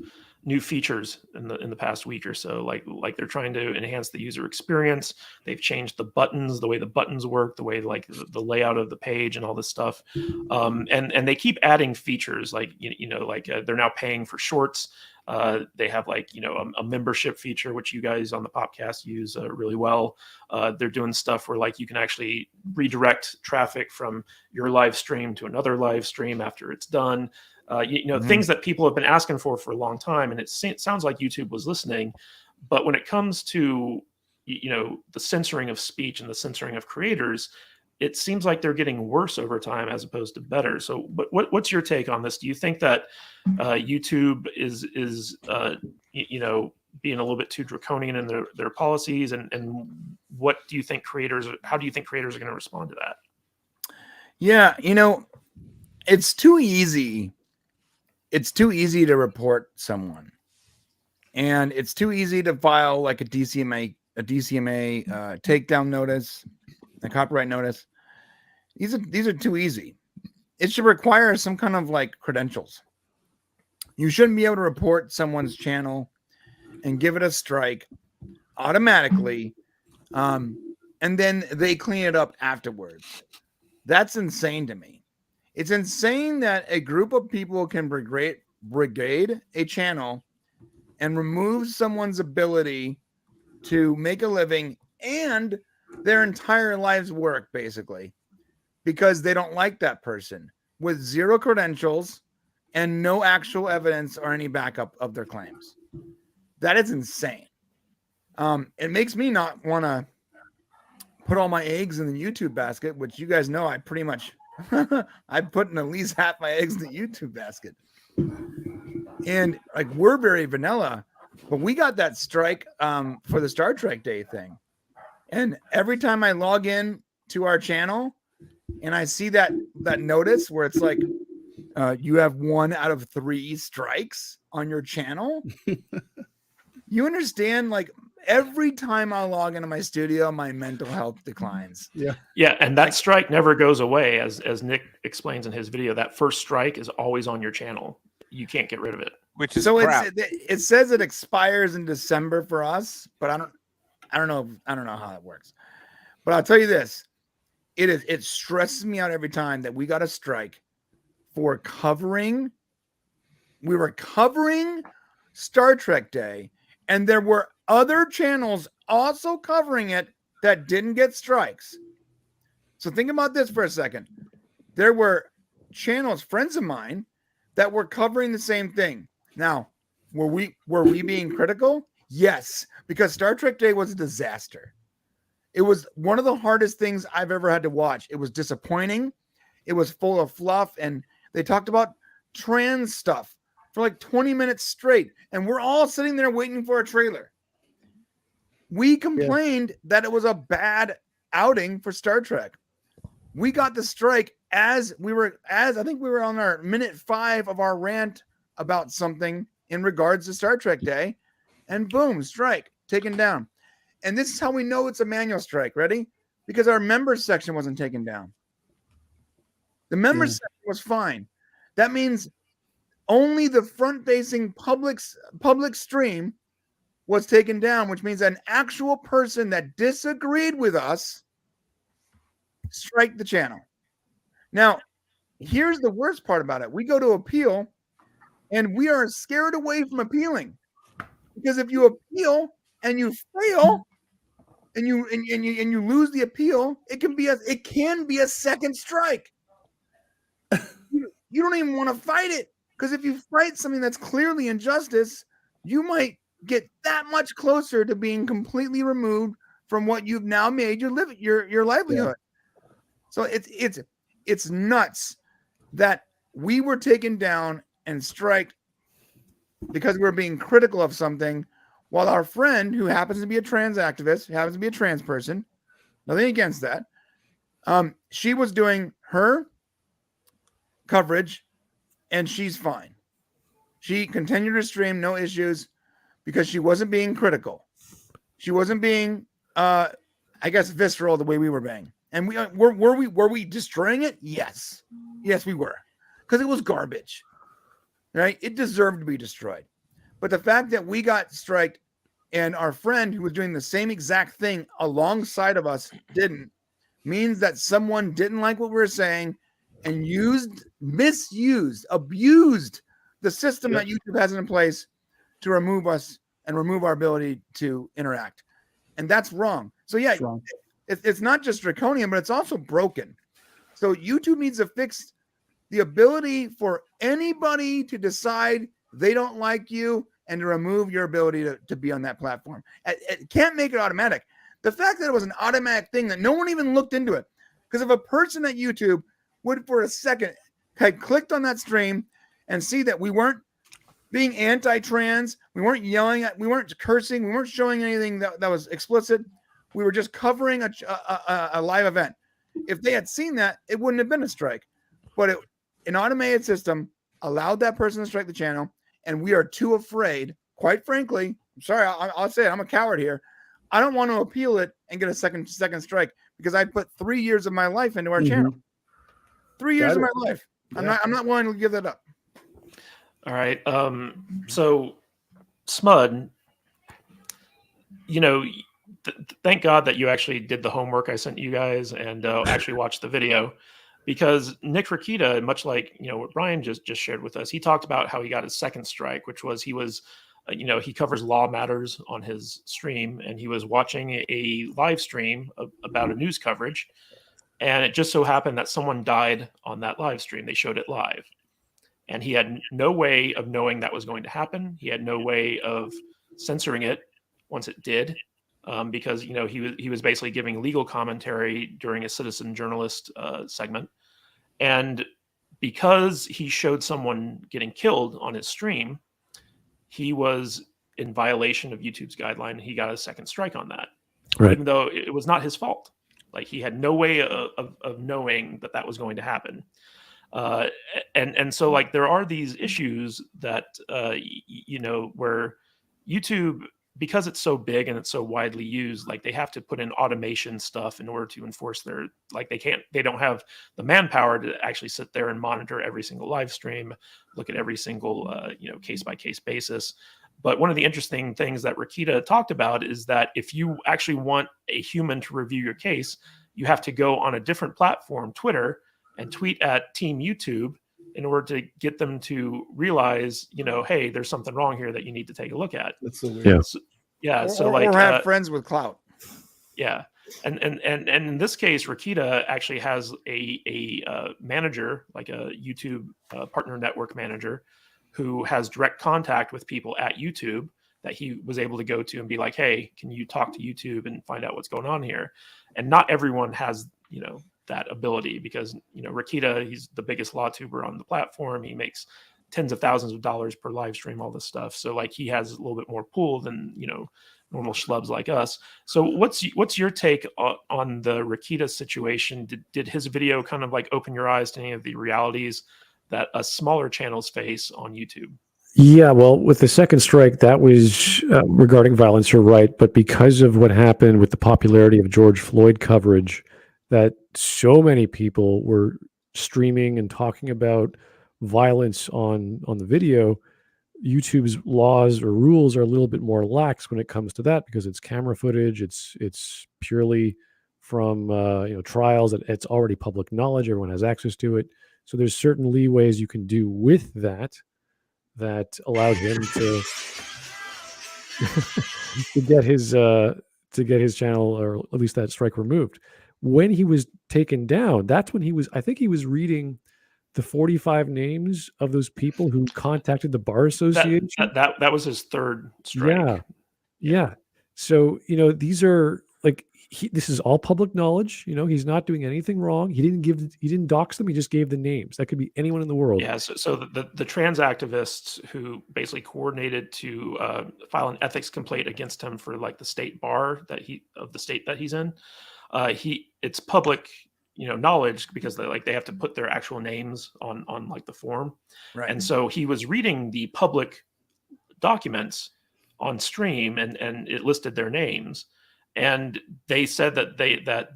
new features in the past week or so? Like they're trying to enhance the user experience. They've changed the buttons, the way the buttons work, the way like the layout of the page and all this stuff. And they keep adding features. Like they're now paying for shorts. They have a membership feature, which you guys on the podcast use really well. They're doing stuff where like you can actually redirect traffic from your live stream to another live stream after it's done. Things that people have been asking for a long time. And it sounds like YouTube was listening. But when it comes to, the censoring of speech and the censoring of creators, it seems like they're getting worse over time as opposed to better. So what's your take on this? Do you think that YouTube is being a little bit too draconian in their policies? And what do you think how do you think creators are going to respond to that? Yeah, it's too easy. It's too easy to report someone. And it's too easy to file like a DCMA takedown notice, a copyright notice. These are too easy. It should require some kind of like credentials. You shouldn't be able to report someone's channel and give it a strike automatically, and then they clean it up afterwards. That's insane to me. It's insane that a group of people can brigade a channel and remove someone's ability to make a living and their entire life's work, basically, because they don't like that person, with zero credentials and no actual evidence or any backup of their claims. That is insane. It makes me not want to put all my eggs in the YouTube basket, which you guys know I pretty much I put in at least half my eggs in the YouTube basket. And like, we're very vanilla, but we got that strike for the Star Trek Day thing. And every time I log in to our channel and I see that notice where it's like, you have 1 out of 3 strikes on your channel. You understand, like, every time I log into my studio, my mental health declines. Yeah, and that strike never goes away, as Nick explains in his video. That first strike is always on your channel. You can't get rid of it. Which is so crap. It says it expires in December for us, but I don't know how it works. But I'll tell you this: it stresses me out every time that we got a strike for covering. We were covering Star Trek Day, and there were other channels also covering it that didn't get strikes. So think about this for a second. There were channels, friends of mine, that were covering the same thing. Now, were we being critical? Yes, because Star Trek Day was a disaster. It was one of the hardest things I've ever had to watch. It was disappointing. It was full of fluff, and they talked about trans stuff for like 20 minutes straight, and we're all sitting there waiting for a trailer. We complained that it was a bad outing for Star Trek. We got the strike as I think we were on our minute 5 of our rant about something in regards to Star Trek Day, and boom, strike. taken down. And this is how we know it's a manual strike. Ready? Because our members section wasn't taken down. The members section was fine. That means only the front-facing public stream was taken down, which means an actual person that disagreed with us strike the channel. Now, here's the worst part about it. We go to appeal, and we are scared away from appealing. Because if you appeal and you fail, and you lose the appeal, it can be a second strike. You don't even want to fight it, because if you fight something that's clearly injustice, you might get that much closer to being completely removed from what you've now made your livelihood. Yeah. So it's nuts that we were taken down and striked because we were being critical of something, while our friend, who happens to be a trans activist, who happens to be a trans person, nothing against that, she was doing her coverage and she's fine. She continued to stream, no issues, because she wasn't being critical. She wasn't being, I guess, visceral the way we were being. And were we destroying it? Yes, we were, because it was garbage, right? It deserved to be destroyed. But the fact that we got striked and our friend who was doing the same exact thing alongside of us didn't, means that someone didn't like what we were saying and misused, abused the system that YouTube has in place to remove us and remove our ability to interact. And that's wrong. So yeah, it's not just draconian, but it's also broken. So YouTube needs to fix the ability for anybody to decide they don't like you and to remove your ability to be on that platform. It can't make it automatic. The fact that it was an automatic thing that no one even looked into it, because if a person at YouTube would for a second had clicked on that stream and see that we weren't being anti-trans, we weren't yelling at, we weren't cursing, we weren't showing anything that was explicit, we were just covering a live event. If they had seen that, it wouldn't have been a strike. But an automated system allowed that person to strike the channel, and we are too afraid, quite frankly, I'm sorry, I'll say it, I'm a coward here. I don't want to appeal it and get a second strike, because I put 3 years of my life into our channel. 3 years of my life. Yeah. I'm not willing to give that up. All right. So Smud, thank God that you actually did the homework I sent you guys and actually watched the video, because Nick Rekita, much like what Brian just shared with us, he talked about how he got his second strike, which was he was he covers Law Matters on his stream, and he was watching a live stream about a news coverage, and it just so happened that someone died on that live stream. They showed it live, and he had no way of knowing that was going to happen. He had no way of censoring it once it did, because he was basically giving legal commentary during a citizen journalist segment, and because he showed someone getting killed on his stream, he was in violation of YouTube's guideline. He got a second strike on that, right, even though it was not his fault. Like, he had no way of knowing that was going to happen. And so, like, there are these issues that, where YouTube, because it's so big and it's so widely used, like, they have to put in automation stuff in order to enforce their, like, they don't have the manpower to actually sit there and monitor every single live stream, look at every single, case by case basis. But one of the interesting things that Rekita talked about is that if you actually want a human to review your case, you have to go on a different platform, Twitter, and tweet at Team YouTube in order to get them to realize, hey, there's something wrong here that you need to take a look at. That's so weird. Yeah. Or have friends with clout. Yeah. And in this case, Rekita actually has a manager, like a YouTube partner network manager, who has direct contact with people at YouTube that he was able to go to and be like, hey, can you talk to YouTube and find out what's going on here? And not everyone has, that ability, because, Rekita, he's the biggest law tuber on the platform. He makes tens of thousands of dollars per live stream, all this stuff. So, like, he has a little bit more pull than, normal schlubs like us. So what's your take on the Rekita situation? Did his video kind of like open your eyes to any of the realities that smaller channels face on YouTube? Yeah, well, with the second strike, that was regarding violence, you're right. But because of what happened with the popularity of George Floyd coverage, that so many people were streaming and talking about violence on the video, YouTube's laws or rules are a little bit more lax when it comes to that because it's camera footage. It's purely from trials that it's already public knowledge. Everyone has access to it. So there's certain leeways you can do with that allowed him to to get his channel, or at least that strike, removed. When he was taken down, that's when I think he was reading the 45 names of those people who contacted the bar association. That was his third strike. Yeah. So, these are like, this is all public knowledge. He's not doing anything wrong. He didn't dox them. He just gave the names. That could be anyone in the world. Yeah. So the trans activists who basically coordinated to file an ethics complaint against him for like the state bar of the state that he's in, it's public, knowledge because they have to put their actual names on like the form. Right. And so he was reading the public documents on stream and it listed their names. And they said that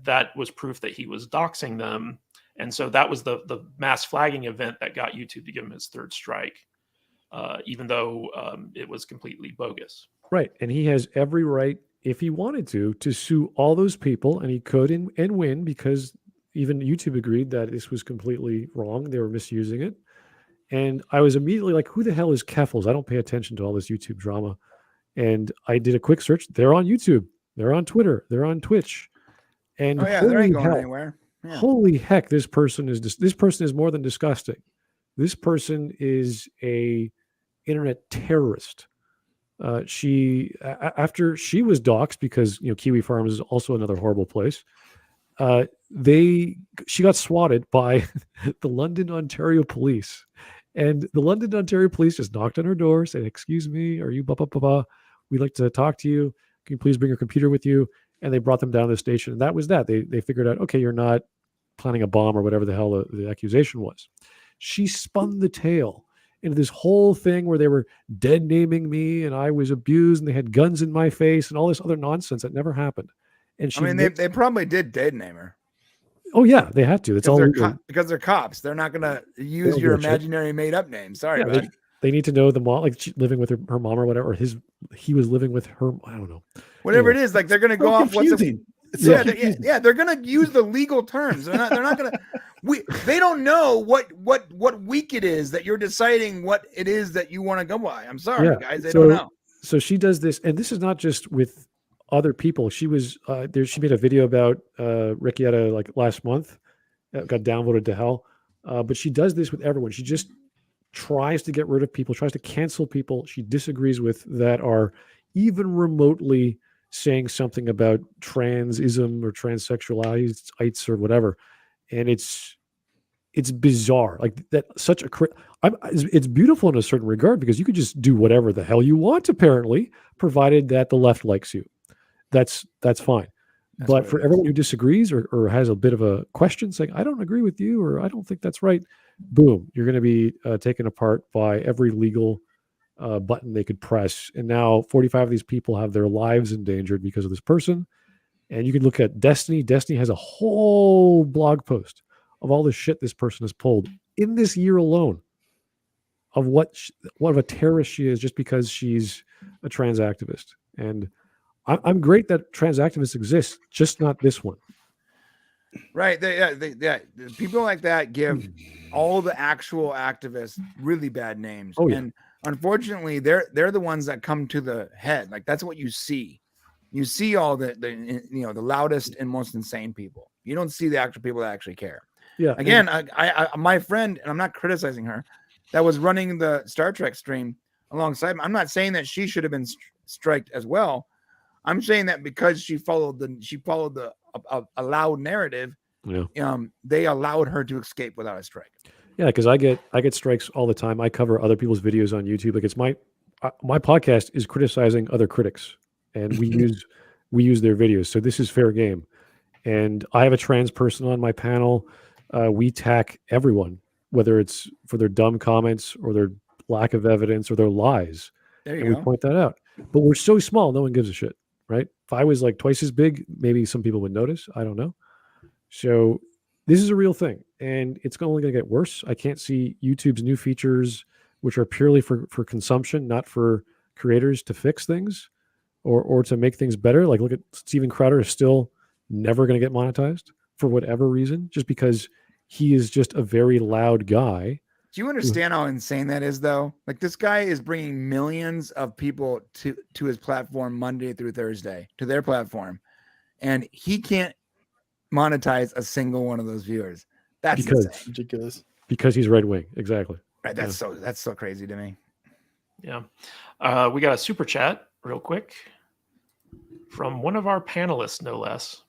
that was proof that he was doxing them. And so that was the mass flagging event that got YouTube to give him his third strike, even though it was completely bogus. Right. And he has every right, if he wanted to sue all those people, and he could and win, because even YouTube agreed that this was completely wrong. They were misusing it. And I was immediately like, who the hell is Keffels? I don't pay attention to all this YouTube drama. And I did a quick search. They're on YouTube. They're on Twitter. They're on Twitch. And they ain't going anywhere. Yeah. Holy heck, this person is more than disgusting. This person is a internet terrorist. After she was doxxed, because Kiwi Farms is also another horrible place. She got swatted by the London, Ontario police, and the London, Ontario police just knocked on her door, said, "Excuse me, are you blah blah blah blah? We'd like to talk to you. Can you please bring your computer with you?" And they brought them down to the station. And that was that. They figured out, okay, you're not planning a bomb or whatever the hell the accusation was. She spun the tale into this whole thing where they were dead naming me and I was abused and they had guns in my face and all this other nonsense that never happened. And they probably did dead name her. Oh yeah, they had to. It's all because they're cops. They're not going to use your imaginary made up name. Sorry, yeah, they need to know the mom, like living with her mom or whatever, or he was living with her. I don't know. Whatever it is, like they're going to go off confusing. They're going to use the legal terms. They're not going to. They don't know what week it is that you're deciding what it is that you want to go by. I'm sorry, guys, they don't know. So she does this, and this is not just with other people. She was there. She made a video about Rekieta like last month. Got downvoted to hell. But she does this with everyone. She just tries to get rid of people, tries to cancel people she disagrees with that are even remotely saying something about transism or transsexualites or whatever. And it's bizarre. Like that, it's beautiful in a certain regard because you could just do whatever the hell you want, apparently, provided that the left likes you. That's fine. But for everyone who disagrees or has a bit of a question saying, I don't agree with you, or I don't think that's right, boom, you're going to be taken apart by every legal button they could press. And now 45 of these people have their lives endangered because of this person. And you can look at Destiny. Destiny has a whole blog post of all the shit this person has pulled in this year alone of what of a terrorist she is just because she's a trans activist. And I'm great that trans activists exist, just not this one. Right. People like that give all the actual activists really bad names. Oh, yeah. And unfortunately, they're the ones that come to the head. Like that's what you see. You see all the loudest and most insane people. You don't see the actual people that actually care. Yeah. Again, I my friend, and I'm not criticizing her, that was running the Star Trek stream alongside me. I'm not saying that she should have been striked as well. I'm saying that because she followed a loud narrative, they allowed her to escape without a strike. Yeah, because I get strikes all the time. I cover other people's videos on YouTube. Like it's my podcast is criticizing other critics, and we use their videos. So this is fair game. And I have a trans person on my panel. We tack everyone, whether it's for their dumb comments or their lack of evidence or their lies. There And you we go. point that out. But we're so small, no one gives a shit, right? If I was like twice as big, maybe some people would notice. I don't know. So this is a real thing, and it's only going to get worse. I can't see YouTube's new features, which are purely for consumption, not for creators to fix things or to make things better. Like, look at Steven Crowder is still never going to get monetized for whatever reason, just because he is just a very loud guy. Do you understand how insane that is, though? Like, this guy is bringing millions of people to his platform Monday through Thursday, to their platform, and he can't monetize a single one of those viewers. That's insane. Ridiculous. Because he's right wing. Exactly. Right, that's so crazy to me. Yeah. We got a super chat real quick from one of our panelists, no less.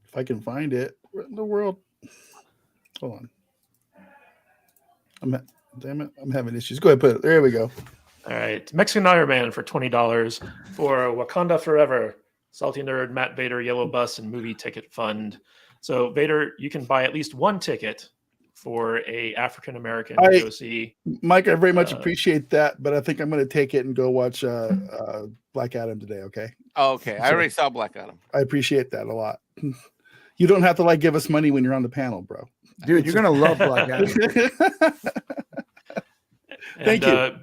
If I can find it, where in the world? Hold on. Damn it, I'm having issues. Go ahead, put it. There we go. All right. Mexican Iron Man for $20 for Wakanda Forever. Salty Nerd, Matt Vader, Yellow Bus, and Movie Ticket Fund. So, Vader, you can buy at least one ticket for a African American to go see. Mike, I very much appreciate that, but I think I'm going to take it and go watch Black Adam today, okay? Oh, okay. I already saw Black Adam. I appreciate that a lot. You don't have to like give us money when you're on the panel, bro. Dude, you're gonna love Black Adam. Thank you.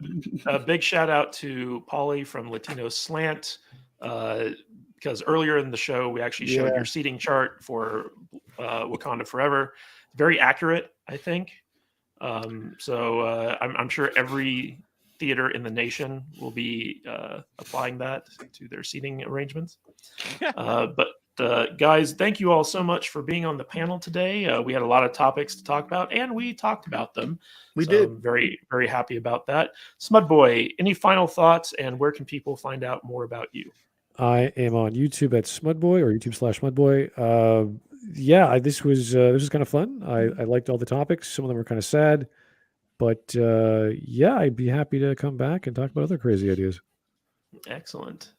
A big shout out to Paulie from Latino Slant, because earlier in the show we actually showed your seating chart for Wakanda Forever. Very accurate, I think. So I'm sure every theater in the nation will be applying that to their seating arrangements. But guys, thank you all so much for being on the panel today. We had a lot of topics to talk about, and we talked about them. We did. I'm very, very happy about that. Smudboy, any final thoughts, and where can people find out more about you? I am on YouTube at Smudboy or YouTube/Smudboy. Yeah, this was kind of fun. I liked all the topics. Some of them were kind of sad, but yeah, I'd be happy to come back and talk about other crazy ideas. Excellent.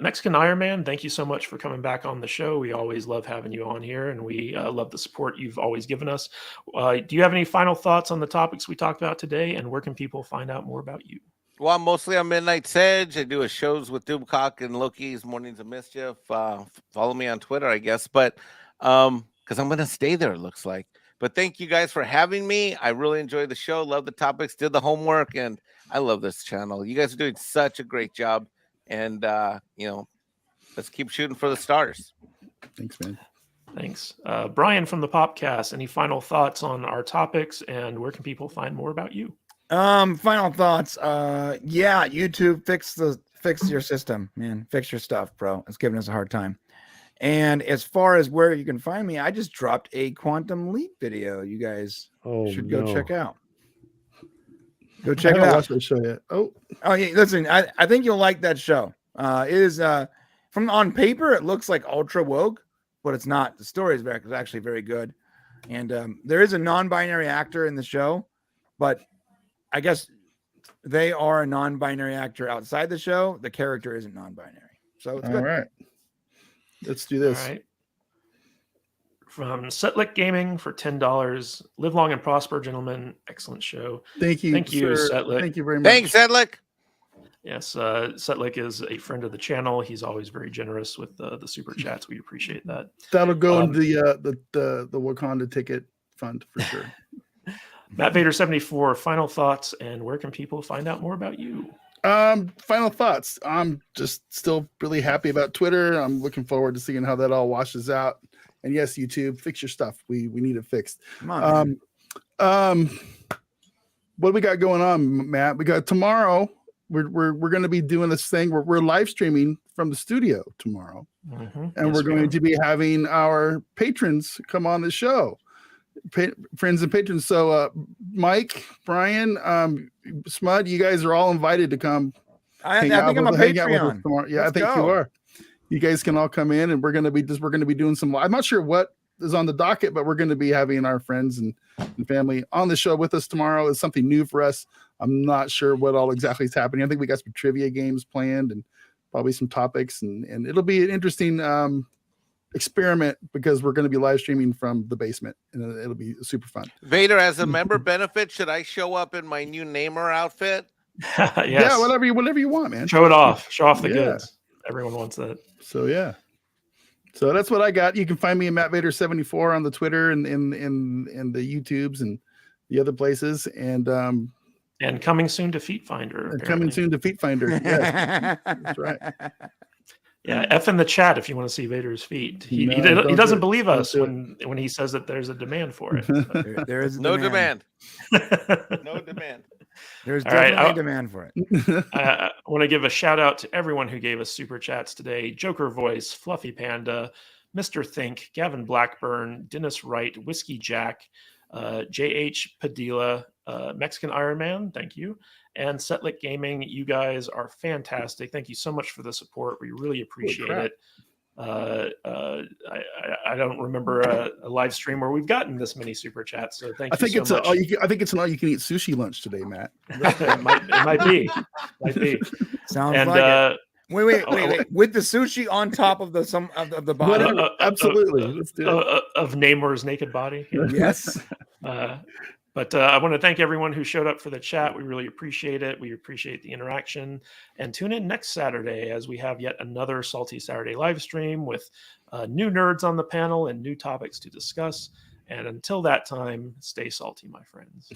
Mexican Iron Man, thank you so much for coming back on the show. We always love having you on here, and we love the support you've always given us. Do you have any final thoughts on the topics we talked about today, and where can people find out more about you? Well, I'm mostly on Midnight's Edge. I do shows with Doomcock and Loki's Mornings of Mischief. Follow me on Twitter, I guess, but because I'm going to stay there, it looks like. But thank you guys for having me. I really enjoyed the show, love the topics, did the homework, and I love this channel. You guys are doing such a great job. And, let's keep shooting for the stars. Thanks, man. Thanks. Brian from the Popcast, any final thoughts on our topics, and where can people find more about you? Final thoughts. Yeah, YouTube, fix your system, man. Fix your stuff, bro. It's giving us a hard time. And as far as where you can find me, I just dropped a Quantum Leap video. You guys should go check out. Go check it out. Watch that show yet. Oh yeah. Listen, I think you'll like that show. It is from on paper, it looks like ultra woke, but it's not. The story is actually very good. And there is a non-binary actor in the show, but I guess they are a non-binary actor outside the show. The character isn't non-binary. So it's good. All right. Let's do this. All right. From Setlick Gaming for $10. Live long and prosper, gentlemen. Excellent show. Thank you. Thank you, sir. Setlick. Thank you very much. Thanks, Sedlick. Yes, Setlick is a friend of the channel. He's always very generous with the super chats. We appreciate that. That'll go in the Wakanda ticket fund for sure. Matt Vader 74. Final thoughts, and where can people find out more about you? Final thoughts. I'm just still really happy about Twitter. I'm looking forward to seeing how that all washes out. And yes, YouTube, fix your stuff. We need it fixed. Come on. What do we got going on, Matt? We got tomorrow. We're going to be doing this thing. We're live streaming from the studio tomorrow, and we're going to be having our patrons come on the show, friends and patrons. So, Mike, Brian, Smud, you guys are all invited to come. I think I'm a Patreon. Yeah, I think you are. You guys can all come in, and we're going to be doing some. I'm not sure what is on the docket, but we're going to be having our friends and family on the show with us tomorrow. It's something new for us. I'm not sure what all exactly is happening. I think we got some trivia games planned and probably some topics, and it'll be an interesting experiment because we're going to be live streaming from the basement, and it'll be super fun. Vader, as a member benefit, should I show up in my new Namer outfit? Yes. Yeah, whatever you want, man. Show it off. Show off the Yeah. goods. Everyone wants that. So yeah. So that's what I got. You can find me at Matt Vader 74 on the Twitter and in the YouTubes and the other places. And coming soon to Feet Finder. coming soon to Feet Finder. Yes, that's right. Yeah, F in the chat if you want to see Vader's feet. He No, doesn't believe Don't us do when he says that there's a demand for it. There is No demand. demand. No demand. There's All right, definitely demand for it. I want to give a shout out to everyone who gave us super chats today: Joker Voice, Fluffy Panda, Mr. Think, Gavin Blackburn, Dennis Wright, Whiskey Jack, J.H. Padilla, Mexican Iron Man, thank you, and Setlick Gaming. You guys are fantastic. Thank you so much for the support. We really appreciate it. I don't remember a live stream where we've gotten this many super chats. So thank you. I think so it's much. I think it's an all you can eat sushi lunch today, Matt. it might be. Sounds And like it. Wait. With the sushi on top of the body. Whatever. Absolutely. Let's do it. Of Namor's naked body. Yeah. Yes. But I want to thank everyone who showed up for the chat. We really appreciate it. We appreciate the interaction. And tune in next Saturday as we have yet another Salty Saturday live stream with new nerds on the panel and new topics to discuss. And until that time, stay salty, my friends.